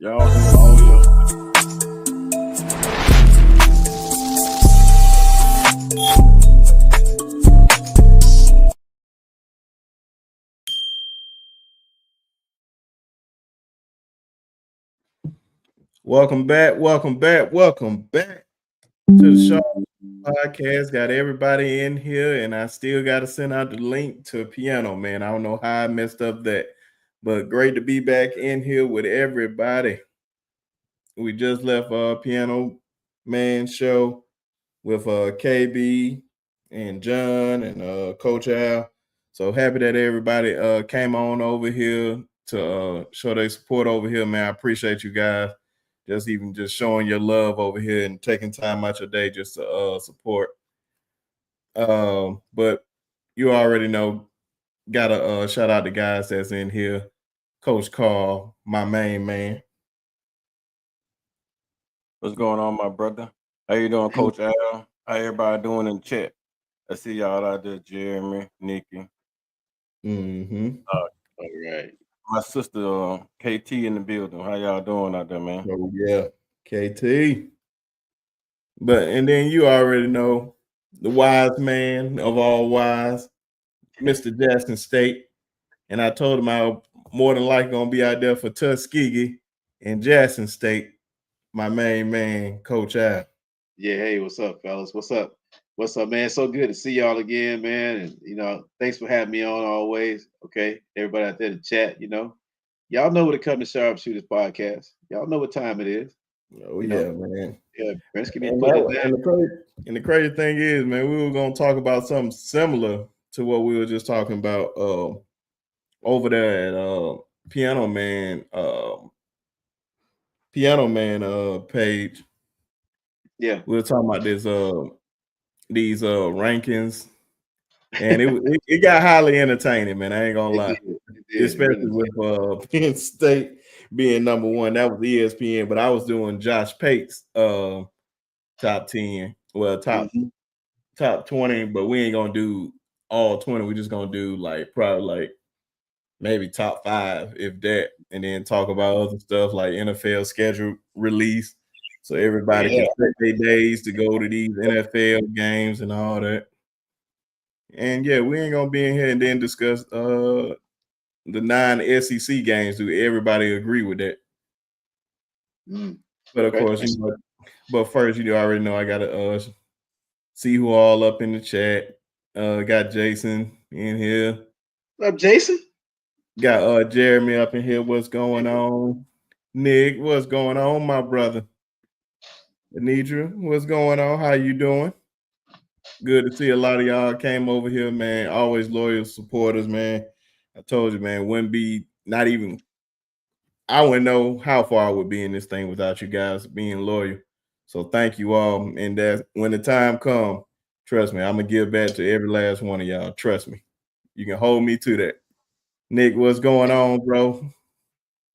Y'all do audio. Welcome back to the show podcast. Got everybody in here, and I still got to send out the link to Piano Man. I don't know how I messed up that, but great to be back in here with everybody. We just left Piano Man show with KB and John and Coach Al. So happy that everybody came on over here to show their support over here, man. I appreciate you guys. Just showing your love over here and taking time out your day just to support. But you already know, gotta shout out the guys that's in here. Coach Carl, my main man. What's going on, my brother? How you doing, Coach Al? How everybody doing in the chat? I see y'all out there, Jeremy, Nikki. Mm-hmm. All right. My sister KT in the building. How y'all doing out there, man? Oh yeah, KT. And then you already know the wise man of all wise, Mr. Jackson State. And I told him I was more than likely gonna be out there for Tuskegee and Jackson State. My main man, Coach Al. Yeah, hey, what's up, fellas? What's up? What's up, man? So good to see y'all again, man. And thanks for having me on always. Okay. Everybody out there to chat, Y'all know what it comes to Sharpshooters podcast. Y'all know what time it is. Oh, yeah, man. Yeah, and the crazy thing is, man, we were gonna talk about something similar to what we were just talking about over there at Piano Man page. Yeah. We were talking about these rankings, and it got highly entertaining, man. I ain't gonna lie. Especially with Penn State being number one. That was ESPN, but I was doing Josh Pate's top 10. Well, top 20, but we ain't gonna do all 20. We're just gonna do probably maybe top 5, if that, and then talk about other stuff like NFL schedule release. So everybody can set their days to go to these NFL games and all that. And yeah, we ain't gonna be in here and then discuss the 9 SEC games. Do everybody agree with that? But of course, but first, you already know I gotta see who all up in the chat. Got Jason in here. What up, Jason? Got Jeremy up in here. What's going on? Nick, what's going on, my brother? Anidra, what's going on? How you doing? Good to see a lot of y'all came over here, man. Always loyal supporters, man. I told you, man, I wouldn't know how far I would be in this thing without you guys being loyal. So thank you all. And that when the time comes, trust me, I'm gonna give back to every last one of y'all. Trust me. You can hold me to that. Nick, what's going on, bro?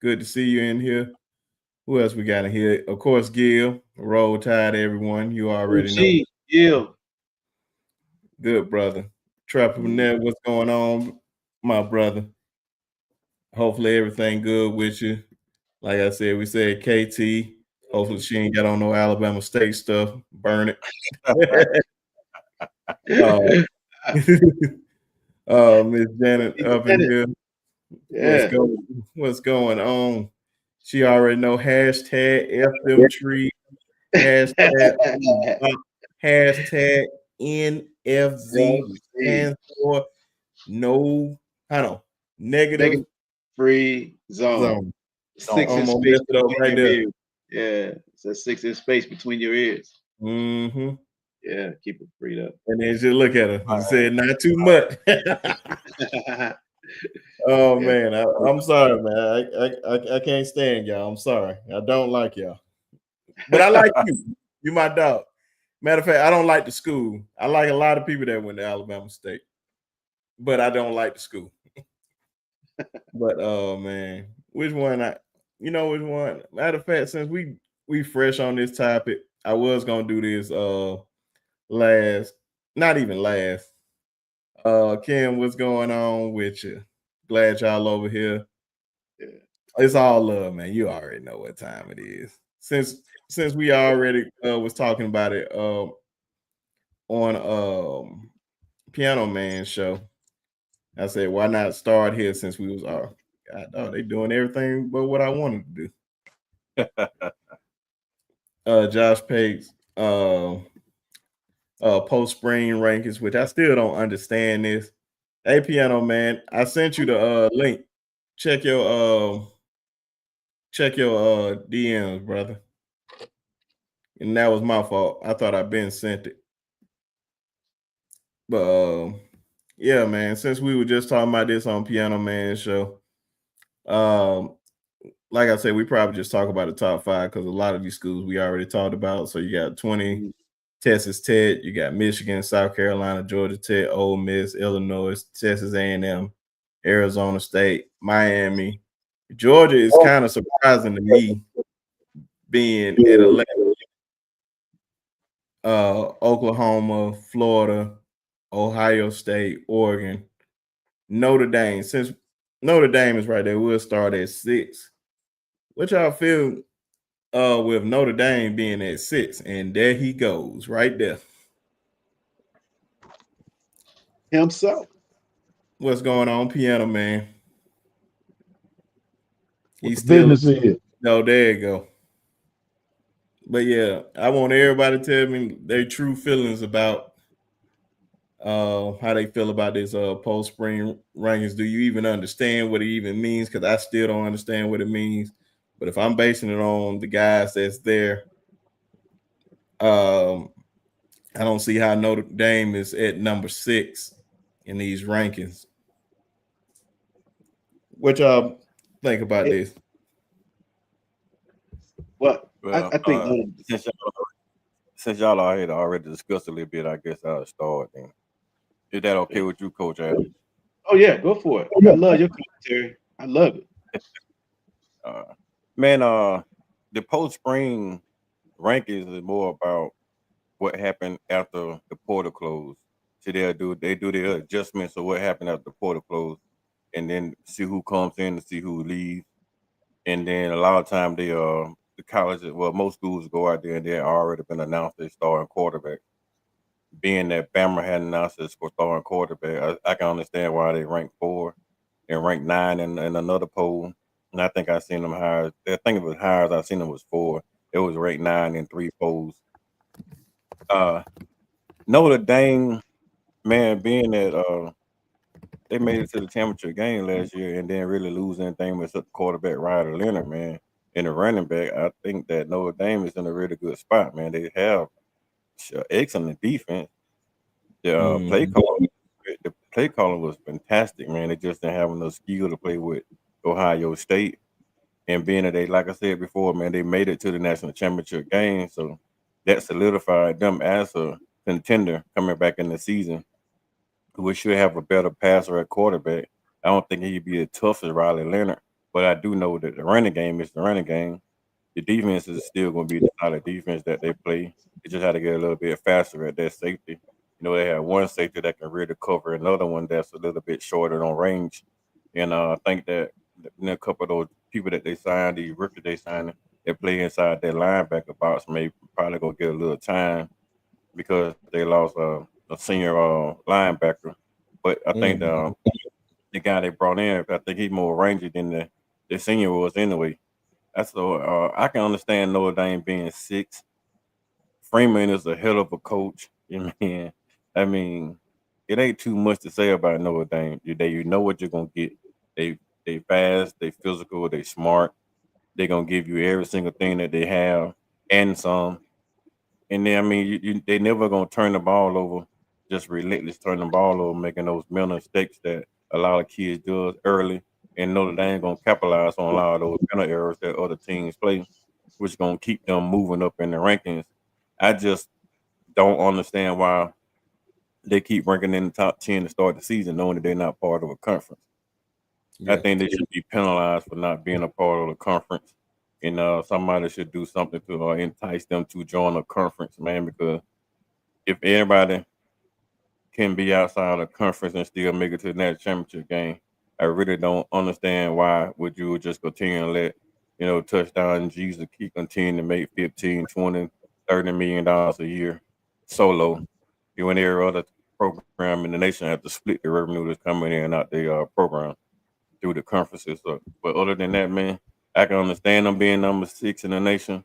Good to see you in here. Who else we got in here? Of course, Gil. Roll Tide, everyone. You already know. Gil. Good, brother. Trapper Net, what's going on, my brother? Hopefully everything good with you. Like I said, we said KT. Hopefully she ain't got on no Alabama State stuff. Burn it. Miss Janet up in here. Yeah. What's going on? She already know hashtag F them tree. Hashtag NFZ stands for negative free zone. 6 inch space between your ears. Yeah, it's a 6 inch space between your ears. Mm-hmm. Yeah, keep it freed up. And then just look at her. He said, "Not too much." Oh man, I'm sorry, man. I can't stand y'all. I'm sorry. I don't like y'all, but I like you. You my dog. Matter of fact, I don't like the school. I like a lot of people that went to Alabama State, but I don't like the school. But man, which one? Which one? Matter of fact, since we fresh on this topic, I was gonna do this not even last. Kim, what's going on with you? Glad y'all over here. Yeah. It's all love, man. You already know what time it is. Since we already was talking about it on Piano Man show, I said, why not start here since we was God, oh, they doing everything but what I wanted to do. Josh Pate's post spring rankings, which I still don't understand this. Hey, Piano Man, I sent you the link. Check your DMs, brother. And that was my fault. I thought I'd been sent it. But yeah, man, since we were just talking about this on Piano Man show, like I said, we probably just talk about the top 5 because a lot of these schools we already talked about. So you got 20 Texas Tech, you got Michigan, South Carolina, Georgia Tech, Ole Miss, Illinois, Texas A&M, Arizona State, Miami. Georgia is kind of surprising to me being at 11. Oklahoma, Florida, Ohio State, Oregon, Notre Dame. Since Notre Dame is right there, we'll start at 6. What y'all feel with Notre Dame being at 6? And there he goes, right there. Himself. What's going on, Piano Man? He's still no, there you go. But yeah, I want everybody to tell me their true feelings about how they feel about this post spring rankings. Do you even understand what it even means? Because I still don't understand what it means. But if I'm basing it on the guys that's there, I don't see how Notre Dame is at number 6 in these rankings. What y'all think about this? Well, Well, I think since y'all are here to already discuss a little bit, I guess I'll start then. Is that okay with you, Coach Adam? Oh yeah, go for it. I love your commentary. I love it. Man, the post spring rankings is more about what happened after the portal closed. So they do their adjustments of what happened after the portal closed, and then see who comes in and see who leaves. And then a lot of time the colleges, well, most schools go out there and they already been announced they starting quarterback. Being that Bama had announced it's for starting quarterback, I can understand why they rank 4 and rank 9 in another poll. And I think I seen them higher. I think it was higher as I seen them was 4. It was ranked 9 in 3 polls. Notre Dame, man, being that they made it to the championship game last year and didn't really lose anything except the quarterback Ryder Leonard, man. And the running back, I think that Notre Dame is in a really good spot, man. They have excellent defense. The play calling was fantastic, man. They just didn't have enough skill to play with Ohio State. And being that they, like I said before, man, they made it to the national championship game, so that solidified them as a contender coming back in the season. We should have a better passer at quarterback. I don't think he'd be as tough as Riley Leonard, but I do know that the running game is the running game. The defense is still going to be the solid defense that they play. They just had to get a little bit faster at that safety. You know, they have one safety that can really cover another one that's a little bit shorter on range. And I think that a couple of those people that they signed, the rookies they signed, that play inside that linebacker box may probably go get a little time because they lost a senior linebacker. But I think the guy they brought in, I think he's more rangy than the senior was anyway. That's so I can understand Notre Dame being 6. Freeman is a hell of a coach. I mean, it ain't too much to say about Notre Dame. You know what you're gonna get. They fast, they physical, they smart. They're gonna give you every single thing that they have and some. And then I mean, they never gonna turn the ball over, just relentless turn the ball over, making those mental mistakes that a lot of kids do early. And Notre Dame gonna capitalize on a lot of those mental errors that other teams play, which is gonna keep them moving up in the rankings. I just don't understand why they keep ranking in the top 10 to start the season, knowing that they're not part of a conference. I think they should be penalized for not being a part of the conference. And somebody should do something to entice them to join a conference, man, because if everybody can be outside of the conference and still make it to the national championship game, I really don't understand why would you just continue to let, touchdown Jesus keep continuing to make 15, 20, $30 million a year solo. You and every other program in the nation have to split the revenue that's coming in and out the program through the conferences. So, but other than that, man, I can understand them being number six in the nation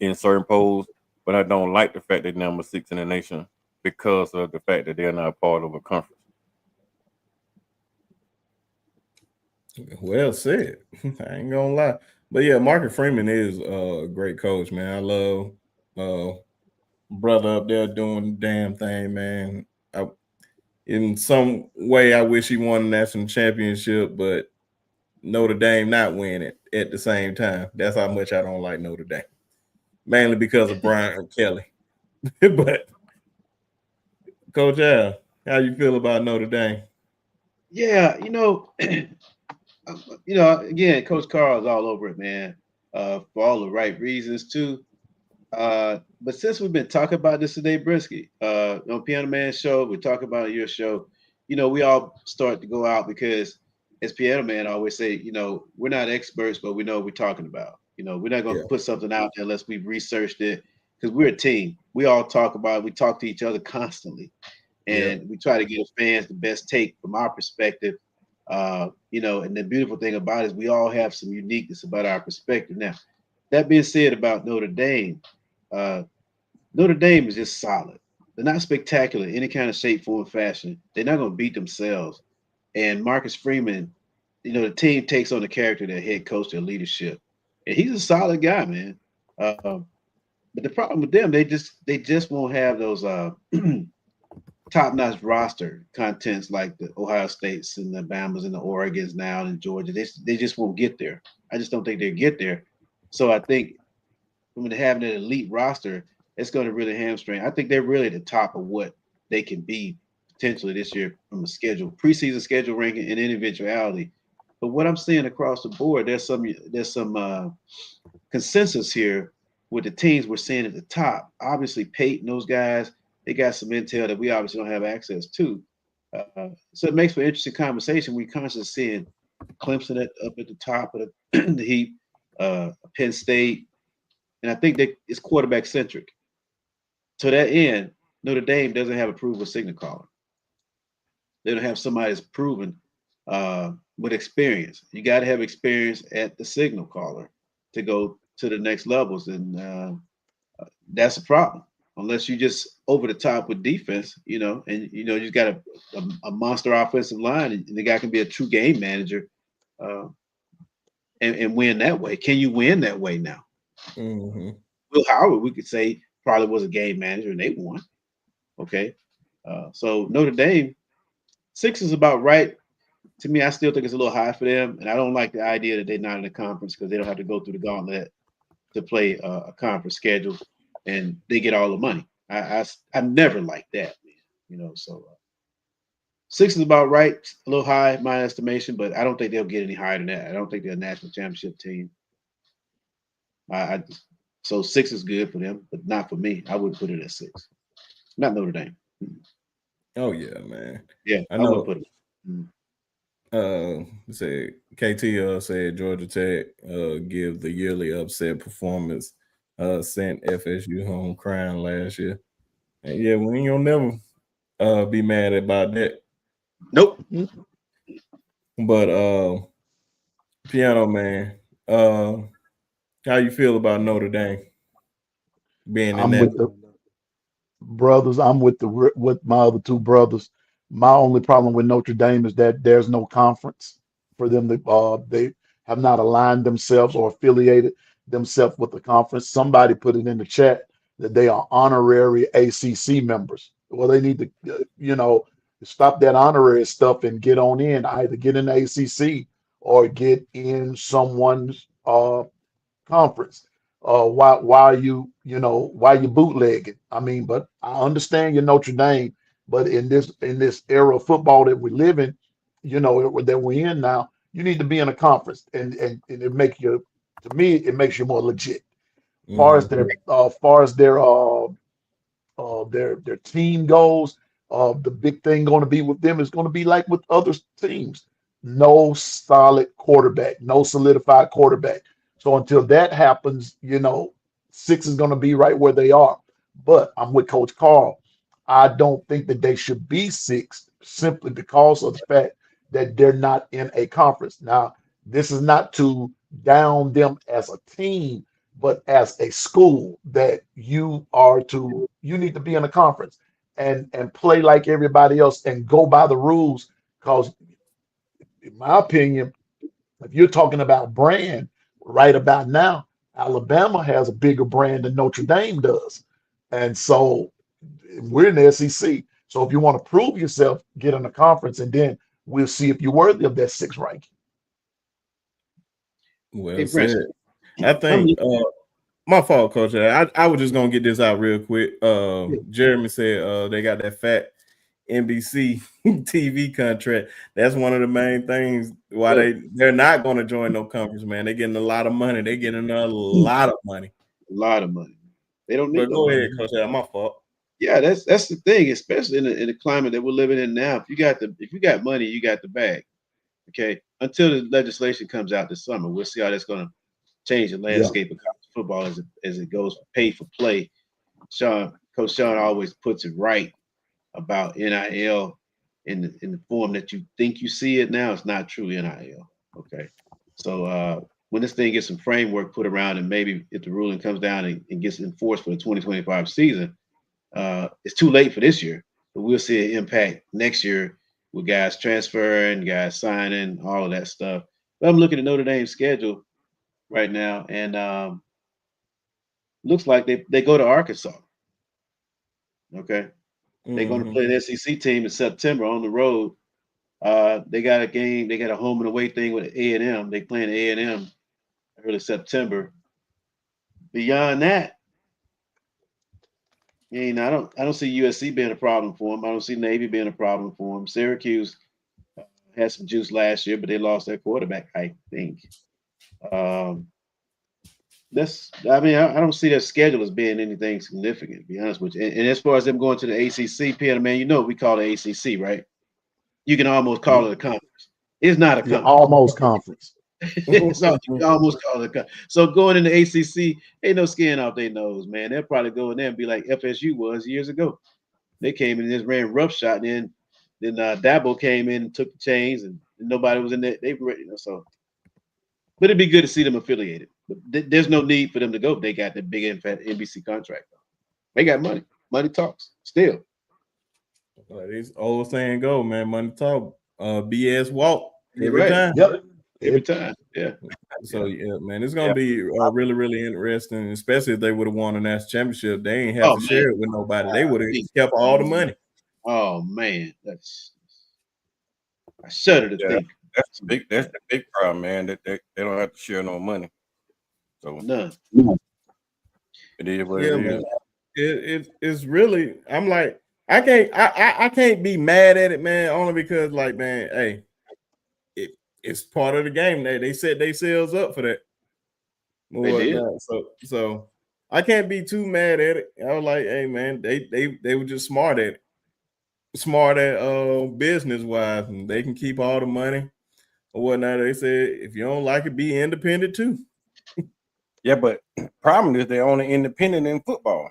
in certain polls, but I don't like the fact they're number six in the nation because of the fact that they're not part of a conference. Well said. I ain't gonna lie. But yeah, Marcus Freeman is a great coach, man. I love uh brother up there doing the damn thing, man. In some way I wish he won a national championship, but Notre Dame not winning at the same time. That's how much I don't like Notre Dame. Mainly because of Brian Kelly. But Coach Al, how you feel about Notre Dame? Yeah, again, Coach Carl is all over it, man, for all the right reasons too. But since we've been talking about this today, Brisky, on Piano Man show, we talk about your show. We all start to go out because, as Piano Man always say, we're not experts, but we know what we're talking about. We're not going to Yeah. put something out there unless we've researched it because we're a team. We all talk about it. We talk to each other constantly, Yeah. and we try to give fans the best take from our perspective. And the beautiful thing about it is we all have some uniqueness about our perspective. Now, that being said about Notre Dame, uh, Notre Dame is just solid. They're not spectacular in any kind of shape, form, fashion. They're not going to beat themselves. And Marcus Freeman, the team takes on the character of their head coach, their leadership, and he's a solid guy, man. But the problem with them, they just won't have those top-notch roster contents like the Ohio States and the Bamas and the Oregons now and Georgia. They just won't get there. I just don't think they'll get there. So I think when having an elite roster, it's going to really hamstring. I think they're really at the top of what they can be potentially this year from a preseason schedule ranking and individuality. But what I'm seeing across the board, there's some consensus here with the teams we're seeing at the top. Obviously, Pate and those guys, they got some intel that we obviously don't have access to. So it makes for interesting conversation. We constantly seeing Clemson up at the top of the heap, Penn State, and I think that it's quarterback centric. To that end, Notre Dame doesn't have a proven signal caller. They don't have somebody that's proven with experience. You got to have experience at the signal caller to go to the next levels, and that's a problem. Unless you just over the top with defense, and you just got a monster offensive line, and the guy can be a true game manager uh, and win that way. Can you win that way now? Mm-hmm. Will Howard, we could say, probably was a game manager and they won. Okay. So Notre Dame, six is about right. To me, I still think it's a little high for them. And I don't like the idea that they're not in the conference because they don't have to go through the gauntlet to play a conference schedule and they get all the money. I never liked that, man. So six is about right, a little high, in my estimation, but I don't think they'll get any higher than that. I don't think they're a national championship team. So six is good for them, but not for me. I wouldn't put it at six. Not Notre Dame. Oh yeah, man. Yeah, I I wouldn't know. put it. Say KT said Georgia Tech give the yearly upset performance, sent FSU home crying last year. And yeah, we ain't gonna never be mad about that. Nope. But Piano Man, how you feel about Notre Dame being in I'm that? with the brothers. I'm with my other two brothers. My only problem with Notre Dame is that there's no conference for them. They have not aligned themselves or affiliated themselves with the conference. Somebody put it in the chat that they are honorary ACC members. Well, they need to, stop that honorary stuff and get on in. Either get in the ACC or get in someone's conference. Why you bootlegging? I mean, but I understand your Notre Dame, but in this era of football that we live in, that we're in now, you need to be in a conference, and it make you, to me, it makes you more legit. Mm-hmm. Far as their team goes, the big thing going to be with them is going to be like with other teams. no solid quarterback, no solidified quarterback. So until that happens, 6 is going to be right where they are. But I'm with Coach Carl. I don't think that they should be 6 simply because of the fact that they're not in a conference. Now, this is not to down them as a team, but as a school that you need to be in a conference and play like everybody else and go by the rules. Because in my opinion, if you're talking about brand right about now, Alabama has a bigger brand than Notre Dame does. And so we're in the SEC. So if you want to prove yourself, get in a conference, and then we'll see if you're worthy of that 6th ranking. Well Hey, said. Prince, I I'm think my fault, Coach. I was just gonna get this out real quick. yeah, Jeremy said they got that fat NBC TV contract. That's one of the main things why look, they're not going to join no conference, man. They're getting a lot of money. They're getting a lot of money. a lot of money. They don't But need no go money. ahead, Coach. My fault. Yeah, that's the thing, especially in the climate that we're living in now. If you got money, you got the bag. Okay. Until the legislation comes out this summer, we'll see how that's going to change the Yeah. landscape of college football as it goes pay for play. Coach Sean always puts it right about NIL in the form that you think you see it now. It's not truly NIL. Okay. So when this thing gets some framework put around, and maybe if the ruling comes down and gets enforced for the 2025 season, it's too late for this year, but we'll see an impact next year with guys transferring, guys signing, all of that stuff. But I'm looking at Notre Dame's schedule right now, and looks like they go to Arkansas. Okay, they're going to play an SEC team in September on the road. They got a game. They got a home and away thing with A&M. They playing A&M early September. Beyond that, I don't see USC being a problem for them. I don't see Navy being a problem for them. Syracuse had some juice last year, but they lost their quarterback, I think. Um, I don't see their schedule as being anything significant, to be honest with you. And as far as them going to the ACC, Peter, man, we call it ACC, right? You can almost call it a conference. It's not a Yeah, conference. almost conference. So you can almost call it a conference. So going into ACC, ain't no skin off their nose, man. They'll probably go in there and be like FSU was years ago. They came in and just ran roughshod, and then Dabo came in and took the chains, and nobody was in there. They were, so. But it'd be good to see them affiliated. But there's no need for them to go. They got the big NBC contract. They got money. Money talks. Still. This old saying go, man. Money talk. BS walk You're every right. time. Yep. Every time. Yeah. So yeah, man, it's gonna be really, really interesting, especially if they would have won a national championship. They ain't have Oh to man. share it with nobody. They would have kept all the money. Oh man. I shudder to think. That's the big problem, man. That they don't have to share no money. So None. it is what Yeah, it man. is. It's really. I'm like, I can't be mad at it, man. Only because, like, man, hey, it's part of the game. They set themselves up for that. They did. So I can't be too mad at it. I was like, hey, man, they were just smart at it. Smart at business wise, and they can keep all the money or whatnot. They said if you don't like it, be independent too. Yeah, but problem is they're only independent in football.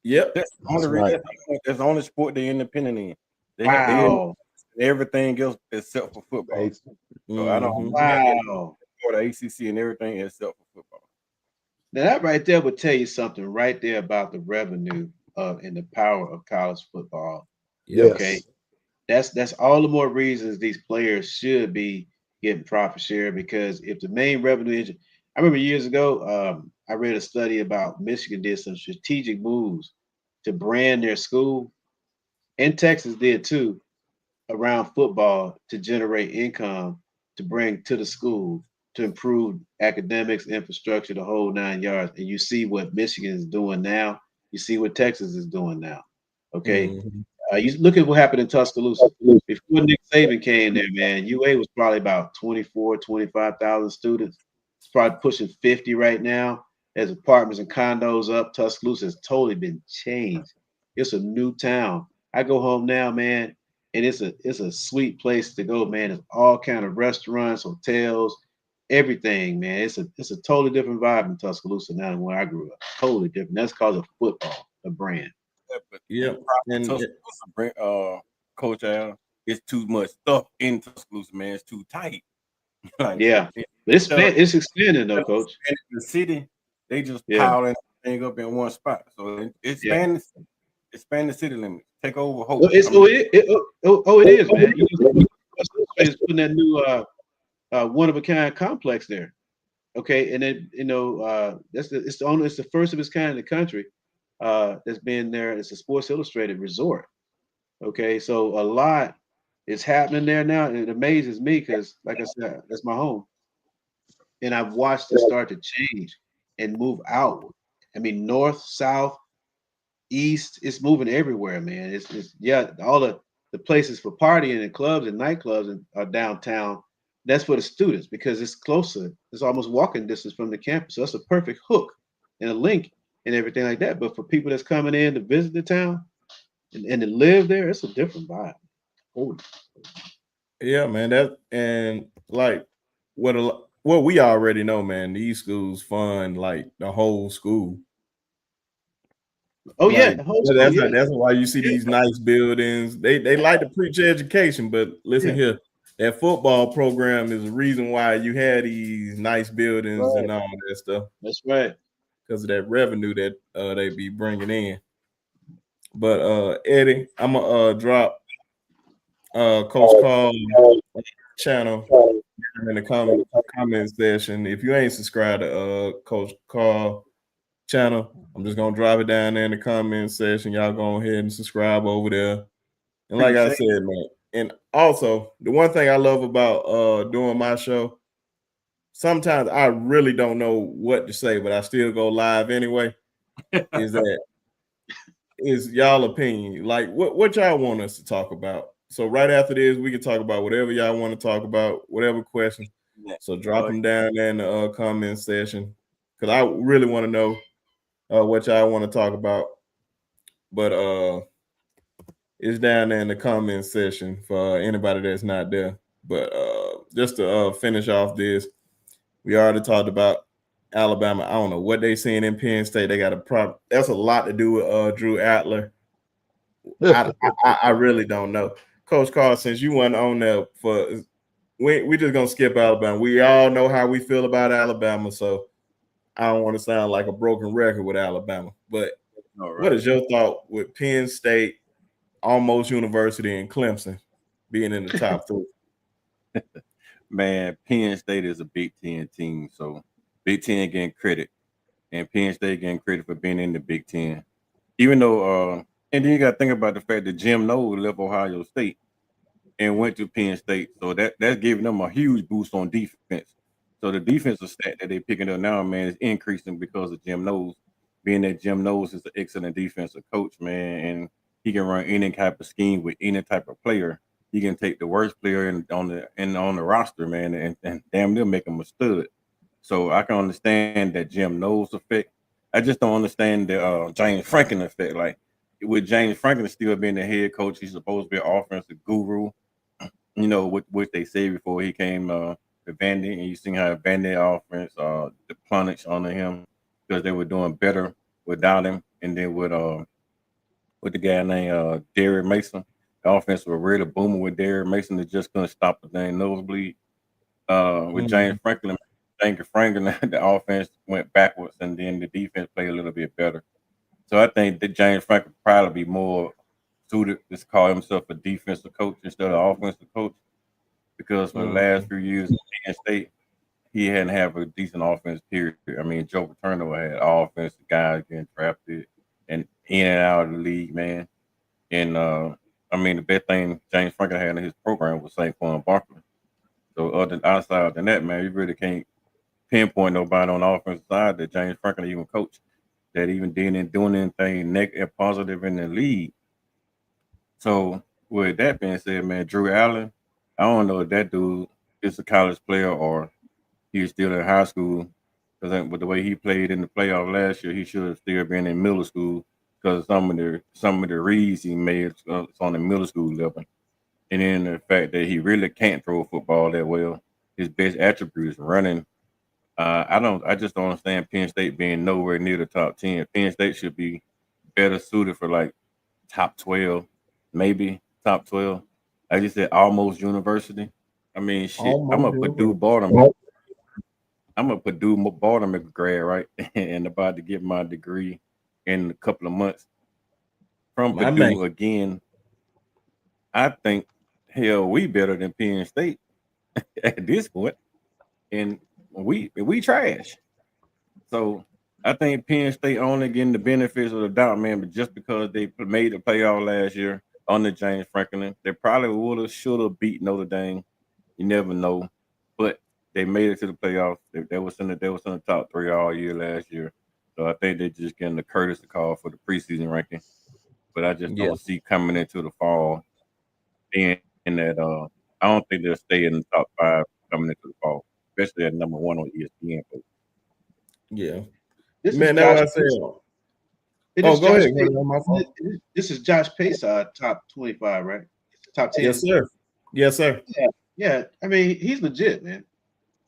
Yep. That's the only right. that's the only sport they're independent in. They Wow. everything else except for football. So I don't Wow. for the ACC and everything except for football. Now that right there would tell you something right there about the revenue and the power of college football. Yes. Okay. That's all the more reasons these players should be getting profit share, because if the main revenue engine, I remember years ago, I read a study about Michigan did some strategic moves to brand their school, and Texas did too, around football to generate income to bring to the school to improve academics, infrastructure, the whole 9 yards. And you see what Michigan is doing now. You see what Texas is doing now. Okay. You look at what happened in Tuscaloosa. Before Nick Saban came there, man, UA was probably about 24, 25,000 students. It's probably pushing 50 right now. There's apartments and condos up. Tuscaloosa has totally been changed. It's a new town. I go home now, man, and it's a sweet place to go, man. It's all kind of restaurants, hotels, everything, man. It's a totally different vibe in Tuscaloosa now than where I grew up. Totally different. That's cause of football, the brand. Yeah, but Yeah, the problem with and Tuscaloosa, Coach Al, it's too much stuff in Tuscaloosa, man. It's too tight. Like Yeah, it- but instead of, it's expanding though, instead of coach. expanding the city, they just Yeah, pile everything up in one spot. So yeah. expand the city limits, take over Well, Hope. I it's mean, it is, man. You know, is putting that new one of a kind complex there. Okay, and then it's the first of its kind in the country that's been there. It's a Sports Illustrated resort. Okay, so a lot is happening there now, and it amazes me because, like I said, that's my home, and I've watched it start to change and move outward. I mean, north, south, east, it's moving everywhere, man. It's yeah, all the places for partying and clubs and nightclubs are downtown. That's for the students because it's closer. It's almost walking distance from the campus. So that's a perfect hook and a link and everything like that. But for people that's coming in to visit the town and to live there, it's a different vibe. Oh, yeah, man, that and like what we already know, man. These schools fund like the whole school. oh yeah, Like the whole school, yeah, that's why you see yeah, these nice buildings. They like to preach education, but listen yeah. here, that football program is the reason why you had these nice buildings Right. and all that stuff That's right. because of that revenue that they be bringing in. But Eddie, I'm gonna drop Coach Carl channel in the comment section. If you ain't subscribed to Coach Carl channel, I'm just gonna drop it down there in the comment section. Y'all go ahead and subscribe over there. And like I appreciate said, man, and also the one thing I love about doing my show, sometimes I really don't know what to say, but I still go live anyway. it. Is that is y'all opinion? Like what y'all want us to talk about? So right after this, we can talk about whatever y'all want to talk about, whatever questions. Yeah. So drop them down there in the comment section because I really want to know what y'all want to talk about. But it's down there in the comment section for anybody that's not there. But just to finish off this, we already talked about Alabama. I don't know what they seeing in Penn State. They got a problem. That's a lot to do with Drew Adler. I really don't know. Coach Carl, since you went on there for we just gonna skip Alabama. We all know how we feel about Alabama, so I don't want to sound like a broken record with Alabama. But All what right. is your thought with Penn State, almost University, and Clemson being in the top three? Man, Penn State is a Big Ten team, so Big Ten getting credit, and Penn State getting credit for being in the Big Ten. Even though, and then you got to think about the fact that Jim Knowles left Ohio State and went to Penn State, so that's giving them a huge boost on defense. So the defensive stat that they're picking up now, man, is increasing because of Jim Knowles. Being that Jim Knowles is an excellent defensive coach, man, and he can run any type of scheme with any type of player. He can take the worst player on the roster, man, and damn near make him a stud. So I can understand that Jim Knowles effect. I just don't understand the James Franklin effect. Like with James Franklin still being the head coach, he's supposed to be an offensive guru. You know what they say before he came to Vandy, and you seen how Vandy offense the plunge on him because they were doing better without him, and then with the guy named Derrick Mason, the offense was really booming with Derrick Mason. They just couldn't stop the dang nosebleed. With Mhm. James Franklin, the offense went backwards, and then the defense played a little bit better. So I think that James Franklin probably be more suited to call himself a defensive coach instead of offensive coach because for the last Mhm. few years in Penn State, he hadn't have a decent offense. Period. I mean, Joe Paterno had all offensive guys getting drafted and in and out of the league, man. And I mean, the best thing James Franklin had in his program was Saquon Barkley. So outside than that, man, you really can't pinpoint nobody on the offensive side that James Franklin even coached that even didn't doing anything negative positive in the league. So with that being said, man, Drew Allen, I don't know if that dude is a college player or he's still in high school. Because with the way he played in the playoff last year, he should have still been in middle school because some of the reads he made on the middle school level. and then the fact that he really can't throw a football that well. His best attribute is running. I just don't understand Penn State being nowhere near the top 10. Penn State should be better suited for like top 12, maybe top 12. I just said almost university. I mean, shit. Almost universal. I'm a Purdue Baltimore grad, right? And about to get my degree in a couple of months from My man. Purdue again. I think hell we better than Penn State at this point, and we trash. So I think Penn State only getting the benefits of the doubt, man. But just because they made the playoff last year under James Franklin, they probably would have, should have beat Notre Dame. You never know, but they made it to the playoffs. They was in the top three all year last year. So I think they're just getting the courtesy call for the preseason ranking. But I just Yeah. don't see coming into the fall being that. I don't think they'll stay in the top five coming into the fall, especially at number one on ESPN. But Yeah. This is Man, that's what Josh. I said. It Oh, is go Josh ahead. Pace. My fault. This is Josh Pace, top 25, right? Top 10. Yes, sir. Yes, sir. Yeah. I mean, he's legit, man.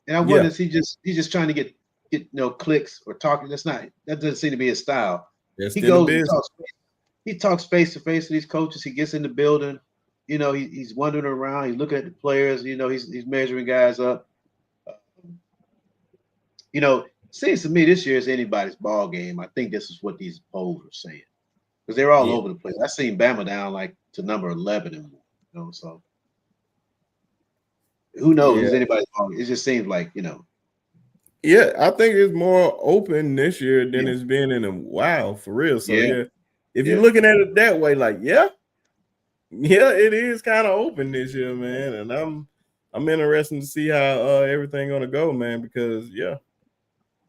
And I Yeah. wonder if he's just trying to get clicks or talking. That doesn't seem to be his style. That's He still the goes and business. talks face to face with these coaches. He gets in the building. He's wandering around. He's looking at the players. He's measuring guys up. Seems to me this year is anybody's ball game. I think this is what these polls are saying because they're all Yeah. over the place. I seen Bama down like to number 11 and more. So who knows? Yeah. Is anybody's ball game? It just seems like Yeah, I think it's more open this year than Yeah. it's been in a while, for real. So Yeah. if Yeah. you're looking at it that way, like it is kind of open this year, man. And I'm interested to see how everything gonna go, man. Because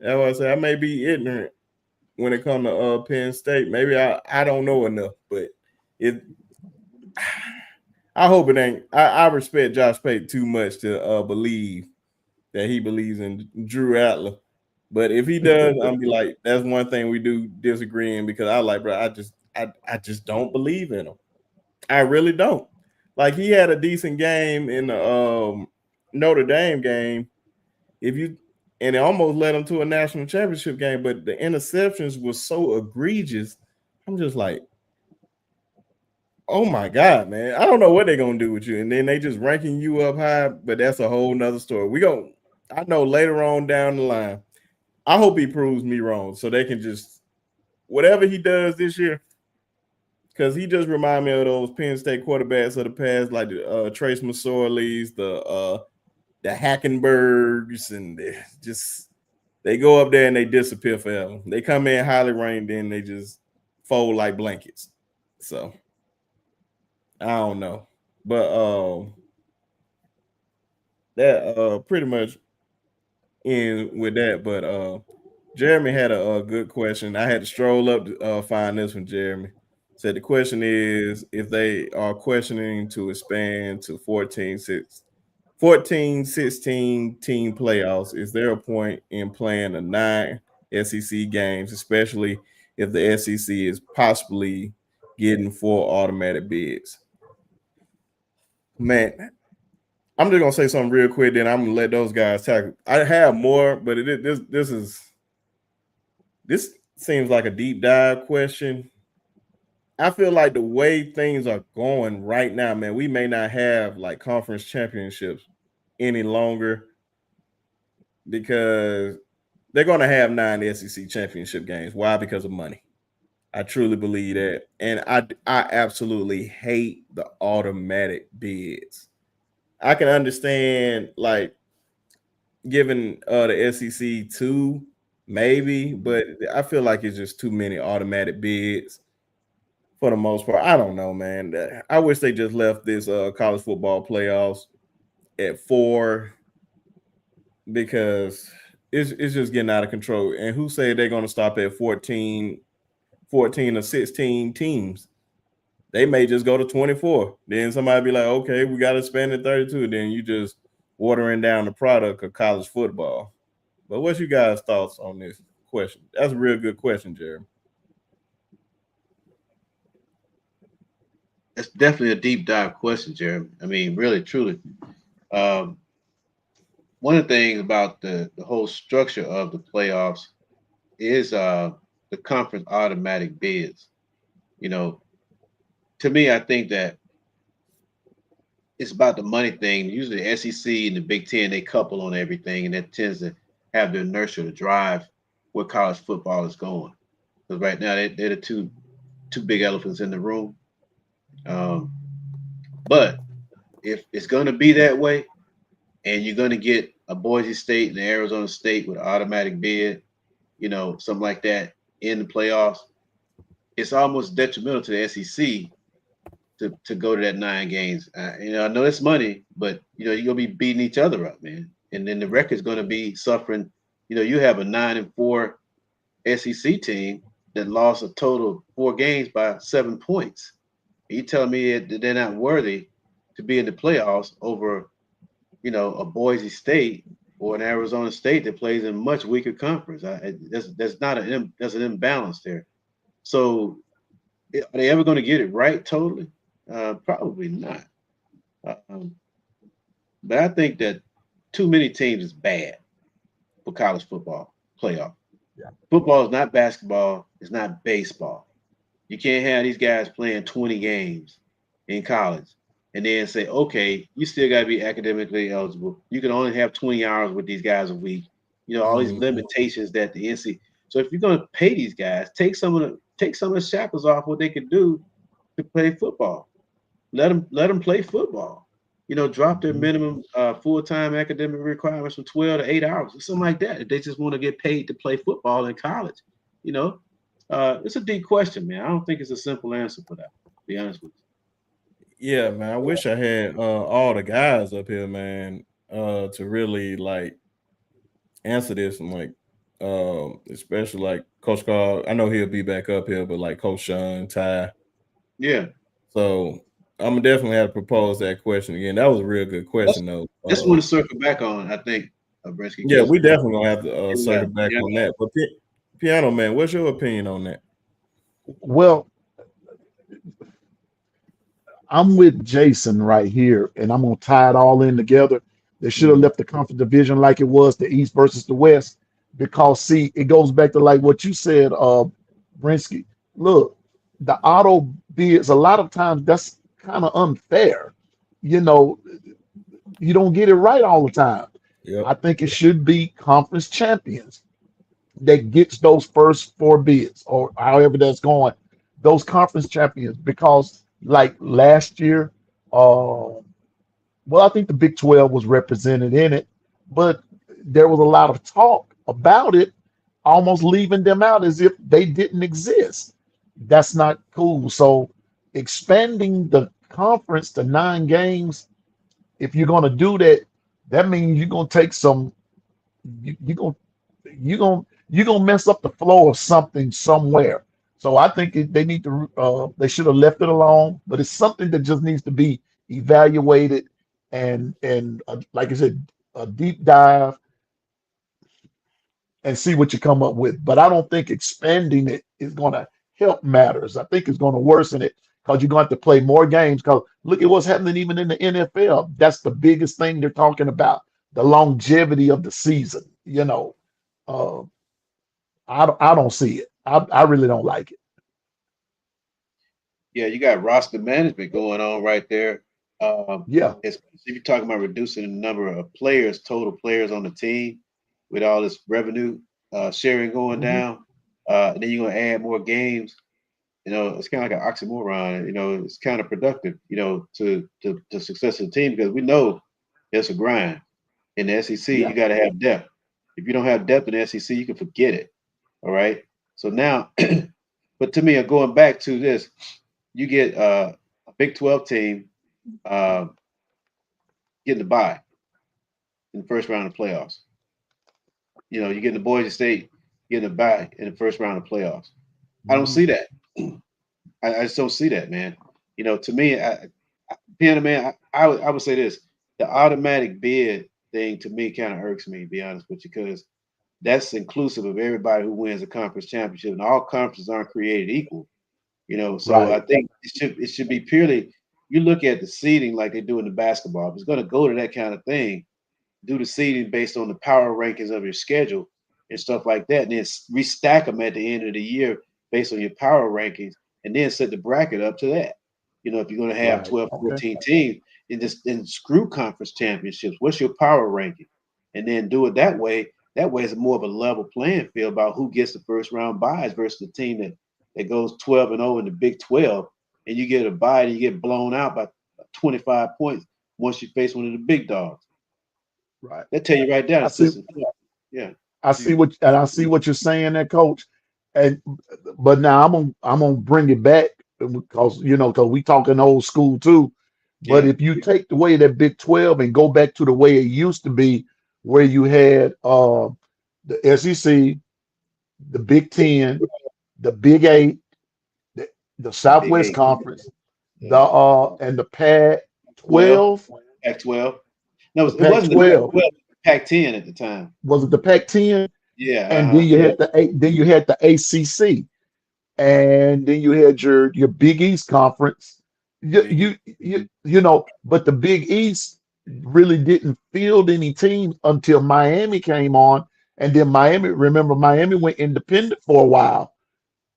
that's what I say. I may be ignorant when it comes to Penn State. Maybe I don't know enough, but it. I hope it ain't. I respect Josh Pate too much to believe that he believes in Drew Adler. But if he does, I'll be like, that's one thing we do disagree in because bro, I just don't believe in him. I really don't. Like he had a decent game in the Notre Dame game. And it almost led him to a national championship game, but the interceptions were so egregious. I'm just like, oh my God, man. I don't know what they're gonna do with you. And then they just ranking you up high, but that's a whole nother story. I know later on down the line. I hope he proves me wrong so they can just whatever he does this year, because he just remind me of those Penn State quarterbacks of the past, like the Trace McSorleys, the Hackenbergs, and they go up there and they disappear forever. They come in highly ranked, then they just fold like blankets. So I don't know, but that pretty much end with that. But Jeremy had a good question. I had to stroll up to find this one. Jeremy said the question is if they are questioning to expand to 16 team playoffs, is there a point in playing the 9 SEC games, especially if the SEC is possibly getting 4 automatic bids? Man, I'm just gonna say something real quick, then I'm gonna let those guys tackle. I have more, but this seems like a deep dive question. I feel like the way things are going right now, man, we may not have like conference championships any longer because they're going to have 9 SEC championship games. Why? Because of money. I truly believe that. And I absolutely hate the automatic bids. I can understand like giving the SEC 2 maybe, but I feel like it's just too many automatic bids. For the most part, I don't know, man. I wish they just left this college football playoffs at 4 because it's just getting out of control. And who say they're going to stop at 14 or 16 teams? They may just go to 24. Then somebody be like, okay, we got to spend at 32. Then you just watering down the product of college football. But what's you guys' thoughts on this question? That's a real good question, Jeremy. That's definitely a deep dive question, Jeremy. I mean, really, truly. Um, One of the things about the whole structure of the playoffs is the conference automatic bids. You know, to me, I think that it's about the money thing. Usually, the SEC and the Big Ten they couple on everything, and that tends to have the inertia to drive where college football is going. Because right now, they're the two big elephants in the room. Um, but if it's going to be that way, and you're going to get a Boise State and Arizona State with an automatic bid, something like that in the playoffs, it's almost detrimental to the SEC to go to that 9 games. I know it's money, but you're gonna be beating each other up, man. And then the record's gonna be suffering. You have a 9-4 SEC team that lost a total of 4 games by 7 points. And you telling me that they're not worthy to be in the playoffs over, a Boise State or an Arizona State that plays in a much weaker conference? There's an imbalance there. So are they ever going to get it right totally? Probably not. Um, but I think that too many teams is bad for college football playoff. Yeah. Football is not basketball. It's not baseball. You can't have these guys playing 20 games in college and then say, okay, you still got to be academically eligible. You can only have 20 hours with these guys a week. All these limitations that the NC. So if you're going to pay these guys, take some of the shackles off what they could do to play football. Let them play football. Drop their minimum full-time academic requirements from 12 to 8 hours or something like that. If they just want to get paid to play football in college, it's a deep question, man. I don't think it's a simple answer for that. To be honest with Yeah, man. I wish I had all the guys up here, man, to really like answer this and like especially like Coach Carl. I know he'll be back up here, but like Coach Sean, Ty. you. Yeah, So I'm gonna definitely have to propose that question again. That was a real good that's question though. that's one to circle back on. I think, Brinsky, Yeah, because we definitely gonna have to we circle got back on that. But Piano Man, what's your opinion on that? Well, I'm with Jason right here, and I'm gonna tie it all in together. They should have Mhm. left the conference division like it was, the East versus the West, because see, it goes back to like what you said, Brinsky. Look, the auto bids a lot of times that's kind of unfair. You know, you don't get it right all the time. I Yep. think it should be conference champions that gets those first 4 bids or however that's going, those conference champions. Because like last year, well, I think the Big 12 was represented in it, but there was a lot of talk about it, almost leaving them out as if they didn't exist. That's not cool. So expanding the conference to 9 games, if you're going to do that, that means you're going to take some, you're going you're gonna mess up the flow of something somewhere. So I think they need to they should have left it alone. But it's something that just needs to be evaluated and like I said, a deep dive and see what you come up with. But I don't think expanding it is going to help matters. I think it's going to worsen it because you're going to have to play more games. Because look at what's happening even in the NFL. That's the biggest thing they're talking about, the longevity of the season. Uh, I don't see it. I really don't like it. yeah, you got roster management going on right there. Yeah. Especially if you're talking about reducing the number of players, total players on the team, with all this revenue sharing going Mhm. down, and then you're gonna add more games. It's kind of like an oxymoron. It's kind of productive, to success of the team because we know it's a grind. In the SEC, Yeah. you got to have depth. If you don't have depth in the SEC, you can forget it. All right. So now, but to me, going back to this, you get a Big 12 team uh, getting the bye in the first round of playoffs. You get the Boise State getting a bye in the first round of playoffs. I don't Mhm. see that. I just don't see that, man. To me, Piano Man, I would say this: the automatic bid thing to me kind of irks me, to be honest with you, because that's inclusive of everybody who wins a conference championship, and all conferences aren't created equal. So I Right. think it should be purely, you look at the seeding like they do in the basketball. If it's going to go to that kind of thing, do the seeding based on the power rankings of your schedule and stuff like that, and then restack them at the end of the year based on your power rankings, and then set the bracket up to that. If you're going to have Right. 12, Okay. 14 teams, and just then screw conference championships. What's your power ranking? And then do it that way. That way, it's more of a level playing field about who gets the first round buys versus the team that goes 12-0 in the Big 12, and you get a bye and you get blown out by 25 points once you face one of the big dogs. Right. They tell you right there, I it's see. listen. Yeah. I see what you're saying there, Coach. And but now I'm gonna bring it back because because we talking old school too. But Yeah. if you take away that Big 12 and go back to the way it used to be, where you had the SEC, the Big 10, the Big 8, the, the The Big Southwest Eight. Conference, the Yeah. and the Pac 12, 12, Pac-12. No, the it Pac wasn't the 12. Pac-12, it was Pac-10 at the time. Was it the Pac 10? Yeah. And then Uh-huh. you had then you had the ACC, and then you had your Big East conference. Big But the Big East really didn't field any teams until Miami came on, and then remember Miami went independent for a while,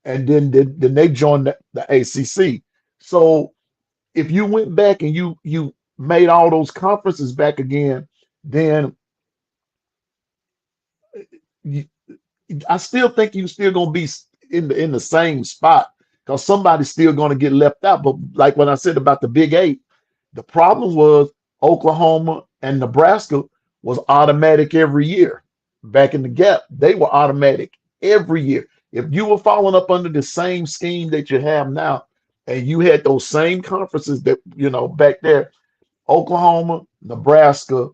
and then they joined the ACC. So if you went back and you made all those conferences back again, then you, I still think you still gonna be in the same spot because somebody's still gonna get left out. But like when I said about the Big Eight, the problem was Oklahoma and Nebraska was automatic every year. Back in the gap, they were automatic every year. If you were following up under the same scheme that you have now, and you had those same conferences that back there, Oklahoma, Nebraska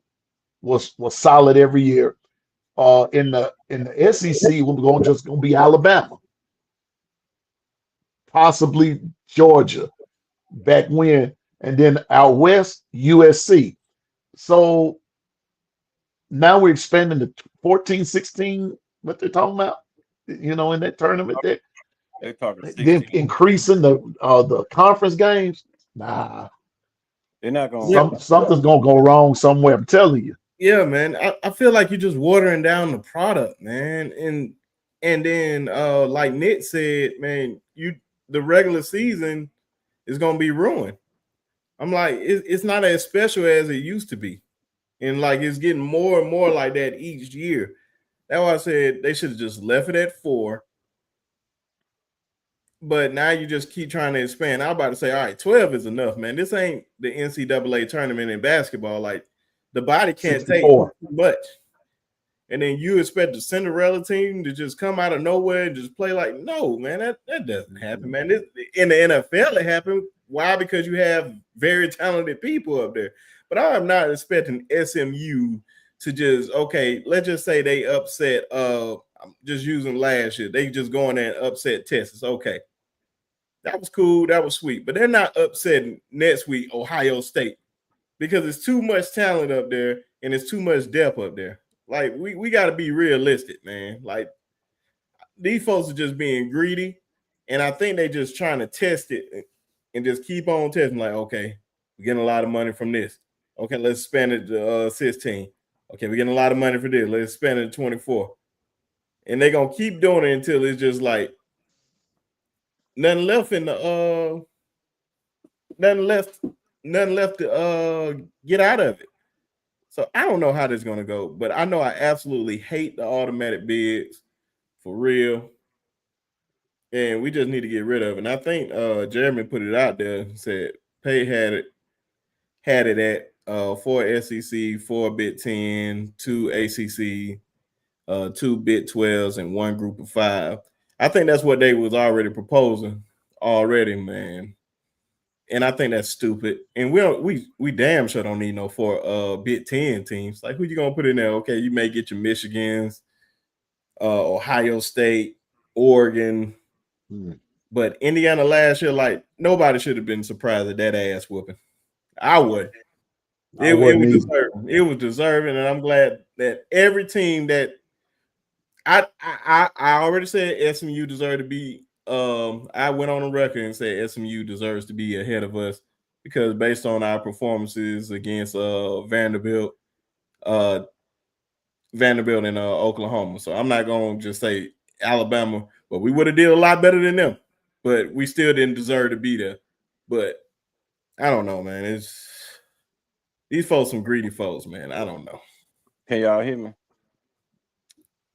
was solid every year. In the SEC, we're gonna be Alabama, possibly Georgia back when, and then out west USC. So now we're expanding to 14, 16. What they're talking about, in that tournament there, They talking then 16. increasing the conference games. Nah, They're not gonna. Yeah, something's gonna go wrong somewhere. I'm telling you. yeah, man. I feel like you're just watering down the product, man. And then like Nick said, man, the regular season is gonna be ruined. I'm like, it's not as special as it used to be. And like it's getting more and more like that each year. That's why I said they should have just left it at 4. But now you just keep trying to expand. I'm about to say, all right, 12 is enough, man. This ain't the NCAA tournament in basketball. Like the body can't take 64. too much. And then you expect the Cinderella team to just come out of nowhere and just play like, no, man, that doesn't happen, man. In the NFL, it happened. Why? Because you have very talented people up there. But I am not expecting SMU to just, okay, let's just say they upset, I'm just using last year. They just go in there and upset Texas. Okay. That was cool. That was sweet. But they're not upsetting next week Ohio State because it's too much talent up there and it's too much depth up there. Like, we got to be realistic, man. Like, these folks are just being greedy, and I think they're just trying to test it and just keep on testing. Like, okay, we're getting a lot of money from this. Okay, let's spend it to 16. Okay, we're getting a lot of money for this. Let's spend it to 24. And they're going to keep doing it until it's just like nothing left in the nothing left to get out of it. So I don't know how this is going to go, but I know I absolutely hate the automatic bids for real. And we just need to get rid of it. And I think Jeremy put it out there, said Pay had it at 4 SEC, 4 Big 10, 2 ACC, 2 Big 12s, and 1 group of 5. I think that's what they was already proposing already, man. And I think that's stupid. And we damn sure don't need no 4 Big 10 teams. Like, who you gonna put in there? Okay, you may get your Michigans, Ohio State, Oregon. But Indiana last year, like, nobody should have been surprised at that ass whooping. I would. It was deserving. It was deserving, and I'm glad that every team that I already said SMU deserved to be I went on the record and said SMU deserves to be ahead of us because based on our performances against uh, Vanderbilt and Oklahoma. So I'm not going to just say Alabama, but we would have did a lot better than them. But we still didn't deserve to be there. But I don't know, man. It's these folks some greedy folks, man. I don't know. Can y'all hear me?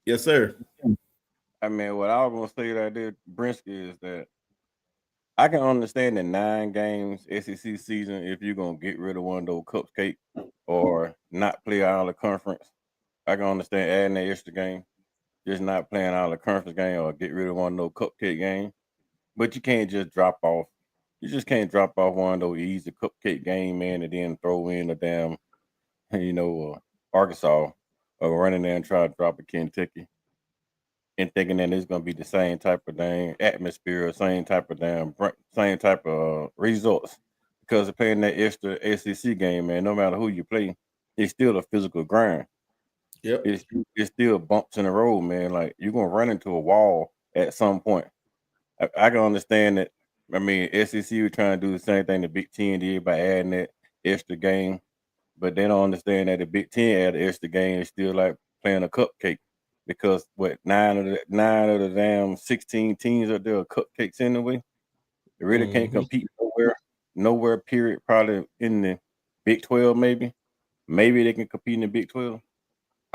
Yes, sir. I mean, what I was gonna say right there, Brinsky, is that I can understand the 9 games SEC season if you're gonna get rid of one of those cupcake or not play out of the conference. I can understand adding that extra game, just not playing out of the conference game or get rid of one of those cupcake games. But you can't just drop off. You just can't drop off one of those easy cupcake game, man, and then throw in a damn, Arkansas or running there and try to drop a Kentucky and thinking that it's gonna be the same type of damn atmosphere, same type of results. Because of playing that extra SEC game, man, no matter who you play, it's still a physical grind. Yep. It's still bumps in the road, man. Like you're gonna run into a wall at some point. I can understand that. I mean, SEC was trying to do the same thing the Big Ten did by adding that extra game, but they don't understand that the Big Ten added extra game is still like playing a cupcake because what nine of the damn 16 teams are there are cupcakes anyway. They really can't compete nowhere. Period. Probably in the Big 12, maybe they can compete in the Big 12,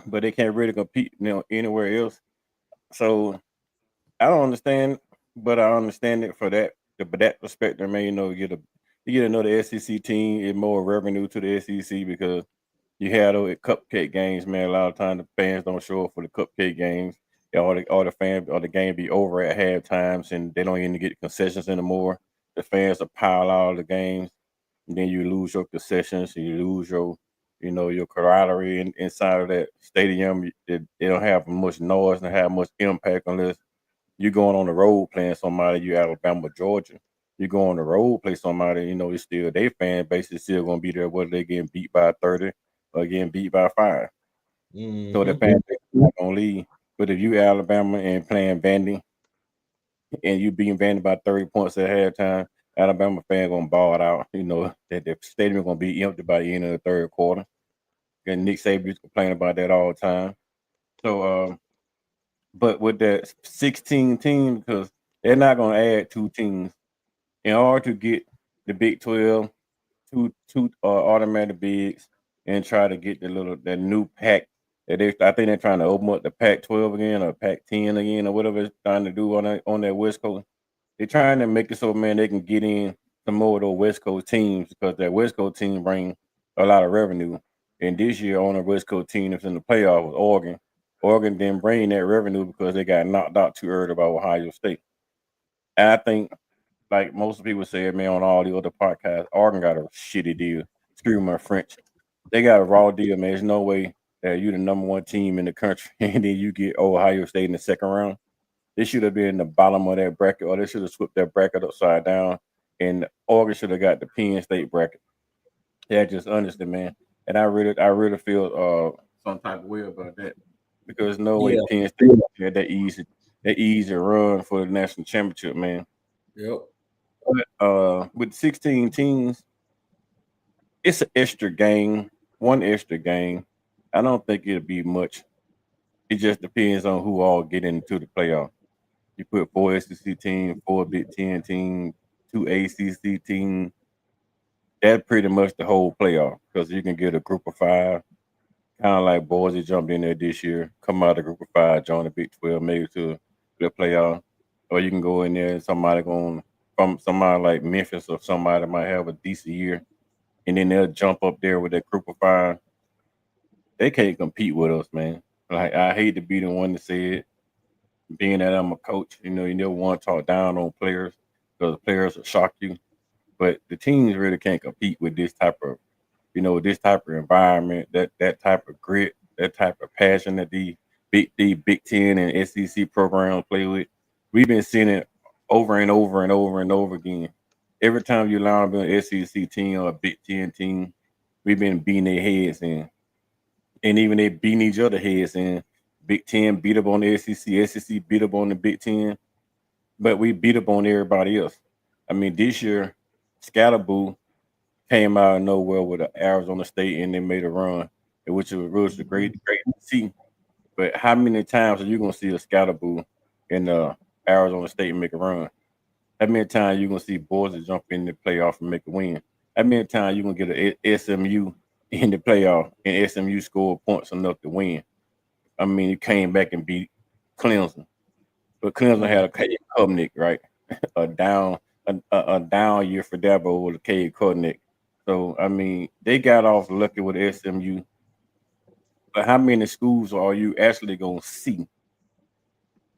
but they can't really compete, anywhere else. So I don't understand, but I understand it for that. But that perspective, man, you get another SEC team, it's more revenue to the SEC because you had those cupcake games, man. A lot of times the fans don't show up for the cupcake games. All the fans or the game be over at half times and they don't even get concessions anymore. The fans will pile out of the games, and then you lose your concessions, and you lose your camaraderie inside of that stadium. They don't have much noise and have much impact unless you're going on the road playing somebody, you Alabama, Georgia. You go on the road, play somebody, it's still their fan base is still gonna be there, whether they getting beat by 30 or getting beat by 5. So the fan base is not gonna leave. But if you Alabama and playing Vandy and you beating Vandy by 30 points at halftime, Alabama fan gonna ball it out. That the stadium gonna be empty by the end of the third quarter. And Nick Saban's complaining about that all the time. So but with that 16 teams, because they're not going to add 2 teams in order to get the Big 12 two automatic bids and try to get that new pack I think they're trying to open up the Pac 12 again or Pac 10 again or whatever it's trying to do on that West Coast. They're trying to make it so, man, they can get in some more of those West Coast teams because that West Coast team bring a lot of revenue. And this year on the West Coast team that's in the playoff was Oregon. Oregon didn't bring that revenue because they got knocked out too early by Ohio State. And I think, like most people say, man, on all the other podcasts, Oregon got a shitty deal. Excuse my French. They got a raw deal, man. There's no way that you're the number one team in the country and then you get Ohio State in the second round. They should have been in the bottom of that bracket, or they should have flipped that bracket upside down. And Oregon should have got the Penn State bracket. Yeah, just honestly, man. And I really feel some type of way about that because no way Yeah. Penn State had that easy run for the national championship, man. Yep. But with 16 teams, it's an extra game, one extra game. I don't think it'll be much. It just depends on who all get into the playoff. You put 4 SEC teams, 4 Big 10 teams, 2 ACC teams. That's pretty much the whole playoff because you can get a group of 5, kind of like Boise jumped in there this year, come out of the group of 5, join the Big 12, maybe to the playoff. Or you can go in there and somebody going from somebody like Memphis or somebody might have a decent year, and then they'll jump up there with that group of 5. They can't compete with us, man. Like I hate to be the one to say it, being that I'm a coach, you never want to talk down on players because players will shock you. But the teams really can't compete with this type of environment, that type of grit, that type of passion that the Big Ten and SEC programs play with. We've been seeing it over and over and over and over again. Every time you line up an SEC team or a Big Ten team, we've been beating their heads in, and even they beating each other heads in. Big Ten beat up on the SEC, SEC beat up on the Big Ten. but we beat up on everybody else. I mean, this year, Scatterboo came out of nowhere with Arizona State and they made a run, which was a great to see. But how many times are you gonna see a Scatterboo in Arizona State make a run? How many times you gonna see boys that jump in the playoff and make a win? How many times you gonna get a SMU in the playoff and SMU score points enough to win? I mean, he came back and beat Clemson, but Clemson had a Cade Klubnik, right? a down a down year for Dabo with a Cade Klubnik. So I mean, they got off lucky with SMU. But how many schools are you actually gonna see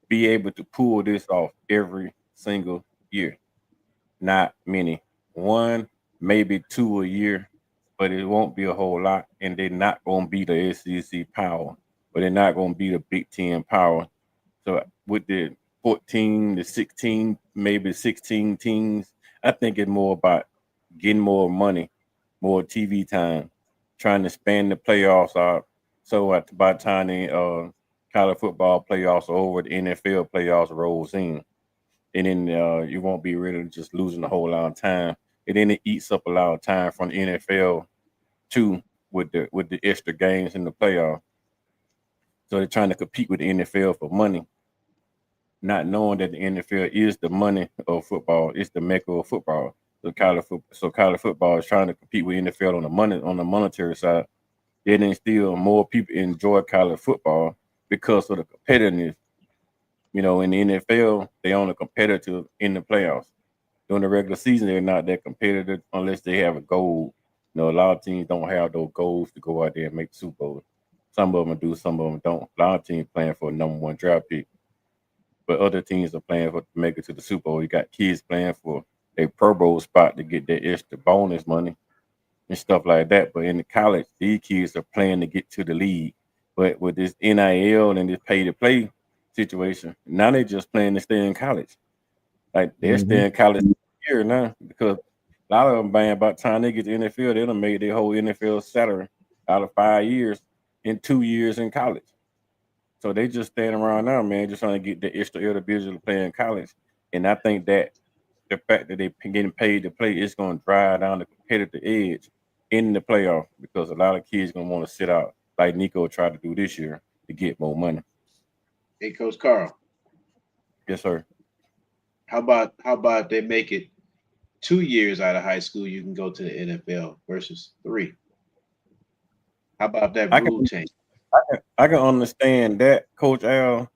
be able to pull this off every single year? Not many. One, maybe two a year, but it won't be a whole lot. And they're not going to be the SEC power, but they're not going to be the Big Ten power. So with the 14, the 16, maybe 16 teams, I think it's more about getting more money, more TV time, trying to span the playoffs out. So by the time the college football playoffs are over, the NFL playoffs rolls in and then you won't be really just losing a whole lot of time. And then it eats up a lot of time from the NFL too with the extra games in the playoff. So they're trying to compete with the NFL for money, not knowing that the NFL is the money of football. It's the mecca of football. So college football is trying to compete with NFL on the monetary side. Then still more people enjoy college football because of the competitiveness. You know, in the NFL, they only competitive in the playoffs. During the regular season, they're not that competitive unless they have a goal. You know, a lot of teams don't have those goals to go out there and make the Super Bowl. Some of them do, some of them don't. A lot of teams playing for a number one draft pick, but other teams are playing for to make it to the Super Bowl. You got kids playing for a Pro Bowl spot to get that extra bonus money and stuff like that. But in the college, these kids are playing to get to the league. But with this NIL and this pay to play situation, now they're just playing to stay in college. Like they're staying in college here now because a lot of them, man, by the time they get to NFL, they done made their whole NFL salary out of 5 years in 2 years in college. So they just staying around now, man, just trying to get the extra individual to play in college. And I think that the fact that they getting paid to play is going to drive down the competitive edge in the playoff because a lot of kids going to want to sit out like Nico tried to do this year to get more money. Hey, Coach Carl, Yes, sir. how about they make it 2 years out of high school, you can go to the NFL versus 3. How about that I rule can change? I can understand that, Coach Al,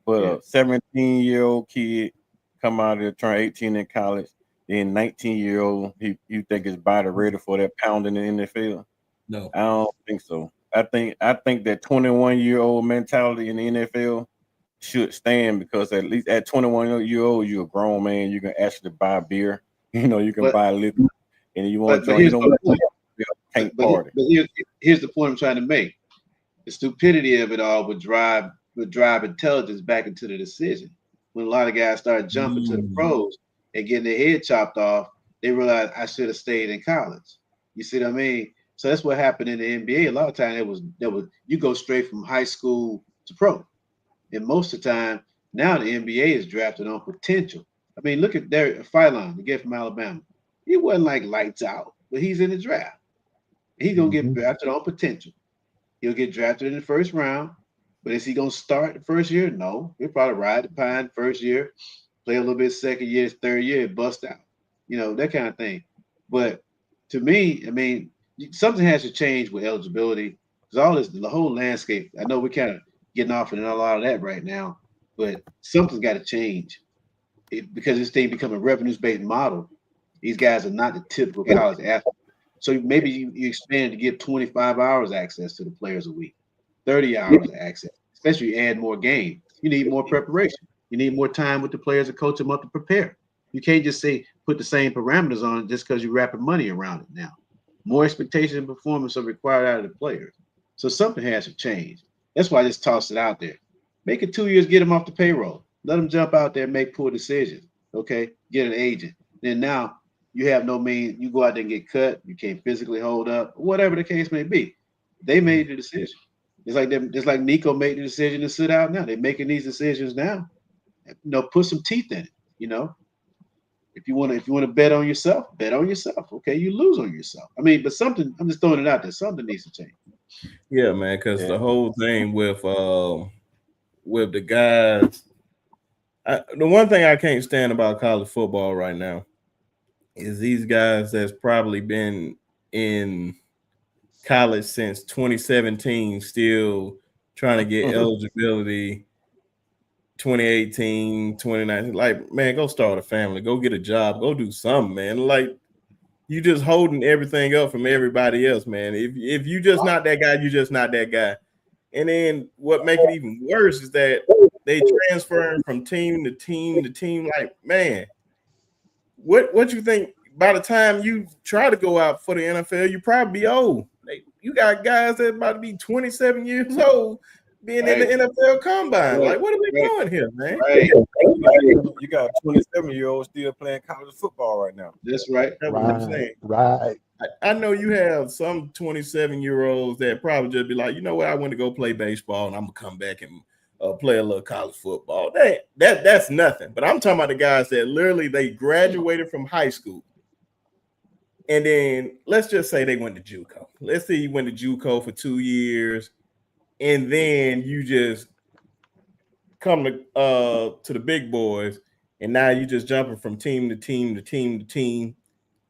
but Yeah. a 17-year-old kid come out there turn 18 in college, then 19-year-old, you think his body ready for that pound in the NFL? No. I don't think so. I think that 21-year-old mentality in the NFL should stand because at least at 21-year-old, you're a grown man. You can actually buy beer. You know, you can But buy liquor, and you want but to but join. You here's don't the want point. to But tank but, he- party. but here's the point I'm trying to make. The stupidity of it all would drive intelligence back into the decision. When a lot of guys start jumping to the Mm. pros and getting their head chopped off, they realize I should have stayed in college. You see what I mean? So that's what happened in the NBA. A lot of times it was you go straight from high school to pro. And most of the time, now the NBA is drafted on potential. I mean, look at Derek Philon, the kid from Alabama. He wasn't like lights out, but he's in the draft. He's gonna get Mhm. drafted on potential. He'll get drafted in the first round. But is he gonna start the first year? No. He'll probably ride the pine first year, play a little bit second year, third year, bust out. That kind of thing. But to me, I mean, something has to change with eligibility because all this, the whole landscape. I know we're kind of getting off in a lot of that right now, but something's got to change because this thing become a revenues-based model. These guys are not the typical college athlete. So maybe you expand to give 25 hours access to the players a week, 30 hours of access, especially you add more games. You need more preparation. You need more time with the players to coach them up to prepare. You can't just say put the same parameters on it just because you're wrapping money around it now. More expectation and performance are required out of the players. So something has to change. That's why I just tossed it out there. Make it 2 years, get them off the payroll. Let them jump out there and make poor decisions. Okay, get an agent. Then now you have no means. You go out there and get cut. You can't physically hold up. Whatever the case may be, they made the decision. It's like them. It's like Nico made the decision to sit out. Now they're making these decisions now. Put some teeth in it. You know, if you want to bet on yourself, bet on yourself. Okay, you lose on yourself. I mean, but something. I'm just throwing it out there. Something needs to change. Yeah, man, because Yeah. the whole thing with the guys, the one thing I can't stand about college football right now is these guys that's probably been in college since 2017, still trying to get eligibility 2018, 2019. Like, man, go start a family, go get a job, go do something, man. Like, you just holding everything up from everybody else, man. If you just not that guy, you just not that guy. And then what make it even worse is that they transferring from team to team to team. Like, man, what you think? By the time you try to go out for the NFL, you probably be old. You got guys that about to be 27 years old being in the NFL combine. Right. Like, what are we Right. doing here, man? Right. You got a 27-year-old still playing college football right now. That's right. That's what I'm saying. Right. I know you have some 27-year-olds that probably just be like, you know what, I want to go play baseball and I'm gonna come back and play a little college football. That's nothing. But I'm talking about the guys that literally they graduated from high school, and then let's just say they went to JUCO. Let's say you went to JUCO for 2 years, and then you just come to the big boys, and now you just jumping from team to team to team to team.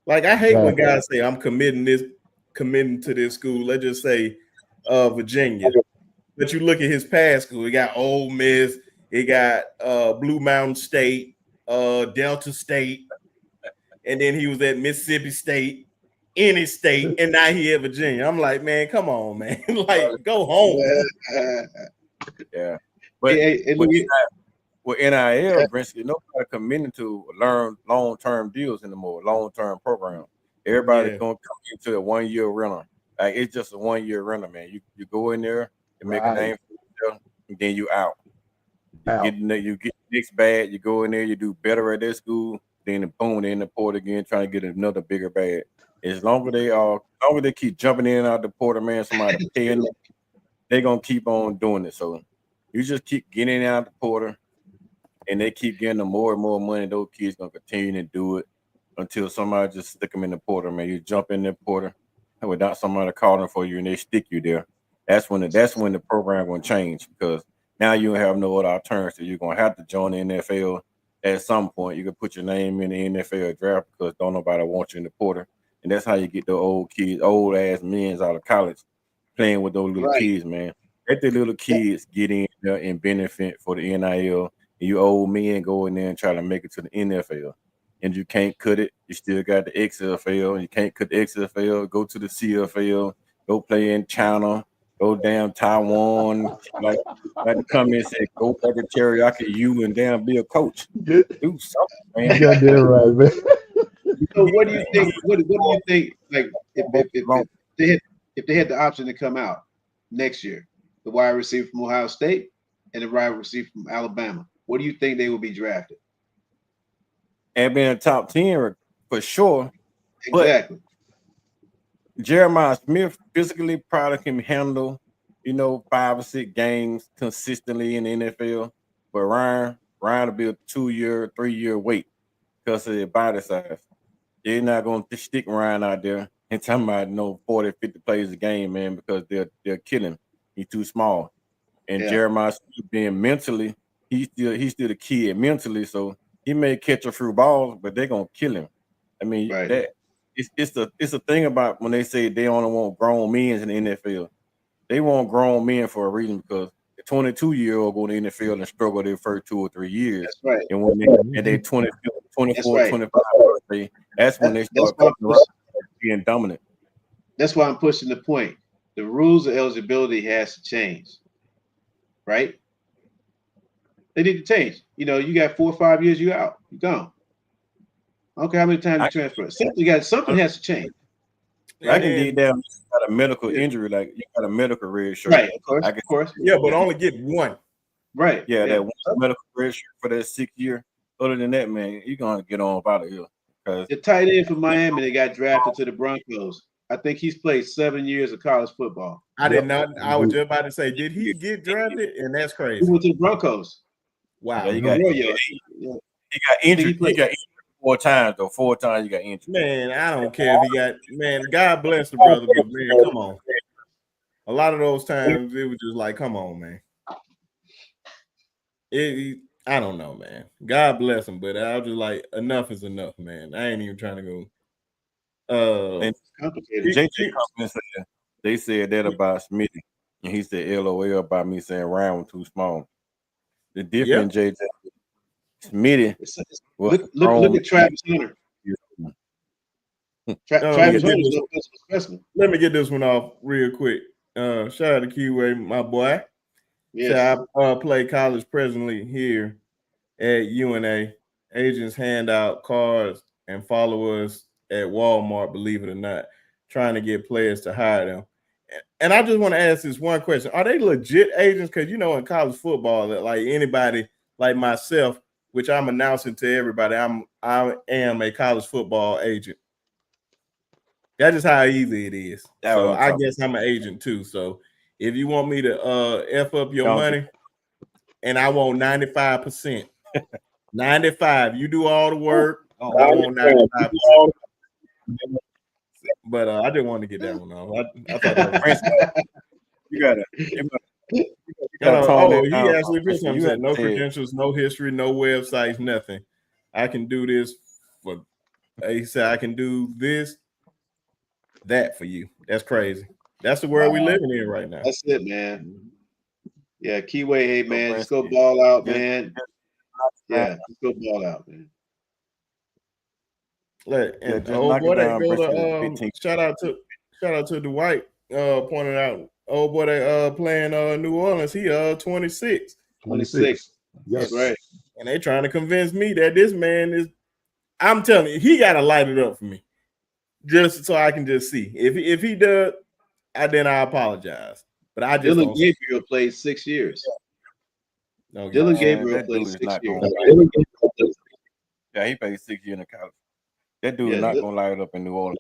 Like, I hate when guys say I'm committing to this school. Let's just say Virginia. But you look at his past school, it got Ole Miss, it got Blue Mountain State, Delta State, and then he was at Mississippi State, any state, and now he at Virginia. I'm like, man, come on, man. Like, go home. Yeah. But with NIL, Brinsky, nobody committing to learn long-term deals anymore, long-term program. Everybody's gonna come into a 1-year rental. Like, it's just a 1-year rental, man. You go in there, you make a name for yourself, and then you out. You get next bag, you go in there, you do better at that school, then boom, they're in the port again, trying to get another bigger bag. As long as they keep jumping in and out the portal, man, somebody paying them, they're gonna keep on doing it. So you just keep getting out the portal, and they keep getting them more and more money. Those kids gonna continue to do it until somebody just stick them in the portal, man. You jump in the portal without somebody calling for you, and they stick you there. That's when the program gonna change, because now you don't have no other alternative. You're gonna have to join the NFL at some point. You can put your name in the NFL draft because don't nobody want you in the portal, and that's how you get the old kids, old ass men out of college playing with those little kids, man. Let the little kids get in there and benefit for the NIL. And you old men go in there and try to make it to the NFL, and you can't cut it. You still got the XFL, and you can't cut the XFL. Go to the CFL. Go play in China. Go down Taiwan. Like to come in and say, go back to teriyaki you and damn be a coach. Do something, man. Yeah, they're right, man. So what do you think? What do you think? Like if they had the option to come out next year, the wide receiver from Ohio State and the wide receiver from Alabama, what do you think they will be drafted? And being a top 10 for sure. Exactly. But Jeremiah Smith physically probably can handle, 5 or 6 games consistently in the NFL. But Ryan will be a 2-year, 3-year wait because of their body size. They're not going to stick Ryan out there and talking about 40, 50 plays a game, man, because they're killing him. He's too small. And Jeremiah Smith being mentally, he's still a kid mentally, so he may catch a few balls, but they're gonna kill him. I mean, it's the thing about when they say they only want grown men in the NFL. They want grown men for a reason, because the 22-year-old go to the NFL and struggle their first 2 or 3 years. That's right. And when they 24, 25 birthday, that's when they start being dominant. That's why I'm pushing the point. The rules of eligibility has to change. Right? They need to change. You got 4 or 5 years, you out. You gone. I don't care how many times you transfer. Something has to change. I can dig down. You got a medical injury, like you got a medical red shirt. Right, of course. Yeah, but only get one. Right. Yeah, that one medical red shirt for that 6th year. Other than that, man, you're gonna get on out of here. The tight end from Miami that got drafted to the Broncos. I think he's played 7 years of college football. I did not. I was just about to say, did he get drafted? And that's crazy. He went to the Broncos. Wow. Yeah, you got He got injured. He played- got injured 4 times though. 4 times he got injured. Man, I don't care if he got, man, God bless the brother, but man, come on. A lot of those times it was just like, come on, man. I don't know, man. God bless him, but I was just like, enough is enough, man. I ain't even trying to go. And It's complicated. JJ Compton said they said that about Smitty, and he said LOL about me saying Ryan was too small. The difference, JJ, Smitty was Look at Travis Hunter. Travis Hunter is no specimen. Let me get this one off real quick. Shout out to Keyway, my boy. Yes. So I play college presently here at UNA. Agents hand out cards and follow us at Walmart, believe it or not, trying to get players to hire them. And I just want to ask this one question. Are they legit agents? Because, you know, in college football, like anybody like myself, which I'm announcing to everybody, I am a college football agent. That's just how easy it is. So I guess I'm an agent too. So if you want me to F up your money, and I want 95%. 95. You do all the work. I want 95%. But I didn't want to get that one off. I thought that was you gotta he actually put something said no credentials, no history, no websites, nothing. I can do this for he said I can do this, that for you. That's crazy. That's the world we living in right now. That's it, man. Yeah, Keyway, hey man, just go ball out, man. Yeah, just go ball out, man. And old boy that go to shout out to Dwight pointed out old boy that playing New Orleans, he 26. 26. Yes. That's right. And they trying to convince me that this man is, I'm telling you, he gotta light it up for me. Just so I can just see. If he does, then I apologize. But I just Dylan Gabriel played 6 years. No, Dylan Gabriel played 6 years. Yeah, he played 6 years in college. That dude is not gonna light it up in New Orleans.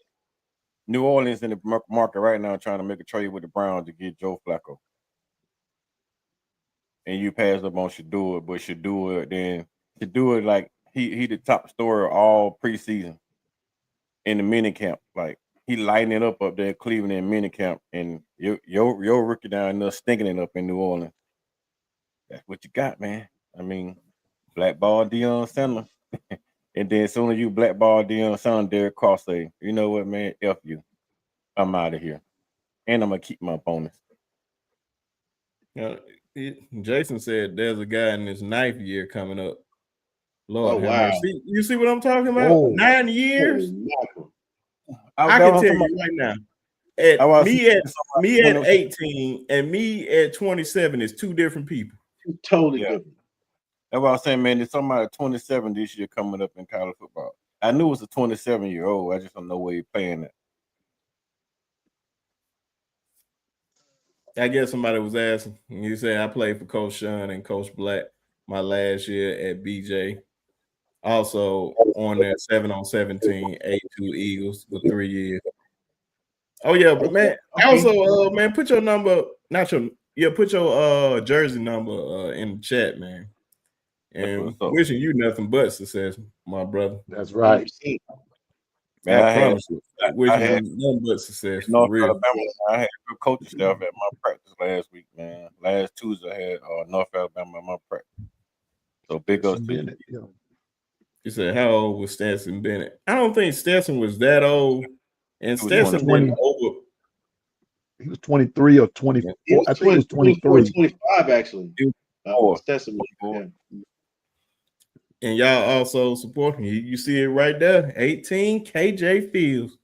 New Orleans in the market right now trying to make a trade with the Browns to get Joe Flacco. And you pass up on Shador, but Shador like he the top story all preseason in the mini camp. Like he lighting it up there in Cleveland in mini camp, and your rookie down there stinking it up in New Orleans. That's what you got, man. I mean, blackball Deion Sandler. And then as soon as you blackball Deion Sandler, Derek Carr say, you know what, man, F you. I'm out of here. And I'm gonna keep my bonus. Jason said there's a guy in his 9th year coming up. Lord, wow! You see what I'm talking about? Whoa. 9 years. I can tell you right now. Me at 18 and me at 27 is two different people. Totally different. That's what I was saying, man. There's somebody 27 this year coming up in college football. I knew it was a 27-year-old. I just don't know where he's playing at. I guess somebody was asking. You said I played for Coach Sean and Coach Black my last year at BJ. Also on that 7-on-17 A2 Eagles for 3 years. Oh yeah, but man, also man, put your number, put your jersey number in the chat, man. And wishing you nothing but success, my brother. That's right. Man, I promise you. Wishing you nothing but success. For real. Alabama, I had good coaching staff at my practice last week, man. Last Tuesday, I had North Alabama at my practice. So big ups to you. You said, how old was Stetson Bennett? I don't think Stetson was that old. And Stetson went over. He was 23 or 24. I think he was 23. 25, actually. Stetson. Yeah. And y'all also support me. You see it right there. 18 KJ Fields.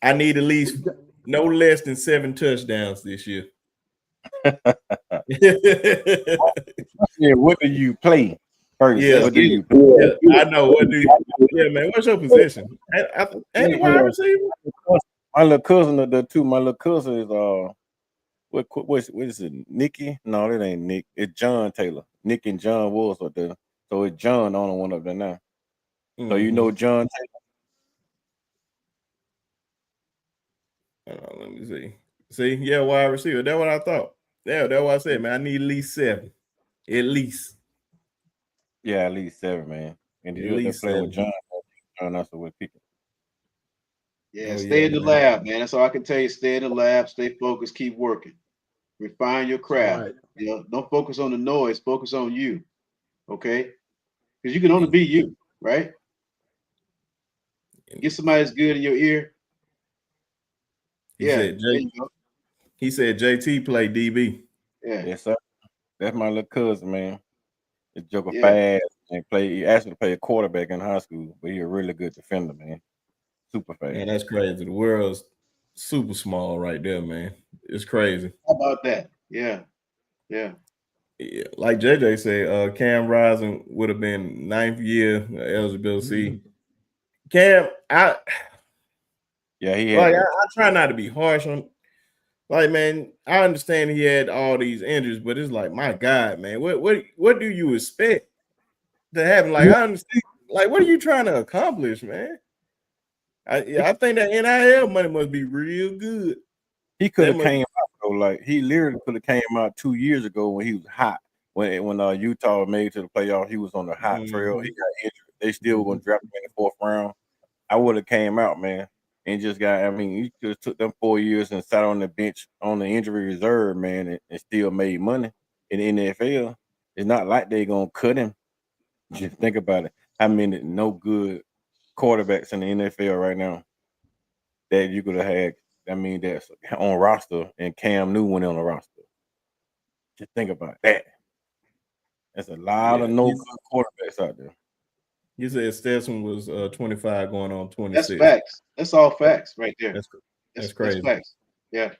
I need at least no less than 7 touchdowns this year. Yeah, what do you play? First, yeah, what do you play? Yeah, I know. What do you? Yeah, man. What's your position? Any wide receiver? My little cousin, my little cousin is what is it? Nicky? No, that ain't Nick. It's John Taylor. Nick and John was up there. So it's John, the only one up there now. So you know John Taylor. Let me see. See, yeah, wide receiver. That's what I thought. Yeah, that's what I said, man. I need at least 7. At least. Yeah, at least 7, man. And At you up there least playing with 7. John also with people. Yeah, Oh stay yeah, in the man. lab, man. That's all I can tell you. Stay in the lab, stay focused, keep working, refine your That's craft. right. You know, don't focus on the noise, focus on you. Okay, because you can only be you, right? Get somebody that's good in your ear. He Yeah, said there J. you go. He said JT played DB. Yeah, Yes, sir. That's my little cousin, man. This joker yeah. fast and he actually played quarterback in high school, but he a really good defender, man. Super Man, fast. that's crazy. The world's super small right there, man. It's crazy. How about that? Yeah, yeah. Yeah, like JJ said, Cam Rising would have been 9th year eligibility. Cam, Yeah, he had I to. try not to be harsh on. Like, man, I understand he had all these injuries, but it's like, my God, man, what do you expect to happen? Like, I understand. Like, what are you trying to accomplish, man? I think that NIL money must be real good. He could That have must. came out though, like he literally could have came out 2 years ago when he was hot. When Utah made it to the playoff, he was on the hot trail. He got injured. They still were gonna draft him in the 4th round. I would have came out, man, and just got. I mean, he just took them 4 years and sat on the bench on the injury reserve, man, and still made money in the NFL. It's not like they gonna cut him. Just think about it. How many no good quarterbacks in the NFL right now that you could have had? I mean, that's on roster, and Cam Newton went on the roster. Just think about that. There's a lot Yeah, of no good quarterbacks out there. he said Stetson was 25 going on That's 26. facts. That's all facts right there. That's That's crazy. facts. Yeah.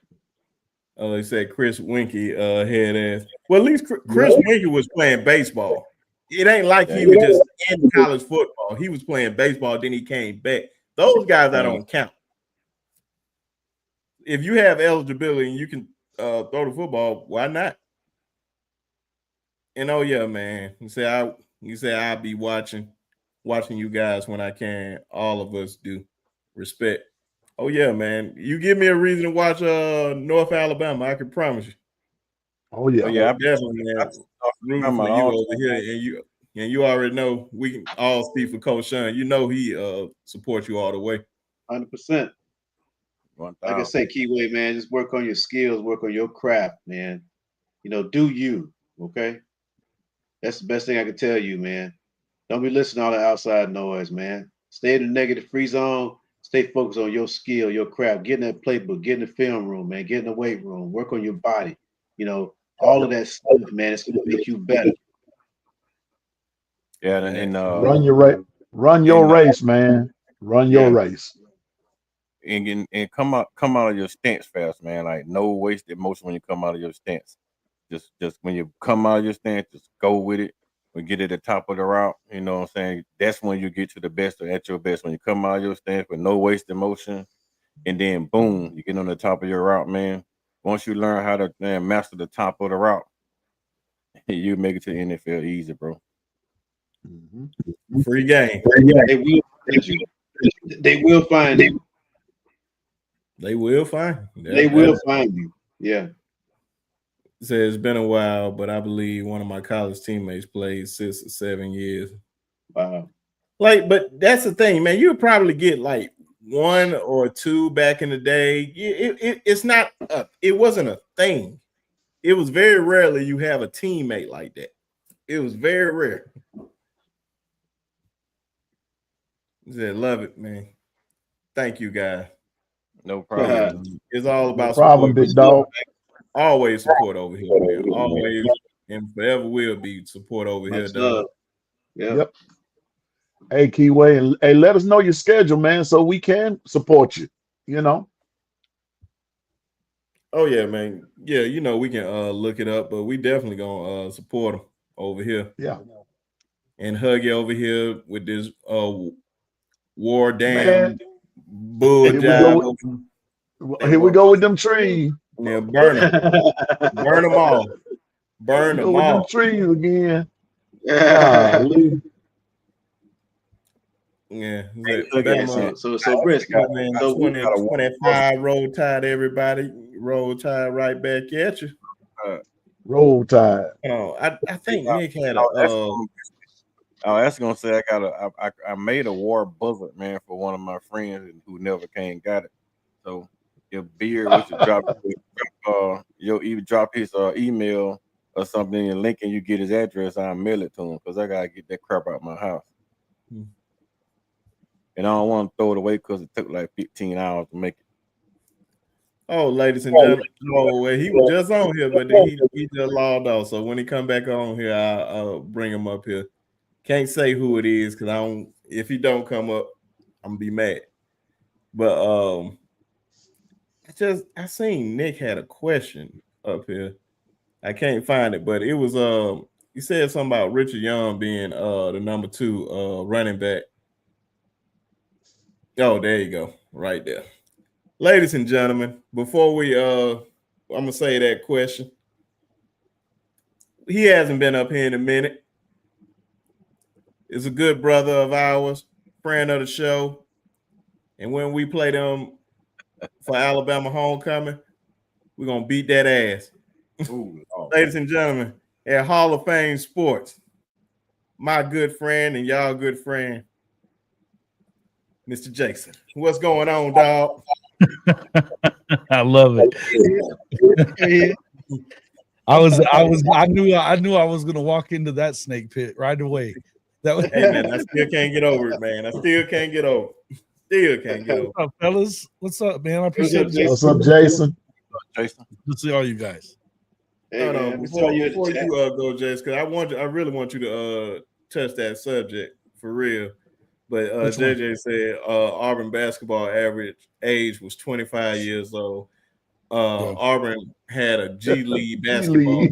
They said Chris Winkie head ass. Well, at least Chris Yep. Winkie was playing baseball. It ain't like Yeah, he was just in college football. He was playing baseball, then he came back. Those guys I don't count. If you have eligibility and you can throw the football, why not? And oh yeah, man. You say I'll be watching you guys when I can. All of us do. Respect. Oh yeah, man. You give me a reason to watch North Alabama, I can promise you. Oh yeah. Oh yeah, Definitely, man. Rooting for you over here, and you already know we can all speak for Coach Sean. You know he supports you all the way. 100%. Like I say, Keyway, man, just work on your skills, work on your craft, man. You know, do you, okay? That's the best thing I can tell you, man. Don't be listening to all the outside noise, man. Stay in the negative free zone. Stay focused on your skill, your craft. Get in that playbook, get in the film room, man. Get in the weight room. Work on your body. You know, all of that stuff, man. It's going to make you better. Yeah, and Run your race. Run your race, man. Run your race. And come out of your stance fast, man. Like no wasted motion when you come out of your stance. Just when you come out of your stance, just go with it. When you get at the top of the route, you know what I'm saying? That's when you get to the best or at your best. When you come out of your stance with no wasted motion, and then boom, you get on the top of your route, man. Once you learn how to master the top of the route, you make it to the NFL easy, bro. Free game. They will find you. They will find you. They will find you. They will find you. Yeah. Says it's been a while, but I believe one of my college teammates played 6 or 7 years. Wow. Like, but that's the thing, man. You would probably get like 1 or 2 back in the day. It's not. It wasn't a thing. It was very rarely you have a teammate like that. It was very rare. He said, "Love it, man. Thank you, guys. No problem. It's all about problem, support. big dog. Always support over here, man. Always and forever will be support over here, dog. Yep. Hey, Keyway, and hey, let us know your schedule, man, so we can support you. You know. Oh yeah, man. Yeah, you know we can look it up, but we definitely gonna support them over here. Yeah. And Huggy over here with this war damn Man, bull here job. we go with them trees. Yeah, burn them. Burn them all. Burn Go them with them all. trees again. Golly. Yeah. So Brisk, man, 25 roll tide, everybody. Roll tide right back at you. Roll Tide. Oh, I think Nick had a I was gonna say I made a war buzzard, man, for one of my friends who never came got it. So if Beard was to you either drop his email or something in link and you get his address, I'll mail it to him because I gotta get that crap out my house. Hmm. And I don't want to throw it away because it took like 15 hours to make it. Oh, ladies and gentlemen, no way. He was just on here, but he just logged off. So when he come back on here, I'll bring him up here. Can't say who it is because I don't. If he don't come up, I'm gonna be mad. But I seen Nick had a question up here. I can't find it, but it was he said something about Richard Young being the number 2 running back. Oh, there you go, right there. Ladies and gentlemen, before we I'm gonna say that question. He hasn't been up here in a minute. Is a good brother of ours, friend of the show. And when we play them for Alabama homecoming, we're gonna beat that ass. Ooh, Ladies and gentlemen, at Hall of Fame Sports, my good friend and y'all good friend, Mr. Jason. What's going on, dog? I love it. I knew I was gonna walk into that snake pit right away. That was Hey man, I still can't get over it, man. I still can't get over it. Still can't get over it. What's up, fellas? What's up, man? I appreciate it. What's up, Jason? Jason. Good to see all you guys. Hey, No, man, we saw you in before the chat. you go, Jason, because I really want you to touch that subject for real. But Which one? JJ said Auburn basketball average age was 25 years old. Yeah. Auburn had a G League basketball.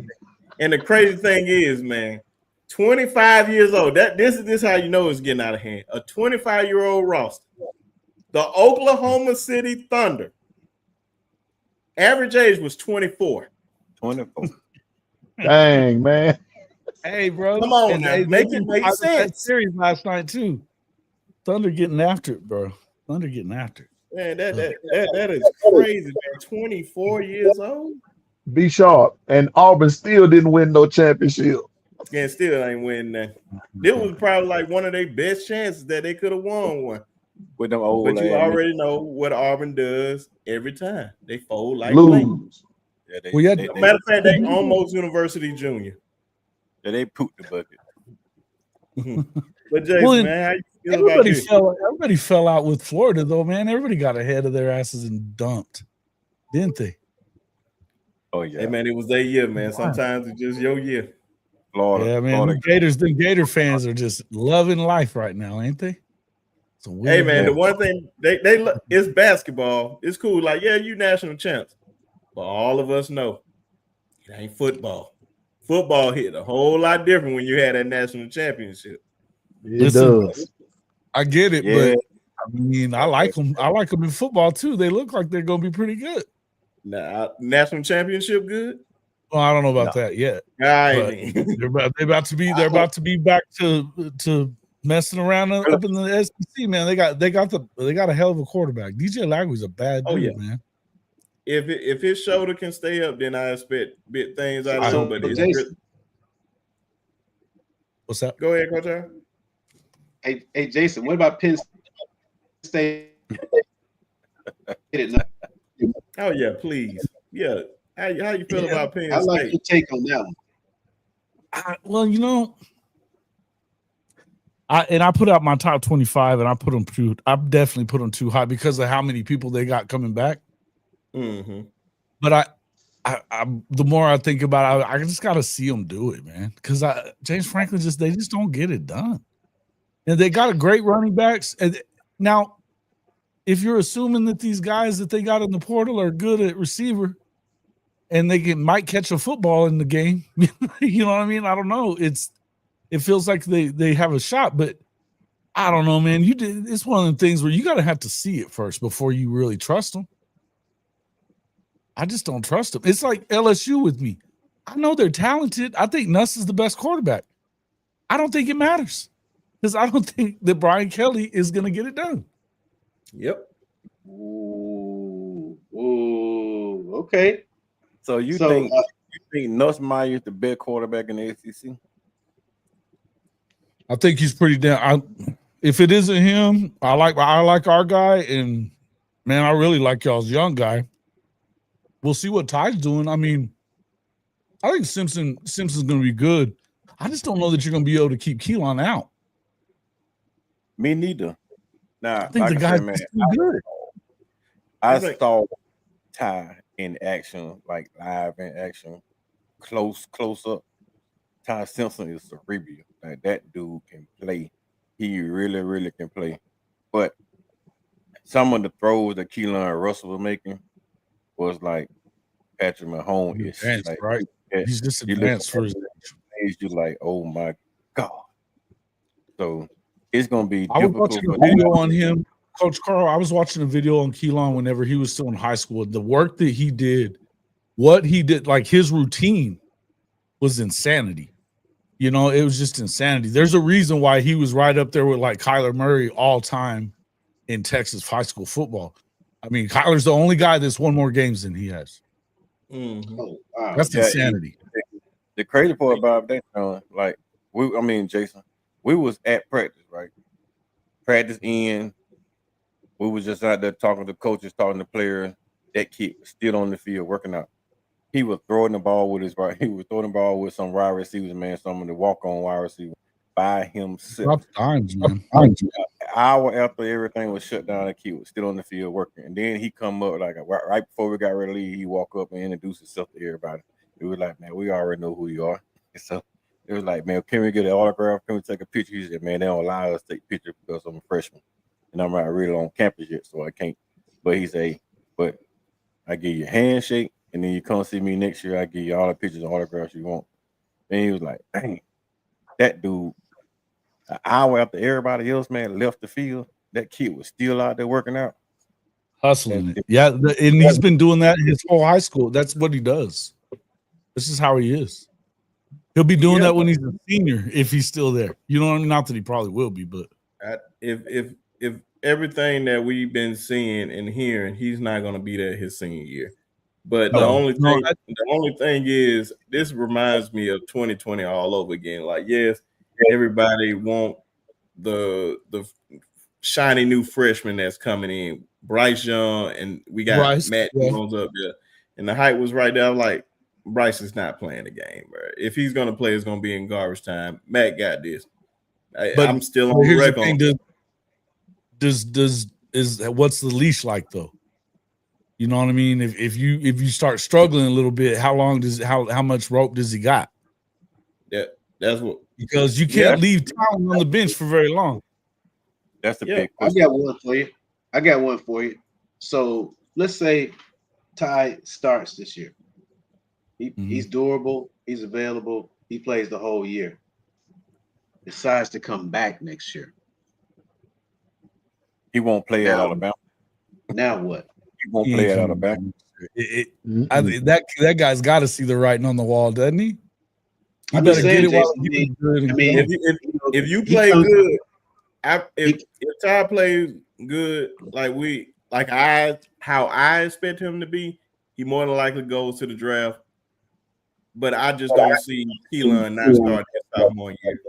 And the crazy thing is, man, 25 years old. This is how you know it's getting out of hand. A 25-year-old roster. The Oklahoma City Thunder. Average age was 24. 24. Dang, man. Hey, bro. Come on And now, they make it did make that sense. series last night too. Thunder getting after it, bro. Thunder getting after it. Man, that is crazy, man. 24 years old. Be sharp. And Auburn still didn't win no championship. And still ain't winning that. This was probably like one of their best chances that they could have won one. With them old But you ass already know what Auburn does every time. They fold like Lose. blank. Yeah, Well, yeah, Matter of fact, they almost University Junior. they pooped the bucket. But Jason, Well, man, how you feel about this? Everybody fell out with Florida, though, man. Everybody got ahead of their asses and dumped, didn't they? Oh yeah. Hey man, it was their year, man. Sometimes it's just your year. Florida. Yeah, man. The Gator fans are just loving life right now, ain't they? Hey man, the one thing they it's basketball. It's cool. Like, yeah, you national champs. But all of us know it ain't football. Football hit a whole lot different when you had that national championship. It does. I get it, Yeah. but I mean, I like them. I like them in football too. They look like they're gonna be pretty good. Now, national championship good? Well, I don't know about that yet. But they're about to be back to messing around up in the SEC, man. They got a hell of a quarterback. DJ Lagway's a bad dude, man. If his shoulder can stay up, then I expect big things out of him. But it's Jason, what's that? Go ahead, Coach Al. Hey, Jason, what about Penn State? Oh yeah, please. Yeah. How you feel about Penn State? I like your take on that one. Well, you know, I put out my top 25, and I definitely put them too high because of how many people they got coming back. Mm-hmm. But I the more I think about it, I just got to see them do it, man. Because James Franklin they just don't get it done, and they got a great running backs. And now, if you're assuming that these guys that they got in the portal are good at receiver, and they might catch a football in the game, you know what I mean? I don't know. It feels like they have a shot, but I don't know, man. It's one of the things where you got to have to see it first before you really trust them. I just don't trust them. It's like LSU with me. I know they're talented. I think Nuss is the best quarterback. I don't think it matters because I don't think that Brian Kelly is going to get it done. Yep. Ooh, okay. So you think Nussmeier is the best quarterback in the SEC? I think he's pretty damn. If it isn't him, I like our guy, and man, I really like y'all's young guy. We'll see what Ty's doing. I mean, I think Simpson's going to be good. I just don't know that you're going to be able to keep Keelan out. Me neither. Now, I think like the I guy's said, man, good. I saw Ty in action, like live in action, close up. Ty Simpson is cerebral. Like that dude can play. He really, really can play. But some of the throws that Keelan Russell was making was like Patrick Mahomes-ish. Like, right? He's just advanced for his age. You're like, oh my God. So it's gonna be I was difficult. watching a video on him, Coach Carl. I was watching a video on Keelan whenever he was still in high school. The work that he did, what he did, like his routine was insanity. You know, it was just insanity. There's a reason why he was right up there with like Kyler Murray all time in Texas high school football. I mean, Kyler's the only guy that's won more games than he has. Mm-hmm. Oh, wow. That's insanity. The crazy part about that, like Jason, we was at practice, right? Practice in, we was just out there talking to coaches, talking to players. That kid was still on the field working out. He was throwing the ball with he was throwing the ball with some wide receivers, man, some of the walk-on wide receivers by himself. Times, man. An hour after everything was shut down, the kid was still on the field working. And then he come up like right before we got ready to leave, he walk up and introduce himself to everybody. It was like, man, we already know who you are. And so it was like, man, can we get an autograph? Can we take a picture? He said, man, they don't allow us to take pictures because I'm a freshman. And I'm not really on campus yet, so I can't. But he say, but I give you a handshake, and then you come see me next year, I give you all the pictures and autographs you want. And he was like, dang, that dude, an hour after everybody else, man, left the field, that kid was still out there working out. Hustling it. Yeah, and he's been doing that his whole high school. That's what he does. This is how he is. He'll be doing that when he's a senior, if he's still there. You know what I mean? Not that he probably will be, but if everything that we've been seeing and hearing, he's not going to be there his senior year. But the only thing is, this reminds me of 2020 all over again. Like, yes, everybody want the shiny new freshman that's coming in, Bryce Young, and we got Matt Jones up there, and the hype was right there. Like, Bryce is not playing the game, bro. If he's going to play, it's going to be in garbage time. Matt got this. I'm still on the record. What's the leash like though? You know what I mean? If you start struggling a little bit, how much rope does he got? Yeah, that's what, because you can't leave Talon on the bench for very long. That's the big question. I got one for you. So let's say Ty starts this year. He's durable, he's available, he plays the whole year. Decides to come back next year. He won't play at Alabama. Now what? He won't play at Alabama. That guy's got to see the writing on the wall, doesn't he? You better get it while he's good. I mean, if you play good, if Ty plays good, how I expect him to be, he more than likely goes to the draft. But I just don't see Keelan not starting his sophomore year.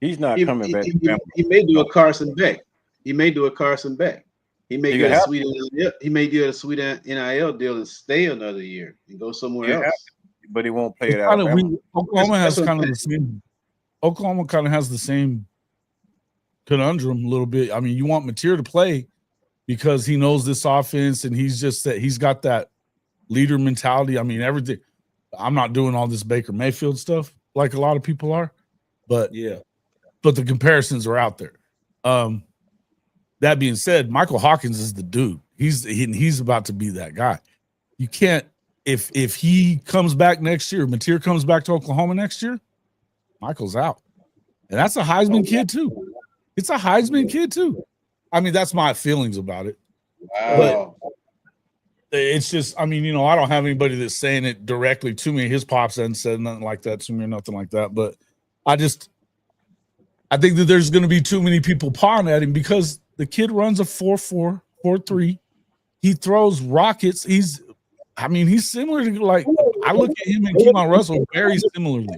He's not coming back. He may do a Carson Beck. He may do a Carson Beck. He may get a sweet NIL. He may do a sweet NIL deal and stay another year and go somewhere else. But he won't play it out. Oklahoma has kind of the same. Oklahoma kind of has the same conundrum a little bit. I mean, you want Mateer to play because he knows this offense and he's got that leader mentality. I mean, everything. I'm not doing all this Baker Mayfield stuff like a lot of people are, but the comparisons are out there. That being said, Michael Hawkins is the dude. He's about to be that guy. You can't if he comes back next year, Mateer comes back to Oklahoma next year, Michael's out. And that's a Heisman kid too. It's a Heisman kid too. I mean, that's my feelings about it. Wow. But it's just, I mean, I don't have anybody that's saying it directly to me. His pops hasn't said nothing like that to me or nothing like that. But I think that there's going to be too many people pawing at him because the kid runs a 4.4, 4.3. He throws rockets. He's similar to, like, I look at him and Keelan Russell very similarly.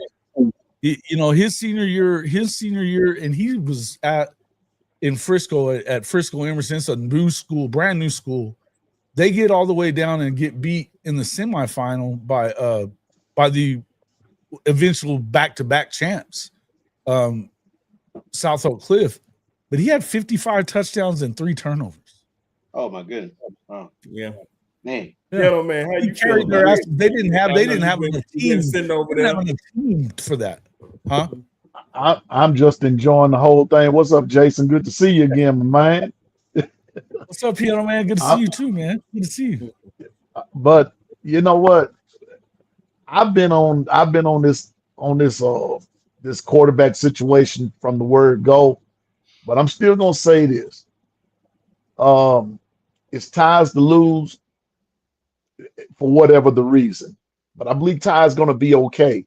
His senior year, and he was in Frisco at Frisco Emerson. It's a new school, brand new school. They get all the way down and get beat in the semifinal by the eventual back-to-back champs, South Oak Cliff. But he had 55 touchdowns and 3 turnovers. Oh my goodness! Wow. Yeah, man. Yeah, man. How you carried their ass. They didn't have a team sitting over there. A team for that, huh? I'm just enjoying the whole thing. What's up, Jason? Good to see you again, my man. What's up, Piano Man? Good to see you too, man. Good to see you. But you know what? I've been on this quarterback situation from the word go, but I'm still gonna say this. It's Ty's to lose for whatever the reason, but I believe Ty's gonna be okay.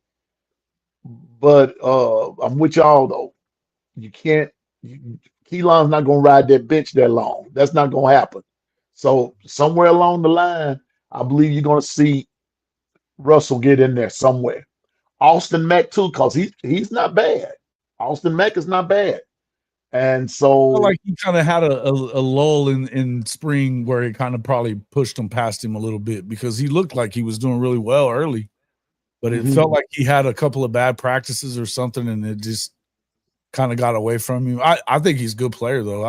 But I'm with y'all though. You can't. Keelan's not gonna ride that bench that long. That's not gonna happen. So somewhere along the line, I believe you're gonna see Russell get in there somewhere. Austin Mack too, because he's not bad. Austin Mack is not bad. And so I feel like he kind of had a lull in spring where it kind of probably pushed him past him a little bit because he looked like he was doing really well early. But it felt like he had a couple of bad practices or something, and it just kind of got away from him. I think he's a good player, though.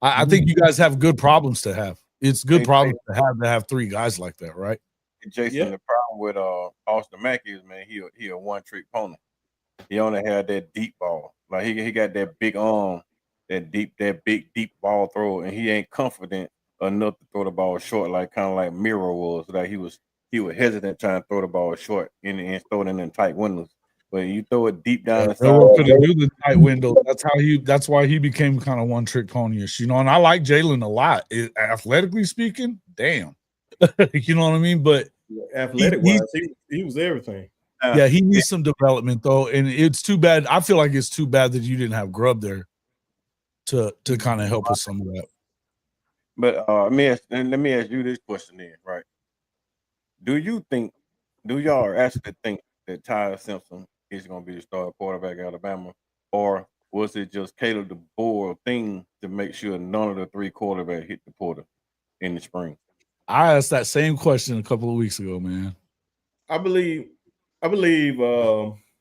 I think you guys have good problems to have. It's good problems to have 3 guys like that, right? Jason, the problem with Austin Mack is, man, he a one-trick pony. He only had that deep ball. Like he got that big arm, that big deep ball throw, and he ain't confident enough to throw the ball short, like kind of like Miro was. Like he was hesitant trying to throw the ball short and throw it in tight windows. But you throw it deep down the side. Couldn't do the tight window. That's why he became kind of one-trick pony-ish, And I like Jalen a lot. Athletically speaking, damn. You know what I mean? But athletic-wise, he was everything. Yeah, he needs some development though, and it's too bad. I feel like it's too bad that you didn't have Grubb there to kind of help with some of that. But let me ask you this question then, right? Do y'all actually think that Ty Simpson is going to be the starting quarterback at Alabama, or was it just Caleb DeBoer thing to make sure none of the 3 quarterbacks hit the portal in the spring? I asked that same question a couple of weeks ago, man. I believe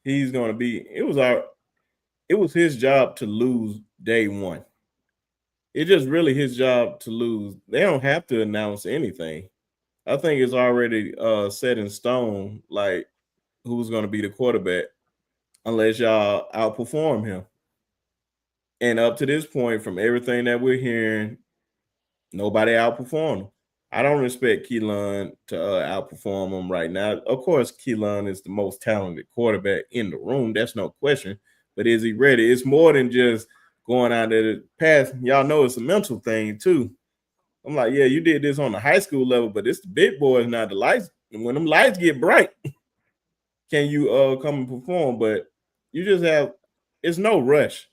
he's going to be. It was his job to lose day one. It's just really his job to lose. They don't have to announce anything. I think it's already set in stone, like who's going to be the quarterback, unless y'all outperform him. And up to this point, from everything that we're hearing, nobody outperformed him. I don't expect Keelan to outperform him right now. Of course, Keelan is the most talented quarterback in the room. That's no question. But is he ready? It's more than just going out there to pass. Y'all know it's a mental thing, too. I'm like, yeah, you did this on the high school level, but it's the big boys now. The lights, and when them lights get bright, can you come and perform? But you just have, it's no rush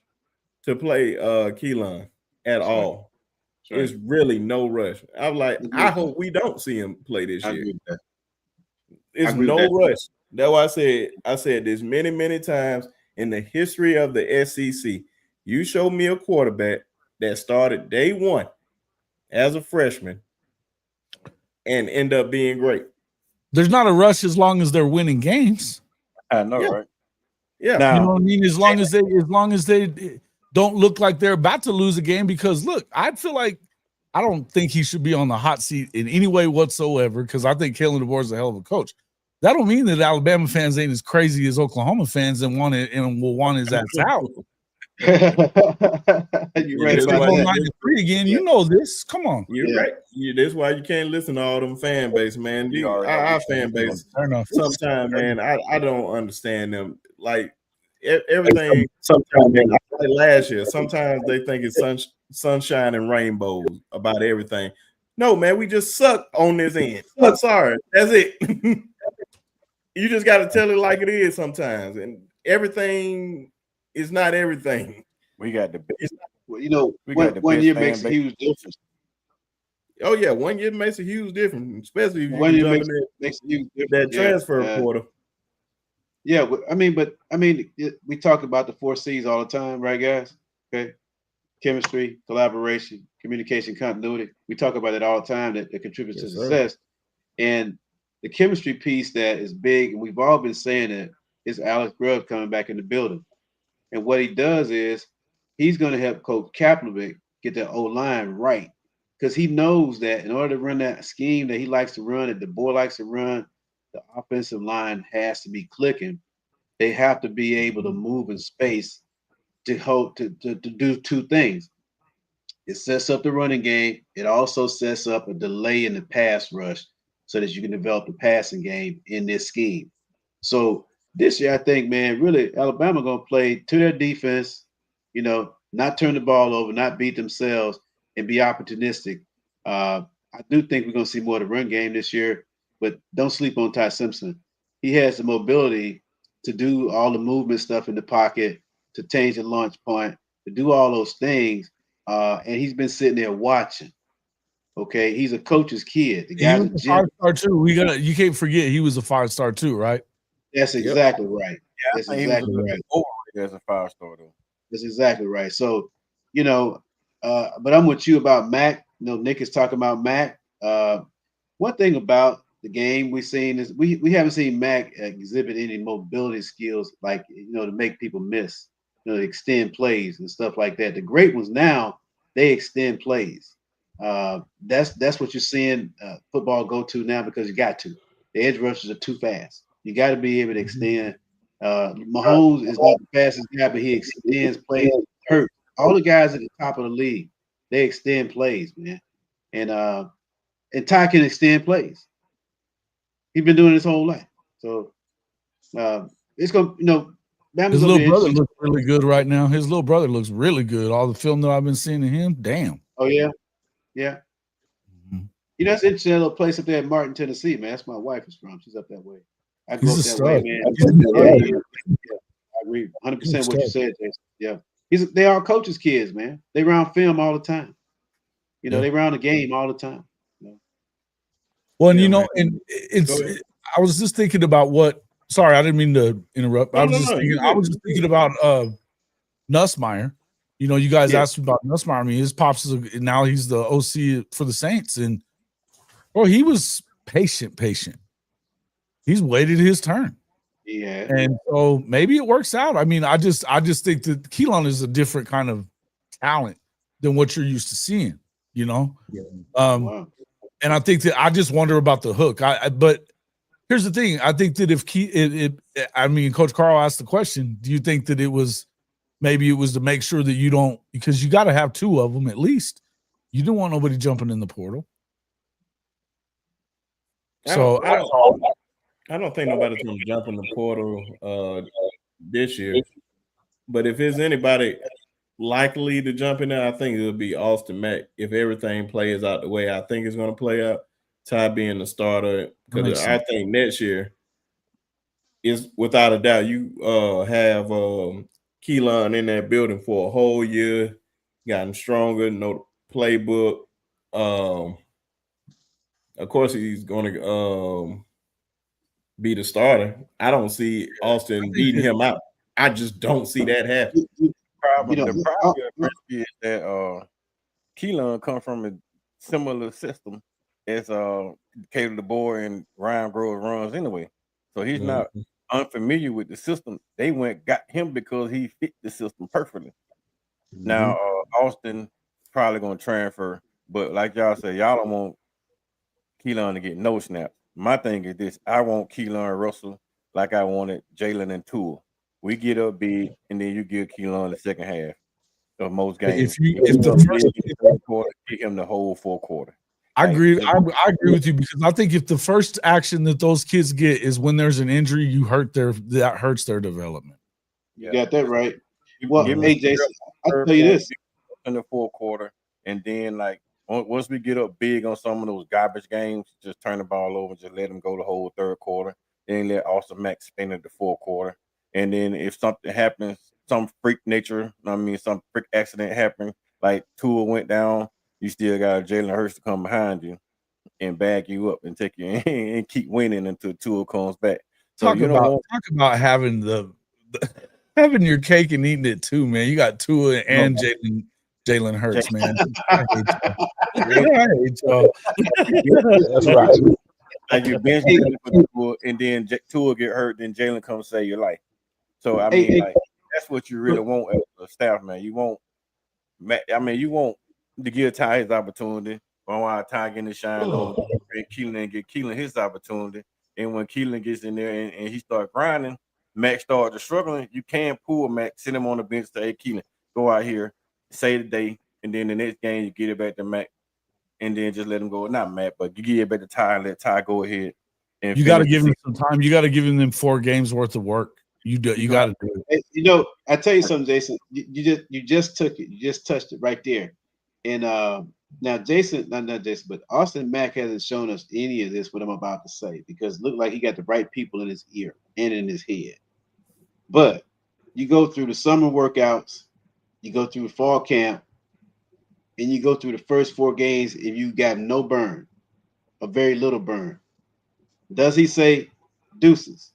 to play Keelan at all. Sure. It's really no rush. I'm like, I hope we don't see him play this year. It's no rush. That's why I said this many, many times in the history of the SEC. You show me a quarterback that started day one as a freshman and end up being great. There's not a rush as long as they're winning games. I know, right? Yeah. Now, you know what I mean? As long as they don't look like they're about to lose a game, because look, I feel like I don't think he should be on the hot seat in any way whatsoever, because I think Kalen DeBoer is a hell of a coach. That don't mean that Alabama fans ain't as crazy as Oklahoma fans and will want his ass out. You right about that. 9-3 again. You know this. Come on. You're right. That's why you can't listen to all them fan base, man. Our fan base. Sometimes, man, I don't understand them. Like everything. Sometimes, man, like last year. Sometimes they think it's sunshine and rainbows about everything. No, man, we just suck on this end. I'm sorry. That's it. You just got to tell it like it is sometimes, and everything is not everything. We got the best. Well, you know, one year makes a huge difference. Oh yeah, 1 year makes a huge difference, especially if you makes a huge difference. That transfer portal. Yeah, we talk about the 4 C's all the time, right, guys? Okay, chemistry, collaboration, communication, continuity. We talk about it all the time that contributes to Yes, sir. success. And the chemistry piece that is big, and we've all been saying it, is Alex Grubb coming back in the building. And what he does is he's going to help Coach Kaepernick get that O line right, because he knows that in order to run that scheme that he likes to run, that the boy likes to run, the offensive line has to be clicking. They have to be able to move in space to hold to do two things. It sets up the running game. It also sets up a delay in the pass rush so that you can develop the passing game in this scheme. So this year, I think, man, really Alabama gonna play to their defense, not turn the ball over, not beat themselves, and be opportunistic. I do think we're gonna see more of the run game this year, but don't sleep on Ty Simpson. He has the mobility to do all the movement stuff in the pocket, to change the launch point, to do all those things. And he's been sitting there watching. Okay, he's a coach's kid. The He guy's was a a gym. 5-star too. You can't forget he was a 5-star too, right? That's Yep. exactly right. Yeah, That's I think he was a exactly little right. bit overrated as a 5-star though. That's exactly right. So, you know, but I'm with you about Mac. Nick is talking about Mac. One thing about the game we've seen is we haven't seen Mac exhibit any mobility skills like to make people miss, to extend plays and stuff like that. The great ones now, they extend plays. That's what you're seeing football go to now, because you got to. The edge rushers are too fast. You got to be able to extend. Mahomes is not the fastest guy, but he extends plays. Hurt all the guys at the top of the league, they extend plays, man. And Ty can extend plays. He's been doing his whole life. So it's gonna, Bama's His gonna little be brother interesting. looks really good right now. His little brother looks really good. All the film that I've been seeing of him, damn. Oh yeah, yeah. Mhm. It's interesting, that little place up there in Martin, Tennessee, man. That's my wife is from. She's up that way. I grew He's up a that way, stud. man. He's a Yeah, stud. yeah, yeah. I agree 100% what you Stud. said, Jason. Yeah. They are coaches' kids, man. They around film all the time. Yeah. They around the game all the time. Well, and Yeah, man. and Go ahead. I was just thinking about what. Sorry, I didn't mean to interrupt. No, no, no. You I good. was just thinking about Nussmeier. You guys Yeah. asked me about Nussmeier. I mean, his pops is now he's the OC for the Saints, and he was patient. He's waited his turn, Yeah. and so maybe it works out. I mean, I just think that Keelan is a different kind of talent than what you're used to seeing. Yeah. Wow. And I think that I just wonder about the hook. But here's the thing. I think that if Coach Carl asked the question, do you think that maybe it was to make sure that you don't, because you got to have two of them at least. You don't want nobody jumping in the portal. I don't think nobody's going to jump in the portal this year. But if there's anybody likely to jump in there, I think it'll be Austin Mack. If everything plays out the way I think it's going to play out, Ty being the starter, because I think next year is without a doubt you have Keelan in that building for a whole year, gotten stronger, know the playbook. Of course, he's going to be the starter. I don't see Austin beating him out. I just don't see that happening. You know, The problem with Brisky is that Keelan come from a similar system as Caleb DeBoer and Ryan Groves runs anyway. So he's not unfamiliar with the system. They got him because he fit the system perfectly. Now Austin probably gonna transfer, but like y'all say, y'all don't want Keelan to get no snaps. My thing is this: I want Keelan Russell like I wanted Jalen and Tua. We get up big, and then you give Keelan the second half of most games. If the first quarter, give him the whole fourth quarter. I agree. I agree with you, because I think if the first action that those kids get is when there's an injury, that hurts their development. You got that right. Give Well, me hey, Jason, I'll tell you this. in the fourth quarter, and then like once we get up big on some of those garbage games, just turn the ball over, just let them go the whole third quarter. Then let Austin Mack spin at the fourth quarter, and then if something happens, some freak nature, some freak accident happened, like Tua went down, you still got Jalen Hurts to come behind you and bag you up and take you in and keep winning until Tua comes back. So you don't want talk about having having your cake and eating it too, man. You got Tua and Jalen Hurts, man. I hate y'all. I hate y'all. That's right. like you bench Jalen for Tua, and then Tua get hurt, then Jalen comes save your life. So I mean, like that's what you really want as a staff, man. You want, you want to give Ty his opportunity. While Ty getting the shine on Keelan and get Keelan his opportunity. And when Keelan gets in there and he start grinding, Mac started struggling. You can pull Mac, send him on the bench, say, hey, Keelan, go out here, save the day, and then the next game you get it back to Mac, and then just let him go. Not Mac, but you give it back to Ty and let Ty go ahead. And you got to give him some time. You got to give him them 4 games worth of work. You got to do it. You know, I tell you something, Jason. You just took it. You just touched it right there. And now Jason, not Jason, but Austin Mack hasn't shown us any of this, what I'm about to say, because it looked like he got the right people in his ear and in his head. But you go through the summer workouts, you go through fall camp, and you go through the first 4 games, and you got no burn, a very little burn. Does he say, deuces,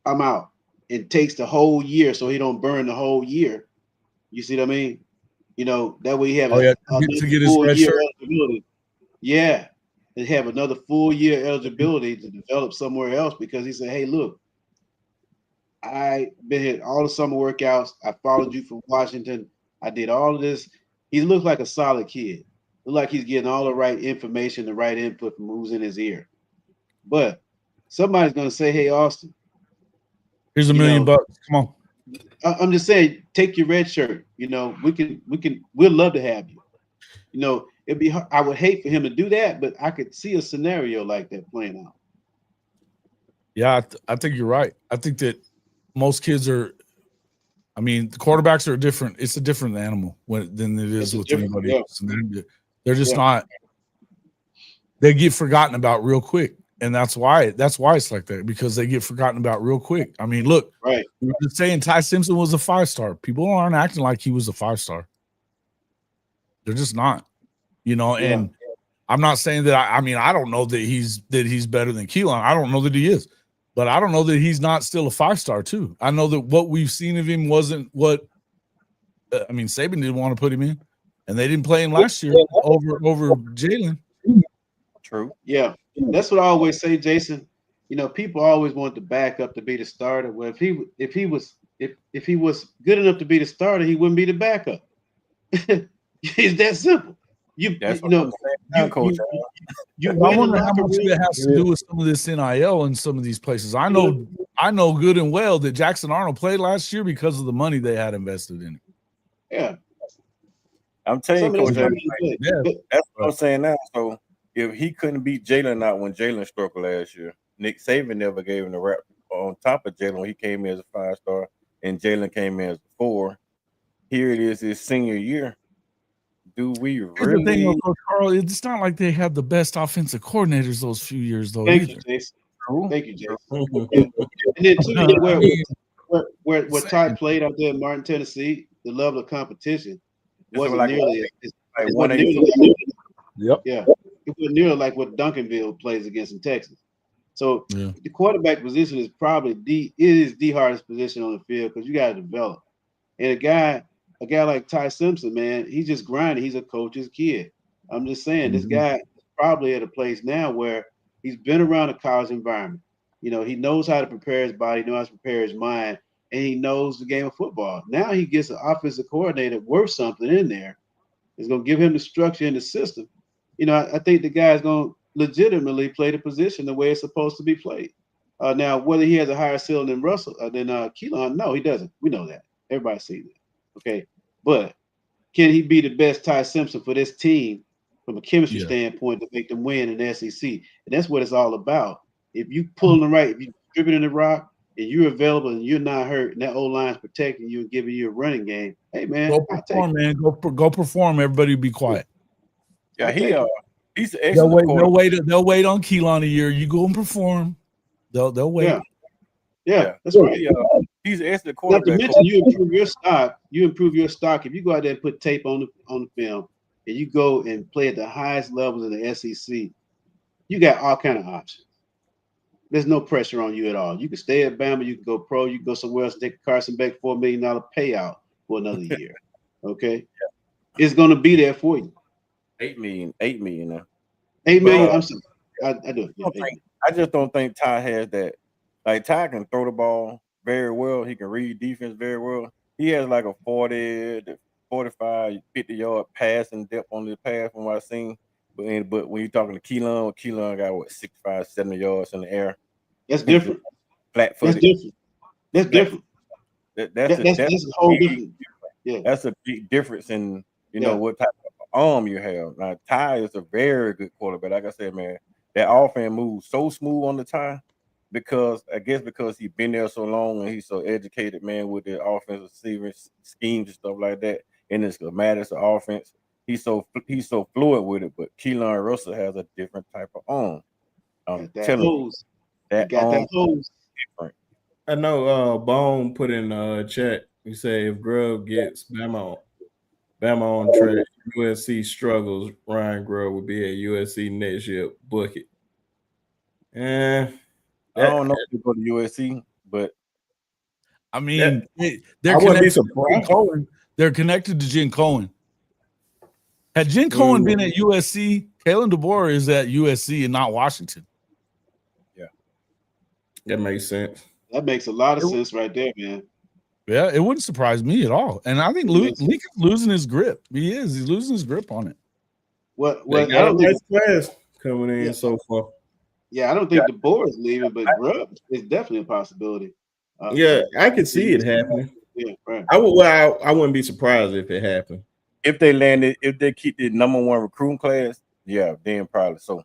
I'm out? It takes the whole year so he don't burn the whole year. You see what I mean? You know, that way he have to get his red shirt. Eligibility. Yeah, and have another full year eligibility to develop somewhere else, because he said, hey, look, I been here all the summer workouts. I followed you from Washington. I did all of this. He looks like a solid kid. Look like he's getting all the right information, the right input from who's in his ear. But somebody's gonna say, hey, Austin, here's $1 million bucks. Come on. I'm just saying, take your red shirt. You know, we'd love to have you. You know, it'd be. I would hate for him to do that, but I could see a scenario like that playing out. Yeah, I think you're right. I think that most kids are. I mean, the quarterbacks are different. It's a different animal than it is with anybody else. And they're just not. They get forgotten about real quick. And that's why it's like that, because they get forgotten about real quick. I mean, look, right. We were saying Ty Simpson was a 5-star. People aren't acting like he was a 5-star. They're just not, you know. Yeah. And I'm not saying that. I mean, I don't know that he's better than Keelan. I don't know that he is, but I don't know that he's not still a 5-star too. I know that what we've seen of him wasn't what. I mean, Saban didn't want to put him in, and they didn't play him last year over Jalen. True. Yeah. That's what I always say, Jason. You know, people always want the backup to be the starter. Well, if he was good enough to be the starter, he wouldn't be the backup. It's that simple. I wonder how much that has to do with some of this NIL and some of these places. I know good and well that Jackson Arnold played last year because of the money they had invested in it. Yeah. I'm telling you, Coach, that's what I'm saying now. So if he couldn't beat Jalen out when Jalen struggled last year, Nick Saban never gave him the rap on top of Jalen when he came in as a 5-star and Jalen came in as a 4. Here it is his senior year. Do we really? The thing, Coach Carl, it's not like they had the best offensive coordinators those few years, though. Thank you, Jason. Thank you, Jason. And then too, where Ty played out there in Martin, Tennessee, the level of competition wasn't nearly as it wasn't nearly like what Duncanville plays against in Texas. So the quarterback position is probably the hardest position on the field, because you got to develop. And a guy like Ty Simpson, man, he's just grinding. He's a coach's kid. I'm just saying, this guy is probably at a place now where he's been around a college environment. You know, he knows how to prepare his body, knows how to prepare his mind, and he knows the game of football. Now he gets an offensive coordinator worth something in there. It's going to give him the structure and the system. You know, I think the guy's going to legitimately play the position the way it's supposed to be played. Now, whether he has a higher ceiling than Russell, than Keelan, no, he doesn't. We know that. Everybody sees that. Okay. But can he be the best Ty Simpson for this team from a chemistry standpoint to make them win in the SEC? And that's what it's all about. If you pulling the right, if you distributing the rock and you're available and you're not hurt and that O-line's protecting you and giving you a running game, hey, man. Go perform, man. Go perform. Everybody be quiet. Yeah, he's an excellent quarterback. They'll wait on Keelan a year. You go and perform. They'll wait. Yeah, that's right. He's an excellent quarterback. Not to mention, you improve your stock. If you go out there and put tape on the film and you go and play at the highest levels in the SEC, you got all kind of options. There's no pressure on you at all. You can stay at Bama. You can go pro. You can go somewhere else and take Carson Beck $4 million payout for another year. Okay, it's going to be there for you. 8 million now. 8 million. I'm sorry. I do. Yeah, I just don't think Ty has that. Like Ty can throw the ball very well. He can read defense very well. He has like a 40 to 45, 50-yard passing depth on the pass from what I've seen. But when you're talking to Keelan got what 65, 70 yards in the air. That's different. Flat footed. That's different. That's a whole different. Yeah, that's a big difference in what type of arm you have. Now Ty is a very good quarterback. Like I said, man, that offense moves so smooth on the Ty because he's been there so long and he's so educated, man, with the offensive receiving schemes and stuff like that. And the schematics of offense. He's so fluid with it, but Keelan Russell has a different type of arm. That hose. That hose. Different. I know Bone put in chat. He said if Grubb gets Bama on track, USC struggles, Ryan Grubb will be at USC next year. Book it. I don't know if you go to USC, but I mean, they're connected to Jen Cohen. They're connected to Jen Cohen. Had Jen Cohen been at USC, Kalen DeBoer is at USC and not Washington. Yeah. That makes sense. That makes a lot of sense right there, man. Yeah, it wouldn't surprise me at all. And I think Lincoln's losing his grip. He is. He's losing his grip on it. Well, I don't think class coming in so far. Yeah, I don't think DeBoer is leaving, but Grubb is definitely a possibility. I can see it happening. Yeah, right. I wouldn't be surprised if it happened. If they keep the number one recruiting class, yeah, then probably so.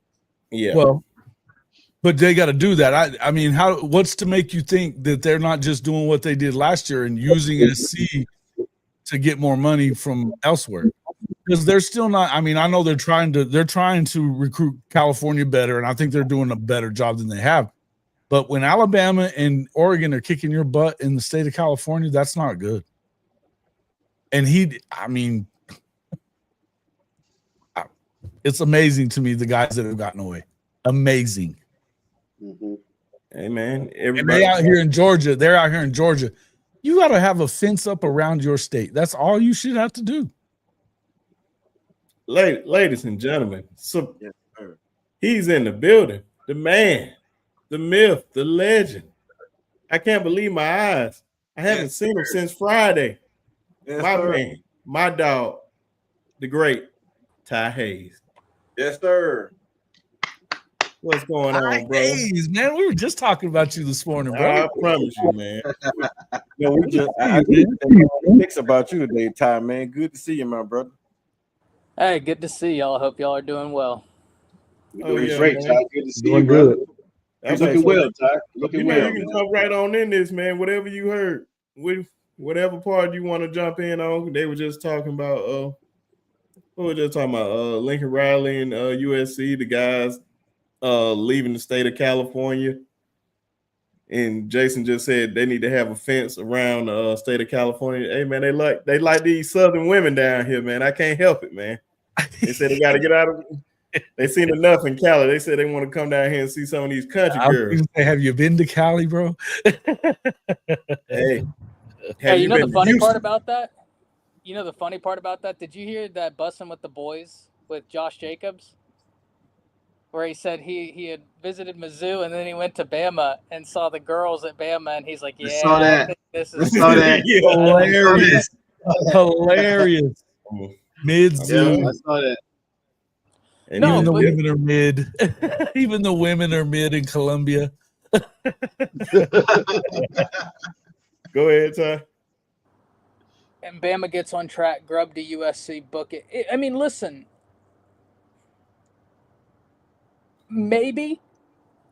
Yeah. Well, but they got to do that. I mean, what's to make you think that they're not just doing what they did last year and using SC to get more money from elsewhere? Because they're still not. I mean, I know they're trying to recruit California better, and I think they're doing a better job than they have. But when Alabama and Oregon are kicking your butt in the state of California, that's not good. And it's amazing to me the guys that have gotten away. Amazing. Mm-hmm. Hey man, everybody they're out here in Georgia. You got to have a fence up around your state. That's all you should have to do. Ladies and gentlemen, so he's in the building. The man, the myth, the legend. I can't believe my eyes. I haven't seen him since Friday. My man, my dog, the great Ty Hayes. Yes, sir. What's going on, bro? Hayes, man, we were just talking about you this morning, bro. I promise you, man. I think about you today, Ty, man. Good to see you, my brother. Hey, good to see y'all. I hope y'all are doing well. You're doing great, Ty. Good to see you, brother. You're looking well, Ty. Looking well. You can jump right on in this, man. Whatever you heard, whatever part you want to jump in on. They were just talking about Lincoln Riley and USC, the guys leaving the state of California. And Jason just said they need to have a fence around the state of California. Hey man, they like these southern women down here, man. I can't help it, man. They said they got to get out of. They seen enough in Cali. They said they want to come down here and see some of these country girls. Have you been to Cali, bro? Hey, you know the funny part about that? Did you hear that Bussin' with the Boys with Josh Jacobs? Where he said he had visited Mizzou and then he went to Bama and saw the girls at Bama and he's like, yeah, I saw that. This is hilarious. Hilarious. Mizzou. Yeah, I saw that. And even the women are mid. Even the women are mid in Columbia. Go ahead, Ty. And Bama gets on track, Grubb to USC, book it. I mean, listen. Maybe,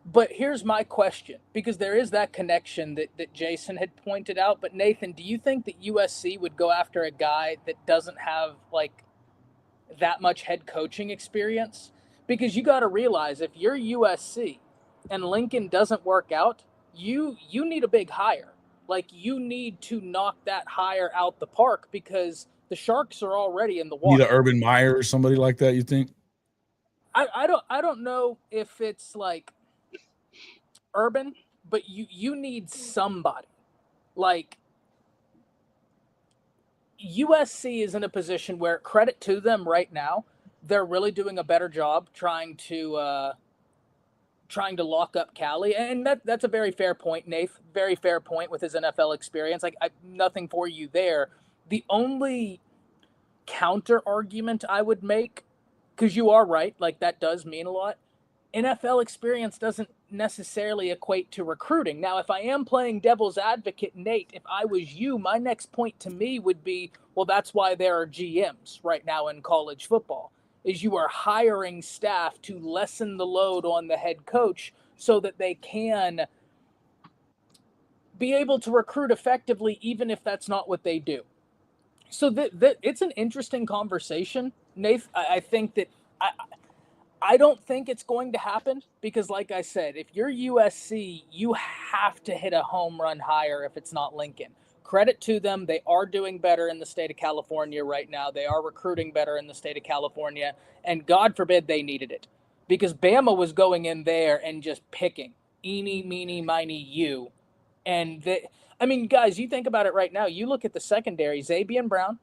but here's my question, because there is that connection that Jason had pointed out. But Nathan, do you think that USC would go after a guy that doesn't have like that much head coaching experience? Because you got to realize if you're USC and Lincoln doesn't work out, you need a big hire. Like you need to knock that hire out the park because the Sharks are already in the water. Need an Urban Meyer or somebody like that, you think? I don't know if it's like Urban, but you need somebody. Like, USC is in a position where, credit to them right now, they're really doing a better job trying to lock up Cali, and that's a very fair point, Nath. Very fair point with his NFL experience. Like, nothing for you there. The only counter argument I would make, because you are right, like that does mean a lot. NFL experience doesn't necessarily equate to recruiting. Now, if I am playing devil's advocate, Nate, if I was you, my next point to me would be, well, that's why there are GMs right now in college football, is you are hiring staff to lessen the load on the head coach so that they can be able to recruit effectively, even if that's not what they do. So it's an interesting conversation, Nate. I think that I don't think it's going to happen because, like I said, if you're USC, you have to hit a home run hire if it's not Lincoln. Credit to them. They are doing better in the state of California right now. They are recruiting better in the state of California. And God forbid they needed it, because Bama was going in there and just picking eeny, meeny, miny, you. And I mean, guys, you think about it right now. You look at the secondary, Zabian Brown,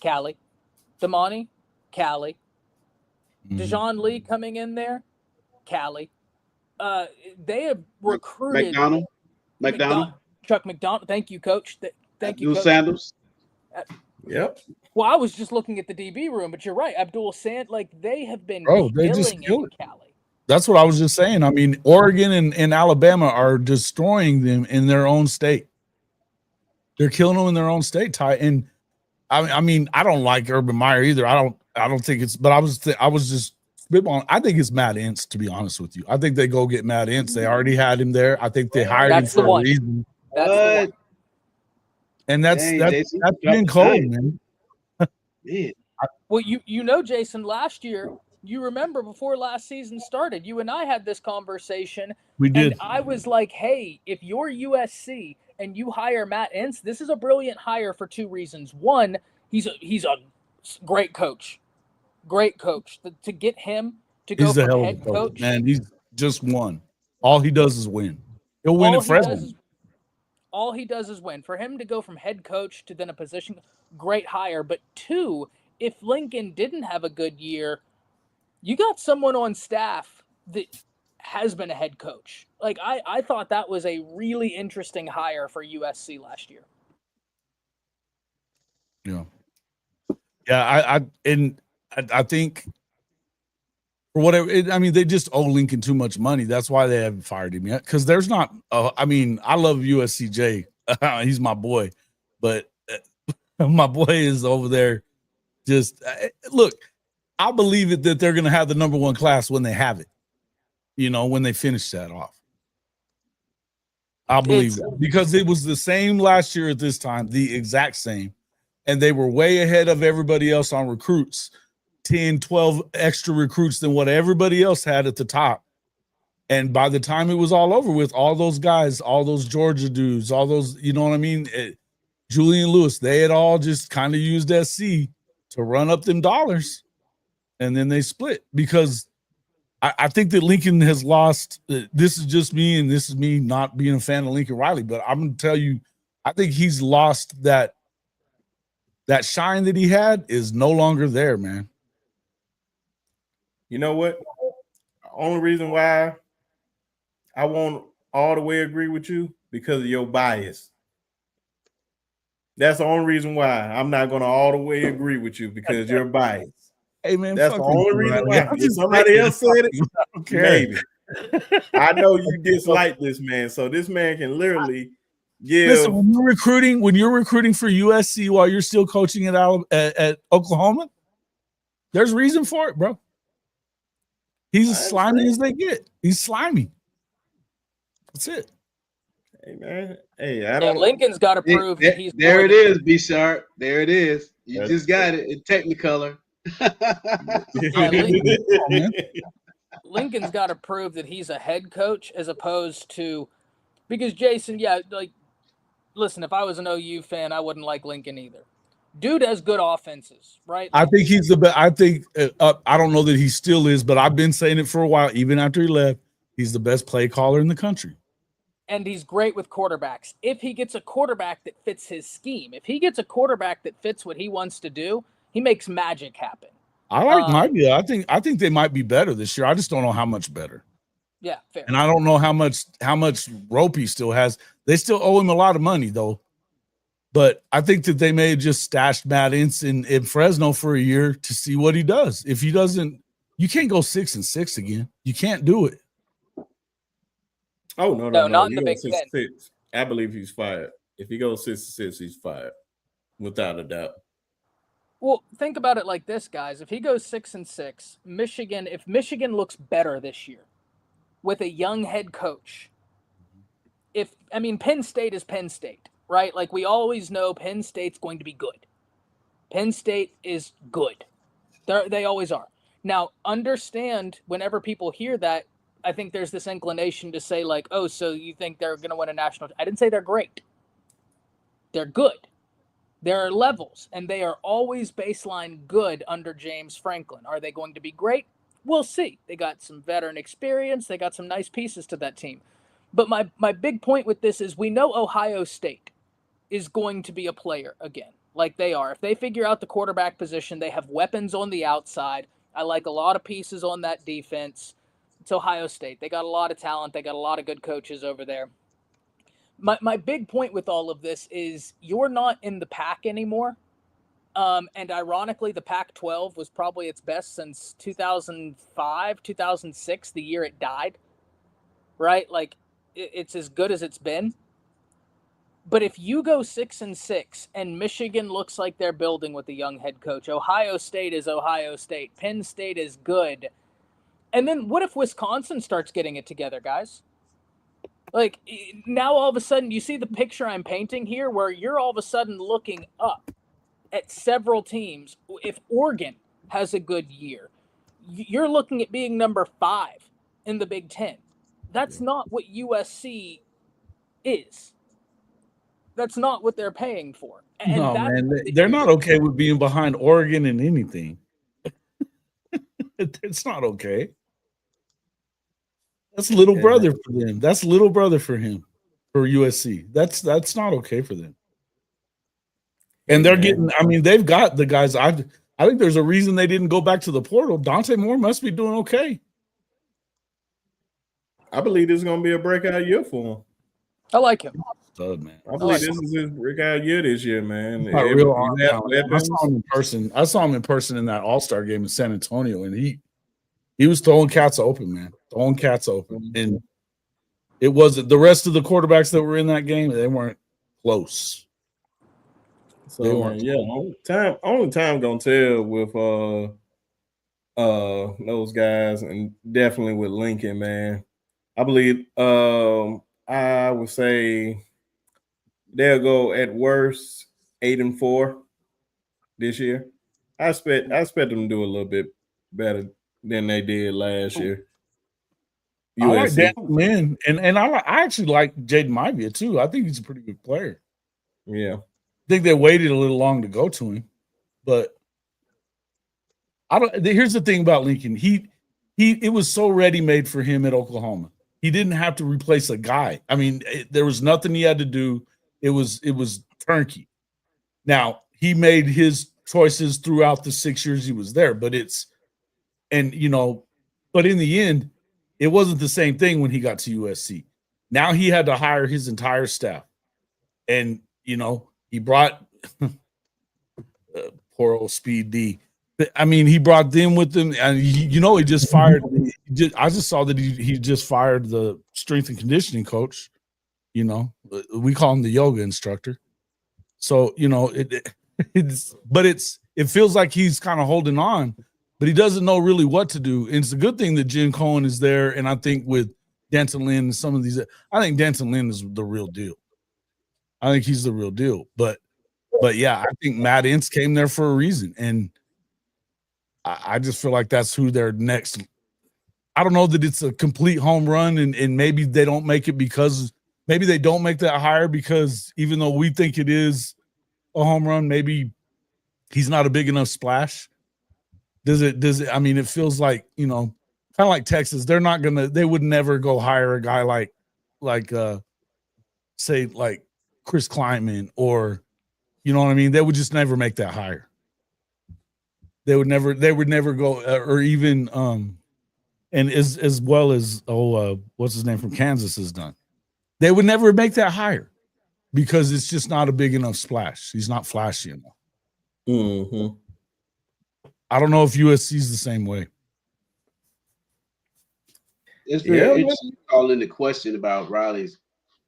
Cali, Damani, Cali, Dejon Lee coming in there, Cali. They have recruited McDonald. Chuck McDonald. Thank you, Coach. Thank you, Abdul Coach. Sanders. Yep. Well, I was just looking at the DB room, but you're right. Abdul Sand, like they have been they just killing kill in it. Cali. That's what I was just saying. I mean, Oregon and Alabama are destroying them in their own state. They're killing them in their own state, Ty. And I mean, I don't like Urban Meyer either. I don't think it's. But I was just spitballing. I think it's Matt Ince, to be honest with you. I think they go get Matt Ince. They already had him there. I think they hired him for a reason. That's the one. And that's been cold, man. Well, you know, Jason, last year, you remember before last season started, you and I had this conversation. We did. And I was like, hey, if you're USC and you hire Matt Ince, this is a brilliant hire for two reasons. One, he's a great coach. Great coach. To get him to go from head coach. Man, he's just won. All he does is win. He'll win at Fresno. All he does is win. For him to go from head coach to then a position, great hire. But two, if Lincoln didn't have a good year, you got someone on staff that has been a head coach. Like, I thought that was a really interesting hire for USC last year. Yeah. Yeah, I think for whatever, I mean, they just owe Lincoln too much money. That's why they haven't fired him yet. Because there's not, I mean, I love USCJ. He's my boy. But my boy is over there. Just, look, I believe it that they're going to have the number one class when they have it. You know, when they finish that off. I believe that. Because it was the same last year at this time, the exact same. And they were way ahead of everybody else on recruits. 10, 12 extra recruits than what everybody else had at the top. And by the time it was all over with, all those guys, all those Georgia dudes, all those, you know what I mean? Julian Lewis, they had all just kind of used SC to run up them dollars. And then they split because I think that Lincoln has lost. This is just me, and this is me not being a fan of Lincoln Riley, but I'm going to tell you, I think he's lost that shine that he had is no longer there, man. You know what? Only reason why I won't all the way agree with you because of your bias. That's the only reason why I'm not going to all the way agree with you because you're biased. Hey man, that's the only reason why. If somebody else said it, I don't care. Maybe. I know you dislike this man, so this man can literally give. Listen, when you're recruiting for USC while you're still coaching at Oklahoma, there's reason for it, bro. He's as slimy as they get. He's slimy. That's it. Hey man. Hey, I don't. Lincoln's got to prove that he's. There it is, B Sharp. There it is. You just got it in Technicolor. Lincoln's got to prove that he's a head coach as opposed to, because Jason, listen, if I was an OU fan, I wouldn't like Lincoln either. Dude has good offenses, right? I think he's the best. I think I don't know that he still is, but I've been saying it for a while, even after he left. He's the best play caller in the country. And he's great with quarterbacks. If he gets a quarterback that fits his scheme, if he gets a quarterback that fits what he wants to do, he makes magic happen. I like my idea. I think they might be better this year. I just don't know how much better. Yeah, fair. And I don't know how much rope he still has. They still owe him a lot of money though. But I think that they may have just stashed Matt Ince in Fresno for a year to see what he does. If he doesn't, you can't go 6-6 again. You can't do it. Oh no, not in the Big 6-6. I believe he's fired. If he goes 6-6, he's fired, without a doubt. Well, think about it like this, guys. If he goes 6-6, Michigan, if Michigan looks better this year with a young head coach, Penn State is Penn State, right? Like we always know Penn State's going to be good. Penn State is good. They always are. Now, understand whenever people hear that, I think there's this inclination to say like, oh, so you think they're going to win a national? I didn't say they're great. They're good. There are levels, and they are always baseline good under James Franklin. Are they going to be great? We'll see. They got some veteran experience. They got some nice pieces to that team. But my big point with this is we know Ohio State is going to be a player again, like they are. If they figure out the quarterback position, they have weapons on the outside. I like a lot of pieces on that defense. It's Ohio State. They got a lot of talent. They got a lot of good coaches over there. My big point with all of this is you're not in the pack anymore. And ironically, the Pac-12 was probably its best since 2005, 2006, the year it died. Right? Like, it's as good as it's been. But if you go 6-6 and Michigan looks like they're building with a young head coach, Ohio State is Ohio State, Penn State is good. And then what if Wisconsin starts getting it together, guys? Like, now all of a sudden, you see the picture I'm painting here where you're all of a sudden looking up at several teams. If Oregon has a good year, you're looking at being number 5 in the Big Ten. That's not what USC is. That's not what they're paying for. And no, man, they're not okay with being behind Oregon in anything. It's not okay. That's little brother for them. That's little brother for him, for USC. That's not okay for them. And they're getting, they've got the guys. I think there's a reason they didn't go back to the portal. Dante Moore must be doing okay. I believe this is going to be a breakout year for him. I like him. Stud, man. I believe this is his breakout year this year, man. I saw him in person. I saw him in person in that All-Star game in San Antonio, and he was throwing cats open, man. Throwing cats open. And it wasn't the rest of the quarterbacks that were in that game, they weren't close. So only time gonna tell with those guys, and definitely with Lincoln, man. I believe I would say they'll go at worst 8-4 this year. I expect them to do a little bit better than they did last year. USC. I like Dan Lynn, and I actually like Jaden Mivia too. I think he's a pretty good player. Yeah, I think they waited a little long to go to him, but I don't. Here's the thing about Lincoln. It was so ready made for him at Oklahoma. He didn't have to replace a guy. There was nothing he had to do. It was turnkey. Now he made his choices throughout the 6 years he was there, but in the end, it wasn't the same thing when he got to USC. Now he had to hire his entire staff. And, he brought poor old Speed D. He brought them with him. And, he just fired. I just saw that he just fired the strength and conditioning coach. We call him the yoga instructor. So, it feels like he's kind of holding on. But he doesn't know really what to do. And it's a good thing that Jen Cohen is there. And I think with Denton Lynn and some of these, I think Denton Lynn is the real deal. I think he's the real deal. But yeah, I think Matt Ince came there for a reason. And I just feel like that's who they're next. I don't know that it's a complete home run. And maybe they don't make it because maybe they don't make that hire because even though we think it is a home run, maybe he's not a big enough splash. Does it? It feels like, Kind of like Texas. They would never go hire a guy like say like Chris Kleinman, or you know what I mean? They would just never make that hire. They would never go, or even and as well as what's his name from Kansas has done. They would never make that hire because it's just not a big enough splash. He's not flashy enough. Mm-hmm. I don't know if USC's the same way. It's very interesting to call into question about Riley's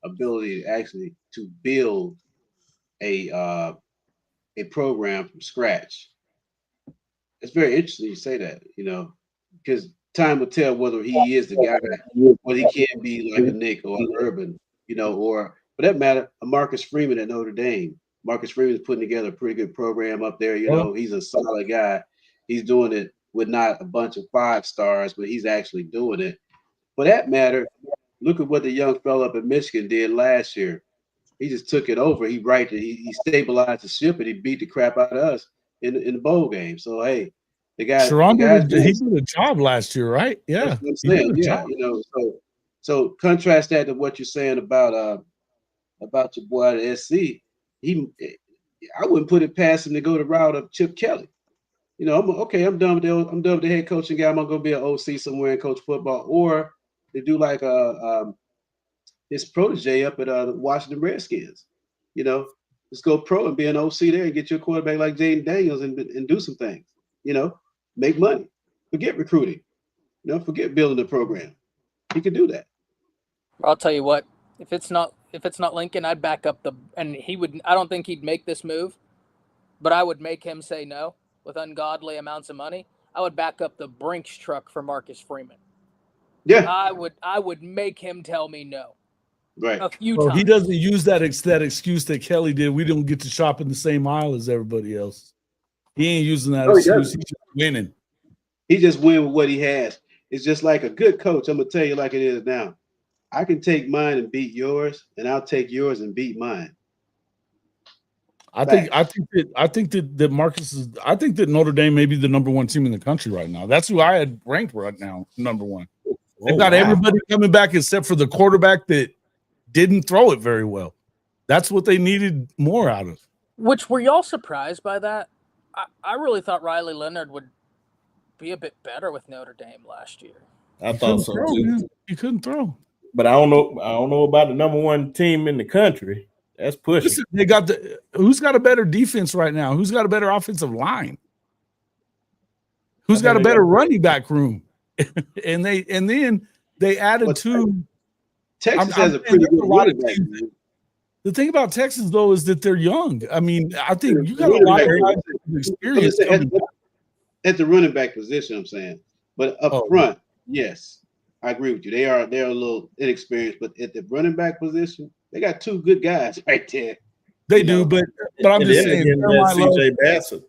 ability actually to build a program from scratch. It's very interesting you say that, because time will tell whether he is the guy, whether he can be like a Nick or an Urban, or for that matter, a Marcus Freeman at Notre Dame. Marcus Freeman is putting together a pretty good program up there. He's a solid guy. He's doing it with not a bunch of 5 stars, but he's actually doing it. For that matter, look at what the young fella up in Michigan did last year. He just took it over. He stabilized the ship, and he beat the crap out of us in the bowl game. So hey, he did a job last year, right? Yeah, that's what I'm saying. Yeah, so contrast that to what you're saying about your boy at SC. I wouldn't put it past him to go the route of Chip Kelly. I'm done with the head coaching guy. I'm gonna go be an OC somewhere and coach football, or they do like his protege up at the Washington Redskins. Just go pro and be an OC there and get your quarterback like Jaden Daniels and do some things. Make money. Forget recruiting. Forget building a program. He could do that. I'll tell you what. If it's not Lincoln, I'd back up and he would. I don't think he'd make this move, but I would make him say no with ungodly amounts of money. I would back up the Brinks truck for Marcus Freeman. Yeah, I would make him tell me no. Right. A few times. He doesn't use that excuse that Kelly did. We don't get to shop in the same aisle as everybody else. He ain't using that excuse. He's just winning. He just win with what he has. It's just like a good coach. I'm gonna tell you like it is now. I can take mine and beat yours, and I'll take yours and beat mine. I think that Marcus is. I think that Notre Dame may be the number 1 team in the country right now. That's who I had ranked right now, number 1. They've got everybody coming back except for the quarterback that didn't throw it very well. That's what they needed more out of. Which, were y'all surprised by that? I really thought Riley Leonard would be a bit better with Notre Dame last year. I thought so too. He couldn't throw. But I don't know about the number 1 team in the country. That's pushing. Listen, they got who's got a better defense right now? Who's got a better offensive line? Who's got a better running back room? and then they added 2. Texas has a pretty good running back. The thing about Texas though is that they're young. I mean, I think you got a lot of experience at the running back position. I'm saying, but up front, yes, I agree with you. They're a little inexperienced, but at the running back position, they got 2 good guys right there. They do, but I'm just saying, CJ Bassett.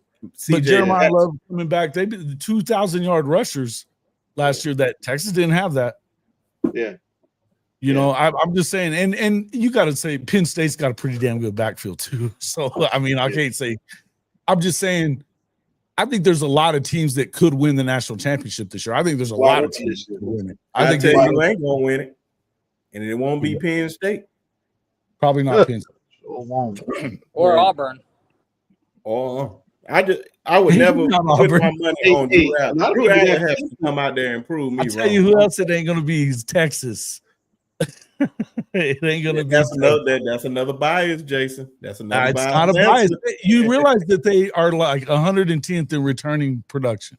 But Jeremiah Love coming back, they did the 2,000-yard rushers last year. That Texas didn't have that. Yeah. I'm just saying, and you got to say Penn State's got a pretty damn good backfield too. So I mean, I can't say. I'm just saying, I think there's a lot of teams that could win the national championship this year. I think there's a lot of teams that could win it. I think you ain't gonna win it, and it won't be Penn State. Probably not Penn State or Auburn. Or I would never put my money on Drew Allen. Drew Allen has to come out there and prove me wrong. I'll tell you who else it ain't gonna be is Texas. It ain't gonna be. That's another bias, Jason. That's another bias. It's not a bias. You realize that they are like 110th in returning production.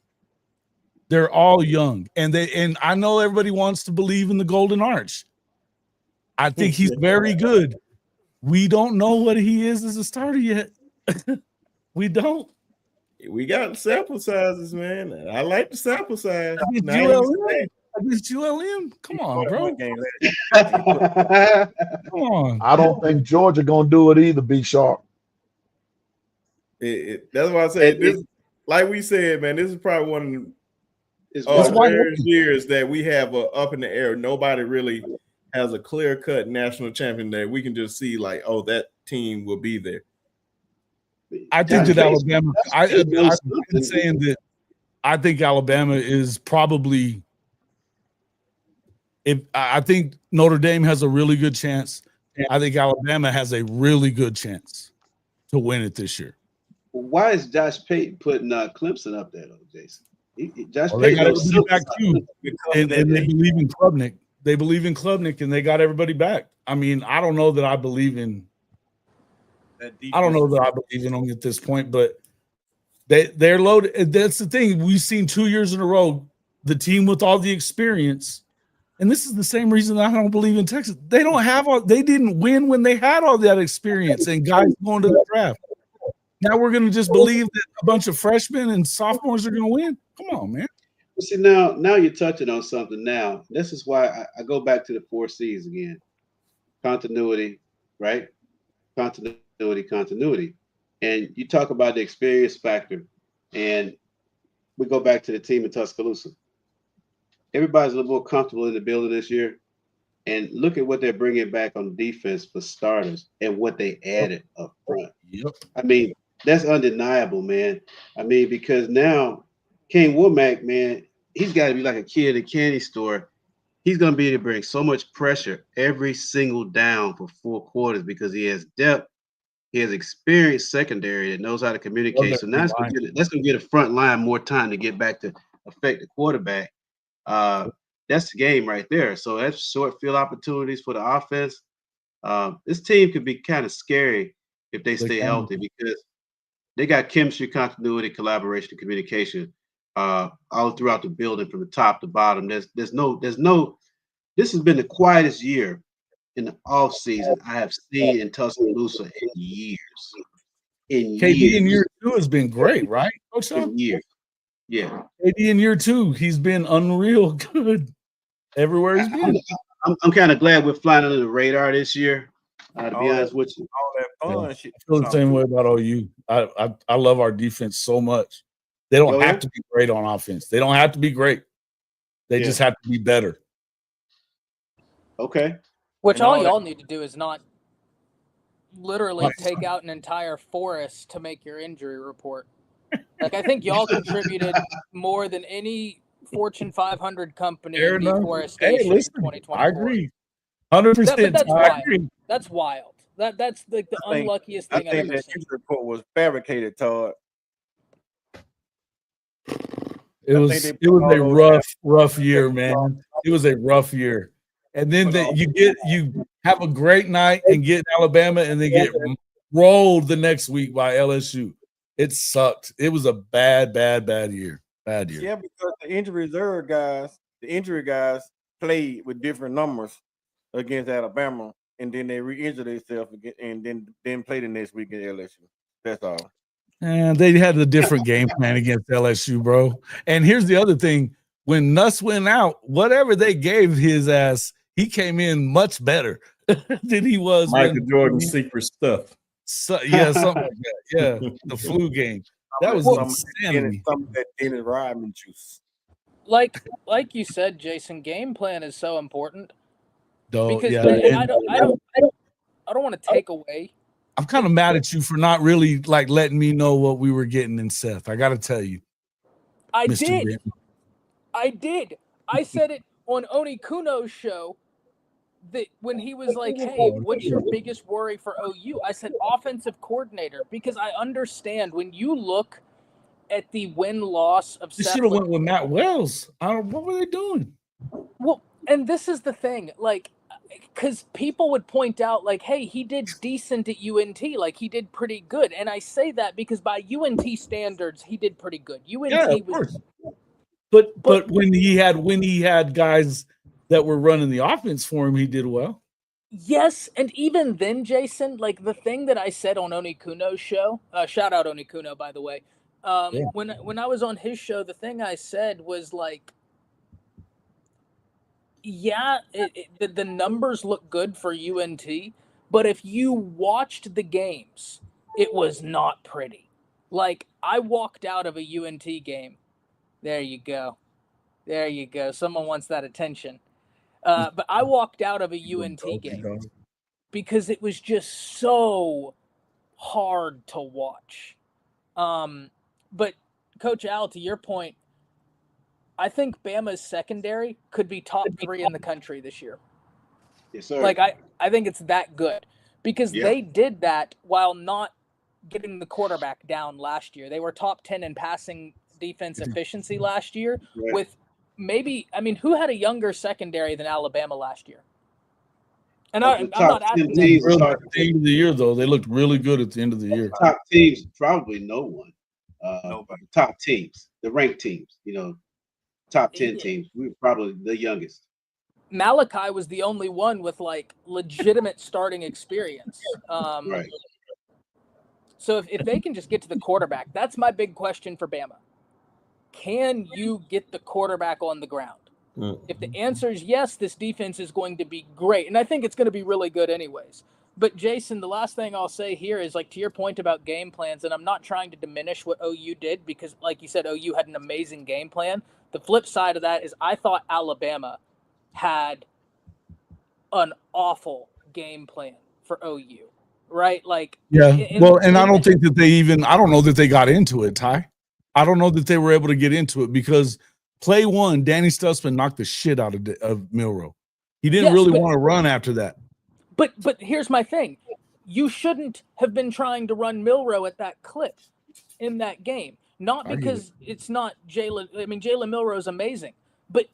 They're all young, and I know everybody wants to believe in the Golden Arch. I think he's very good. We don't know what he is as a starter yet. We don't. We got sample sizes, man. I like the sample size. Against ULM? Come on, bro. Come on. I don't think Georgia gonna do it either. Be sharp. That's why I say like we said, man. This is probably one of the rare years that we have up in the air. Nobody really has a clear-cut national champion that we can just see like, oh, that team will be there. I think that Alabama. I've been saying that I think Alabama is probably I think Notre Dame has a really good chance. I think Alabama has a really good chance to win it this year. Why is Josh Payton putting Clemson up there, though, Jason? Josh Well, they Payton got knows everybody back something. too, and they believe in Klubnik. They believe in Klubnik, and they got everybody back. I mean, I don't know that I believe in. I don't know that I believe in them at this point, but they're loaded. That's the thing. We've seen 2 years in a row the team with all the experience, and this is the same reason I don't believe in Texas. They don't have all. They didn't win when they had all that experience and guys going to the draft. Now we're going to just believe that a bunch of freshmen and sophomores are going to win. Come on, man. See, now you're touching on something. Now this is why I go back to the 4 C's again: continuity, right? Continuity. And you talk about the experience factor, and we go back to the team in Tuscaloosa. Everybody's a little more comfortable in the building this year, and look at what they're bringing back on defense for starters and what they added up front. Yep. I mean, that's undeniable, man. I mean, because now Kane Womack, man, he's got to be like a kid at a candy store. He's going to be able to bring so much pressure every single down for 4 quarters because he has depth. He has experienced secondary that knows how to communicate. So now that's going to get a front line more time to get back to affect the quarterback. That's the game right there. So that's short field opportunities for the offense. This team could be kind of scary if they stay healthy because they got chemistry, continuity, collaboration, communication all throughout the building from the top to bottom. There's no. This has been the quietest year in the off season I have seen in Tuscaloosa in years. KD in year 2 has been great, right, Coach? In years. Yeah. KD in year 2, he's been unreal good everywhere he's been. I'm kind of glad we're flying under the radar this year. To be honest with you, all that fun shit. I feel the same way about OU. I love our defense so much. They don't have to be great on offense. They don't have to be great. They just have to be better. Okay. Which all y'all need to do is not literally take out an entire forest to make your injury report. Like, I think y'all contributed more than any Fortune 500 company in deforestation in 2024. I agree. 100%. That's I wild. agree. That's wild. That's like the unluckiest thing I've ever that seen. injury report was fabricated, Todd. It was a rough year, man. It was a rough year. And then you have a great night and get Alabama and then get rolled the next week by LSU. It sucked. It was a bad year. Bad year. Yeah, because the injury guys played with different numbers against Alabama, and then they re-injured themselves again, and then play the next week at LSU. That's all. And they had a different game plan against LSU, bro. And here's the other thing. When Nuss went out, whatever they gave his ass, he came in much better than he was. Michael Jordan's secret stuff. So, yeah, something like that. Yeah, the flu game. That was insanity. Some of that Dennis Rodman juice. Like you said, Jason, game plan is so important. Because yeah, I don't want to take away. I'm kind of mad at you for not really like letting me know what we were getting in Seth. I got to tell you. I did. I said it on Oni Kuno's show that when he was like, hey, what's your biggest worry for OU? I said offensive coordinator, because I understand when you look at the win-loss of Seth. They should have went with Matt Wells. What were they doing? Well, and this is the thing, like, because people would point out, like, hey, he did decent at UNT. Like, he did pretty good. And I say that because by UNT standards, he did pretty good. UNT was... But when he had guys that were running the offense for him, he did well. Yes, and even then, Jason, like the thing that I said on Oni Kuno's show, shout out Oni Kuno, by the way. When I was on his show, the thing I said was like, yeah, the numbers look good for UNT, but if you watched the games, it was not pretty. Like, I walked out of a UNT game. There you go. Someone wants that attention. But I walked out of a UNT game because it was just so hard to watch. But Coach Al, to your point, I think Bama's secondary could be top 3 in the country this year. Yes, sir. Like I think it's that good because they did that while not getting the quarterback down last year. They were top 10 in passing defense efficiency last year with maybe, I mean, who had a younger secondary than Alabama last year? And I'm not asking at the end of the year, though. They looked really good at the end of the year. Top teams, probably no one. Top teams, the ranked teams, you know, top 10 teams. We were probably the youngest. Malachi was the only one with like legitimate starting experience. Right. So if they can just get to the quarterback, that's my big question for Bama. Can you get the quarterback on the ground? If the answer is yes, this defense is going to be great. And I think it's going to be really good anyways. But Jason, the last thing I'll say here is like to your point about game plans, and I'm not trying to diminish what OU did because like you said, OU had an amazing game plan. The flip side of that is I thought Alabama had an awful game plan for OU, right? Like, I don't think that I don't know that they got into it, Ty. I don't know that they were able to get into it because play one, Danny Stutzman knocked the shit out of Milroe. He didn't really want to run after that. But here's my thing. You shouldn't have been trying to run Milroe at that clip in that game. Not because it's not Jalen. I mean, Jalen Milroe is amazing. But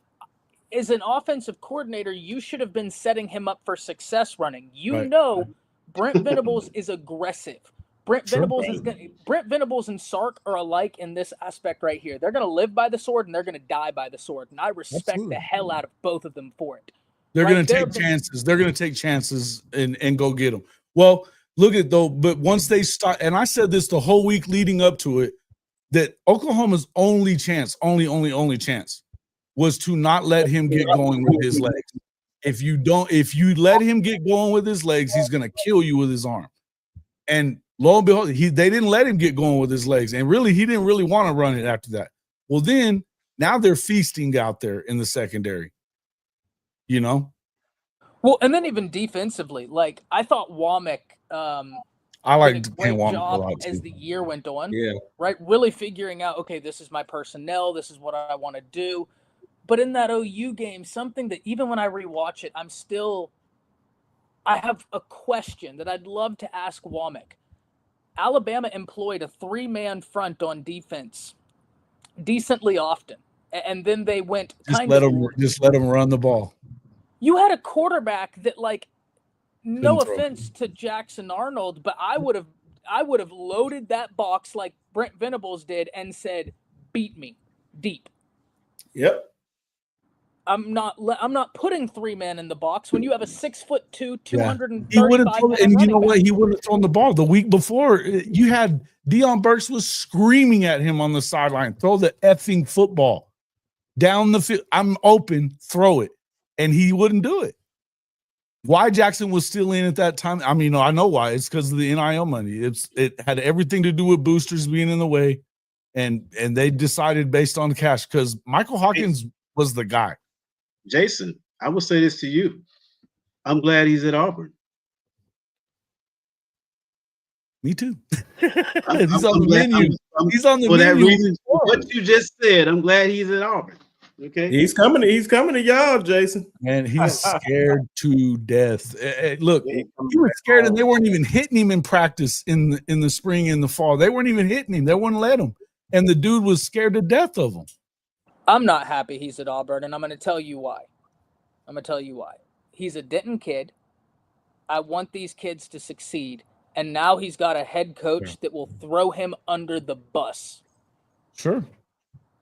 as an offensive coordinator, you should have been setting him up for success running. You know Brent Venables is aggressive. Brent Venables and Sark are alike in this aspect right here. They're going to live by the sword and they're going to die by the sword. And I respect the hell out of both of them for it. They're going to take chances. They're going to take chances and go get them. Well, look at though, but once they start, and I said this the whole week leading up to it, that Oklahoma's only chance was to not let him get going with his legs. If you let him get going with his legs, he's going to kill you with his arm. And lo and behold, they didn't let him get going with his legs. And really, he didn't really want to run it after that. Well, then now they're feasting out there in the secondary. You know? Well, and then even defensively, like I thought Womack I liked did a great Womack job a lot as too. the year went on. Yeah. Right? Really figuring out, okay, this is my personnel, this is what I want to do. But in that OU game, something that even when I rewatch it, I have a question that I'd love to ask Womack. Alabama employed a 3-man front on defense decently often. And then they went just let them run the ball. You had a quarterback that, like, no offense to Jackson Arnold, but I would have loaded that box like Brent Venables did and said, "Beat me deep." Yep. I'm not putting 3 men in the box when you have a 6'2", 235. He wouldn't and you know what? He wouldn't have thrown the ball the week before. You had Deion Burks was screaming at him on the sideline, "Throw the effing football down the field. I'm open, throw it." And he wouldn't do it. Why Jackson was still in at that time? I mean, I know why. It's because of the NIL money. It had everything to do with boosters being in the way, and they decided based on cash because Michael Hawkins was the guy. Jason, I will say this to you. I'm glad he's at Auburn. Me too. He's on the menu. He's on the menu. For that reason, what you just said, I'm glad he's at Auburn. Okay, he's coming to y'all, Jason. And he's scared to death. Look, he was scared, and they weren't even hitting him in practice in the spring and the fall. They weren't even hitting him. They wouldn't let him, and the dude was scared to death of him. I'm not happy he's at Auburn, and I'm going to tell you why. He's a Denton kid. I want these kids to succeed, and now he's got a head coach that will throw him under the bus. Sure.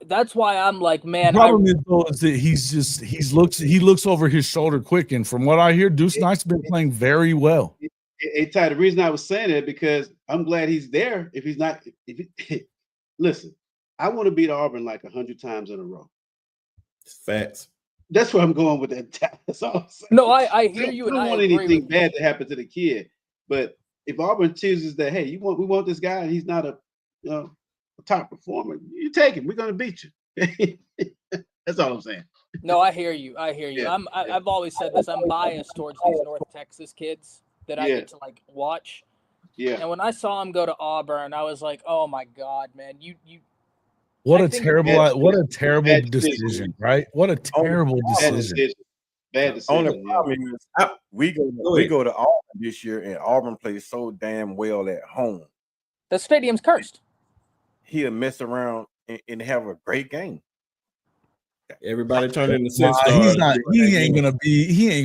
That's why I'm like, man. The problem is that he looks over his shoulder quick, and from what I hear, Deuce Knight's been playing very well. Ty, the reason I was saying that because I'm glad he's there. If he's not, listen, I want to beat Auburn like 100 times in a row. Facts. That's where I'm going with that. That's all I'm saying. No, I hear you. I don't want anything bad to happen to the kid, but if Auburn chooses that, hey, we want this guy, and he's not a top performer, you take him. We're going to beat you. That's all I'm saying. No, I hear you. Yeah. I've always said this. I'm biased towards these North Texas kids that I get to like watch. Yeah. And when I saw him go to Auburn, I was like, oh my God, man, What I a think terrible, bad what a decision. terrible Bad decision. decision, right? What a terrible Bad decision. decision. Bad The only decision. Yeah. problem is we go to Auburn this year, and Auburn plays so damn well at home. The stadium's cursed. He'll mess around and have a great game. Everybody turned into Nah, six he's stars. not. He ain't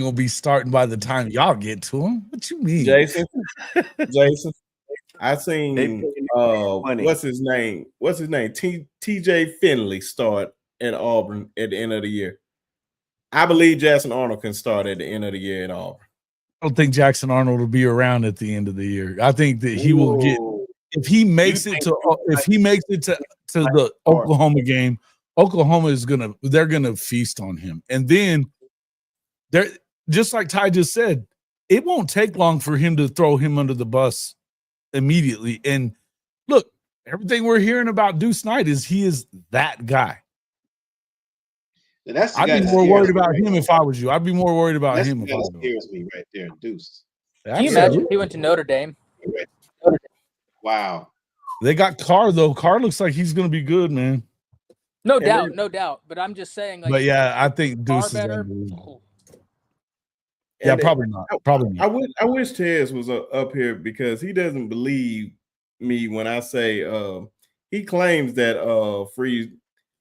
gonna be starting by the time y'all get to him. What you mean, Jason? I They seen paying money. what's his name? TJ Finley start at Auburn at the end of the year. I believe Jackson Arnold can start at the end of the year at Auburn. I don't think Jackson Arnold will be around at the end of the year. I think that he will get Whoa. if he makes it to the Oklahoma game. Oklahoma they're gonna feast on him, and then they're just like Ty just said. It won't take long for him to throw him under the bus immediately. And look, everything we're hearing about Deuce Knight is he is that guy. And that's the I'd guy be that more scares worried me about right him now. if I was you. I'd be more worried about That's him the if guy I that was you. scares me right there, Deuce. Can you imagine if he went to Notre Dame? Wow. They got Carr though. Carr looks like he's gonna be good, man. No doubt. But I'm just saying, like, But yeah, I think far Deuce is better. unbelievable. Yeah, And probably not. Probably not. I wish Tez was up here because he doesn't believe me when I say he claims that Freeze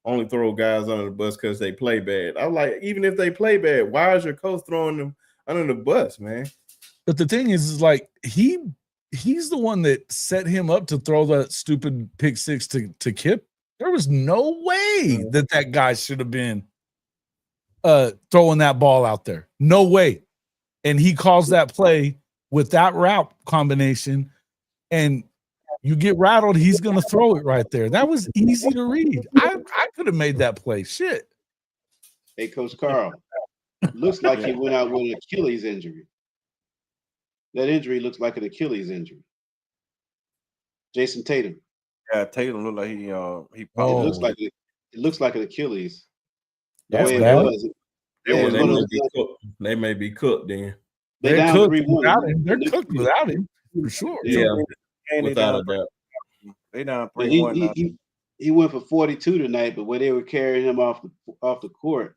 only throw guys under the bus because they play bad. I'm like, even if they play bad, why is your coach throwing them under the bus, man? But the thing is like he's the one that set him up to throw that stupid pick six to Kip. There was no way that guy should have been throwing that ball out there. No way. And he calls that play with that route combination, and you get rattled, he's going to throw it right there. That was easy to read. I could have made that play. Shit. Hey, Coach Carl, looks like he went out with an Achilles injury. That injury looks like an Achilles injury. Jason Tatum. Yeah, Tatum looked like he It Oh, looks like an Achilles. The that's way bad. it was. Yeah, was it's one of those- They may be cooked then. they They're down cooked 3-1. without him. They're cooked without him for sure. Yeah, and they without a down doubt. they down But 3-1 now. he went for 42 tonight, but where they were carrying him off the court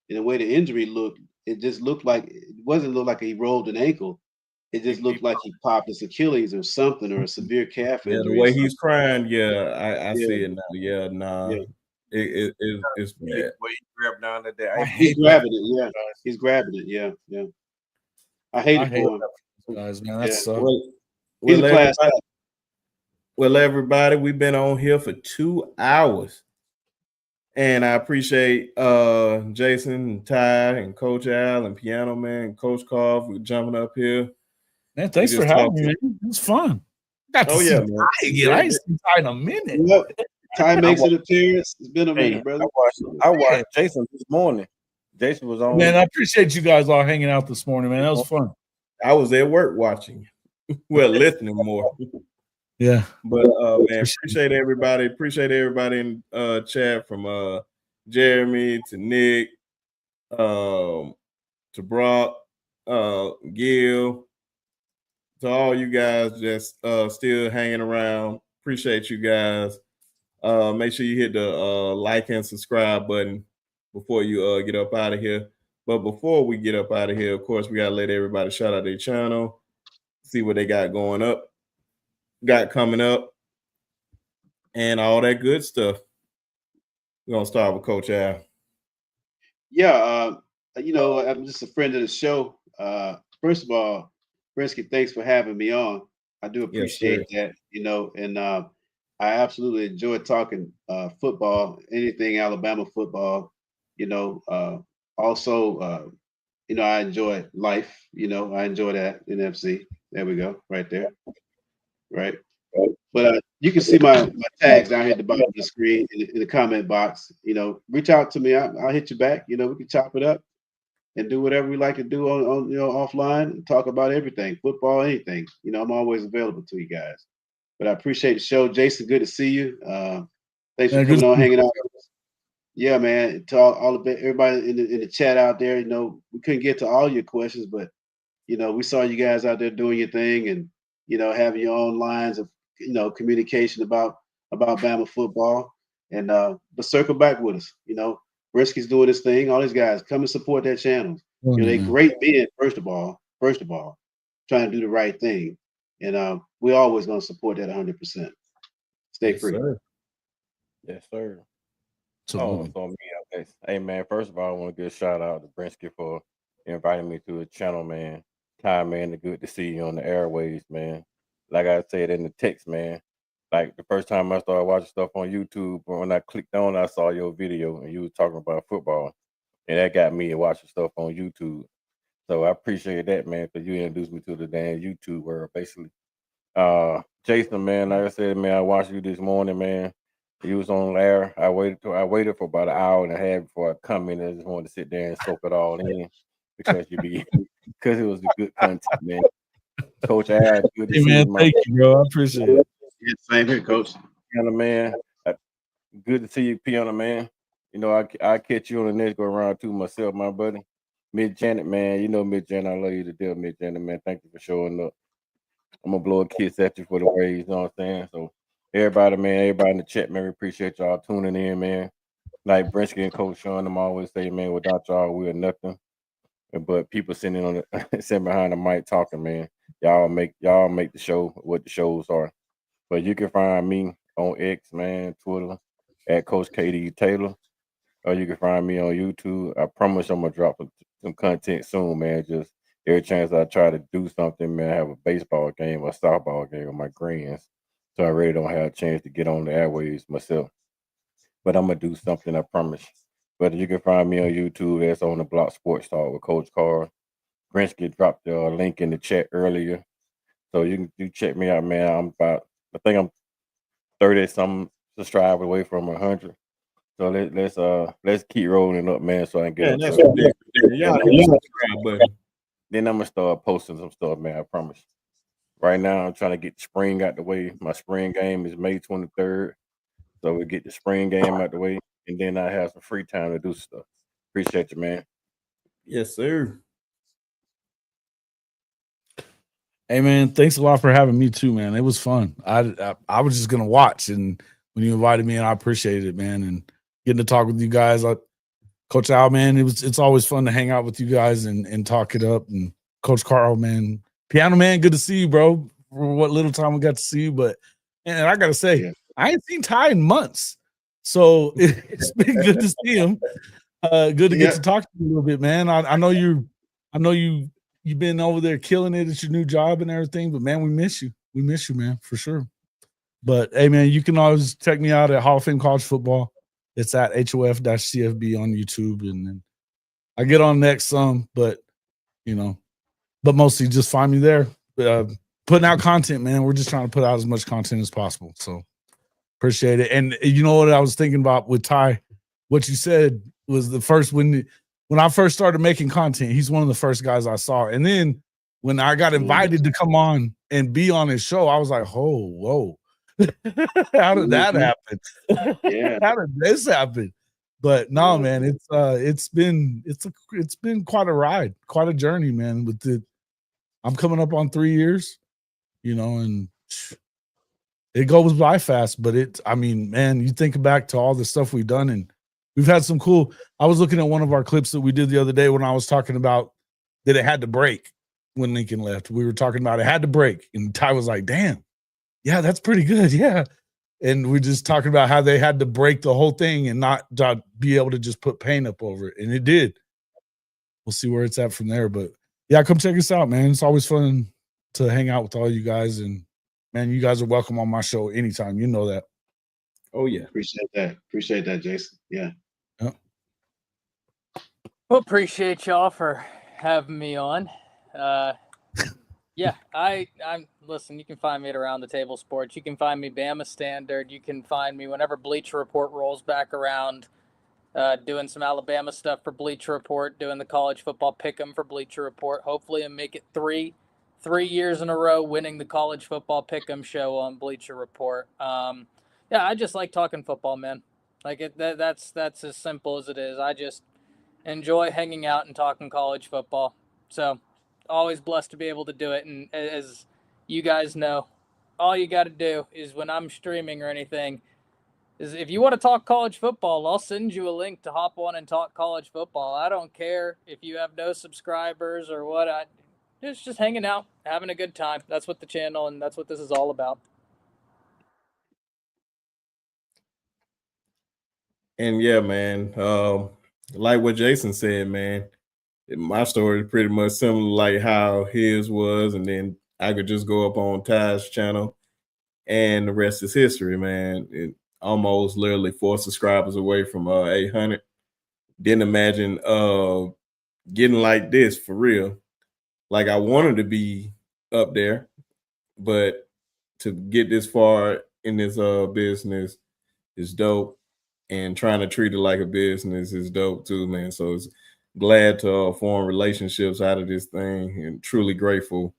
and the way the injury looked, it just looked like it wasn't look like he rolled an ankle. It just looked like he popped his Achilles or something, or a severe calf Yeah, injury. the way he's crying, I Yeah. see it now. Yeah, nah. Yeah. It's bad. Where he grabbed down that day. I He's hate grabbing it. Yeah, he's grabbing it. Yeah. I hate I it hate for him. guys, man. That Yeah. sucks. He's a class act. Well, everybody, we've been on here for 2 hours. And I appreciate Jason and Ty and Coach Al and Piano Man and Coach Carl for jumping up here. Man, thanks We for just having talked me. Man. It was fun. Got to Oh, see yeah, Ty man. again. I ain't seen Ty in a minute. Yep. Ty makes an appearance. It's been a Hey, minute, brother. I watched Jason this morning. Jason was on. Man, I appreciate you guys all hanging out this morning, man. That was fun. I was at work watching. Well, listening more. Yeah. But man, appreciate everybody. Appreciate everybody in chat from Jeremy to Nick, to Brock, Gil, to all you guys just still hanging around. Appreciate you guys. Make sure you hit the like and subscribe button before you get up out of here. But before we get up out of here, of course, we gotta let everybody shout out their channel, see what they got coming up, and all that good stuff. We're gonna start with Coach Al. Yeah, I'm just a friend of the show. First of all, Brinsky, thanks for having me on. I do appreciate that, and I absolutely enjoy talking football, anything Alabama football, also, I enjoy life, I enjoy that NFC. There we go, right there. Right. But you can see my tags down here at the bottom of the screen in the comment box. Reach out to me. I'll hit you back. We can chop it up and do whatever we like to do on offline and talk about everything, football, anything. I'm always available to you guys. But I appreciate the show. Jason, good to see you. Thanks for coming on, hanging out with us. Yeah, man. To all of everybody in the chat out there, we couldn't get to all your questions, but we saw you guys out there doing your thing and having your own lines of communication about Bama football. And but circle back with us. You know, Brisky's doing his thing. All these guys come and support their channels. You know, they great men. First of all, trying to do the right thing, and we're always going to support that 100%. Stay free. Sir. Yes, sir. Absolutely. So me, okay. Hey man, first of all, I want to give a shout out to Brinsky for inviting me to his channel, man. Ty, man, good to see you on the airways, man. Like I said in the text, man. Like the first time I started watching stuff on YouTube, when I clicked on, I saw your video and you was talking about football, and that got me watching stuff on YouTube. So I appreciate that, man, because you introduced me to the damn YouTube world, basically. Jason, man, like I said, man, I watched you this morning, man. You was on air. I waited for about an hour and a half before I come in. I just wanted to sit there and soak it all in because because it was a good content, man. Coach Al, good to Hey see man, you, thank you, bro. I appreciate it. Yeah, same here, Coach. piano man. Good to see you, piano man. You know, I catch you on the next go around too myself, my buddy. Miss Janet, man. You know Miss Janet, I love you to death, Miss Janet, man. Thank you for showing up. I'm gonna blow a kiss at you for the ways, you know what I'm saying? So everybody, man, everybody in the chat, man, we appreciate y'all tuning in, man. Like Brinsky and Coach Sean, I'm always say, man, without y'all, we're nothing. But people sitting on the sitting behind the mic talking, man. Y'all make the show what the shows are. But you can find me on X, man, Twitter at Coach KD Taylor, or you can find me on YouTube. I promise I'm gonna drop some content soon, man. Just every chance I try to do something, man, I have a baseball game or softball game with my grands. So I really don't have a chance to get on the airways myself. But I'm gonna do something, I promise. But you can find me on YouTube. That's on the Block Sports Talk with Coach Carr. Grinsky dropped the link in the chat earlier. So you check me out, man. I think I'm 30 some subscribers away from 100. So let's keep rolling up, man. So I can get Yeah, up that's to ridiculous. Y'all hit the subscribe button. then I'm gonna start posting some stuff, man. I promise. Right now, I'm trying to get the spring out the way. My spring game is May 23rd, so we get the spring game out the way, and then I have some free time to do stuff. Appreciate you, man. Yes, sir. Hey man, thanks a lot for having me too, man. It was fun. I was just gonna watch, and when you invited me, and I appreciated it, man. And getting to talk with you guys, Coach Al, man, it's always fun to hang out with you guys and talk it up. And Coach Carl, man, piano man, good to see you, bro. For what little time we got to see you, but and I gotta say, I ain't seen Ty in months, so it's been good to see him. Good to get to talk to you a little bit, man. I know you've been over there killing it at your new job and everything, but man, we miss you. We miss you, man, for sure. But hey, man, you can always check me out at Hall of Fame College Football. It's at HOF-CFB on YouTube, and then I get on next some, but mostly just find me there. Putting out content, man. We're just trying to put out as much content as possible. So appreciate it. And you know what I was thinking about with Ty? What you said was the first when I first started making content, he's one of the first guys I saw. And then when I got invited to come on and be on his show, I was like, oh, whoa. How did that happen? Yeah. How did this happen? But no, man, it's been quite a ride, quite a journey, man. I'm coming up on 3 years, and it goes by fast. But man, you think back to all the stuff we've done, and we've had some cool. I was looking at one of our clips that we did the other day when I was talking about that it had to break when Lincoln left. We were talking about it had to break, and Ty was like, "Damn, yeah, that's pretty good, yeah." And we're just talking about how they had to break the whole thing and not be able to just put paint up over it, and it did. We'll see where it's at from there, but yeah, come check us out, man. It's always fun to hang out with all you guys, and man, you guys are welcome on my show anytime. You know that. Oh yeah, appreciate that, Jason. Yeah. Well, appreciate y'all for having me on. Yeah, I'm listen, you can find me at Around the Table Sports. You can find me Bama Standard. You can find me whenever Bleacher Report rolls back around, doing some Alabama stuff for Bleacher Report, doing the college football pick'em for Bleacher Report. Hopefully, and make it three years in a row winning the college football pick'em show on Bleacher Report. Yeah, I just like talking football, man. Like that's as simple as it is. I just enjoy hanging out and talking college football. So always blessed to be able to do it. And as you guys know, all you got to do is when I'm streaming or anything, is if you want to talk college football, I'll send you a link to hop on and talk college football. I don't care if you have no subscribers or what. It's just hanging out, having a good time. That's what the channel and that's what this is all about. And yeah, man, like what Jason said, man, my story is pretty much similar, like how his was, and then I could just go up on Ty's channel, and the rest is history, man. It almost literally 4 subscribers away from 800. Didn't imagine getting like this for real. Like I wanted to be up there, but to get this far in this business is dope, and trying to treat it like a business is dope too, man. So it's glad to form relationships out of this thing, and truly grateful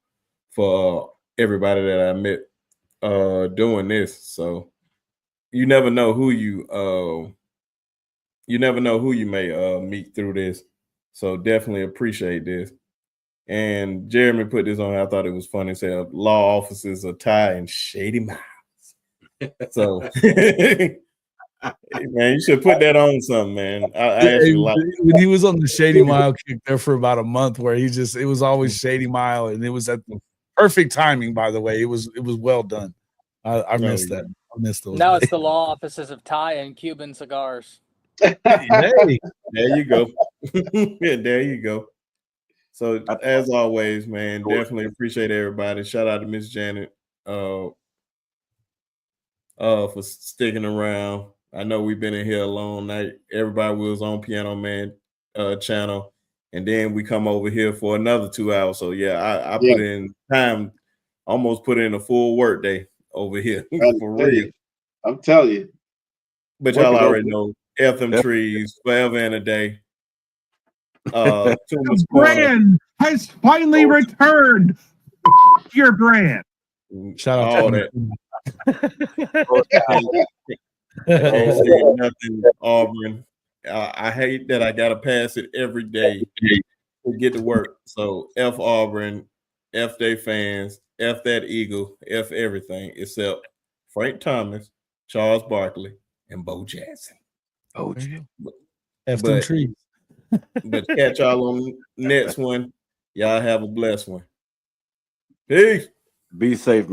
for everybody that I met doing this. So you never know who you may meet through this. So definitely appreciate this. And Jeremy put this on. I thought it was funny. Said law offices are Ty and Shady Miles. So man, you should put that on something, man. I actually like when he was on the Shady Mile kick there for about a month, where it was always Shady Mile, and it was at the perfect timing. By the way, it was well done. I missed that. I missed those. Now it's the law offices of Thai and Cuban cigars. Hey, there you go. Yeah, there you go. So as always, man, definitely appreciate everybody. Shout out to Miss Janet for sticking around. I know we've been in here a long night. Everybody was on Piano Man channel, and then we come over here for another 2 hours. So yeah, I put in time, almost put in a full work day over here for real. I'm telling you. But y'all already know F them trees forever and a day. The brand has finally returned. Your brand. Shout out all to that. Can't say nothing, Auburn. I hate that I gotta pass it every day to get to work. So F Auburn, F they fans, F that Eagle, F everything except Frank Thomas, Charles Barkley, and Bo Jackson. F them trees. But catch y'all on the next one. Y'all have a blessed one. Peace. Be safe, man.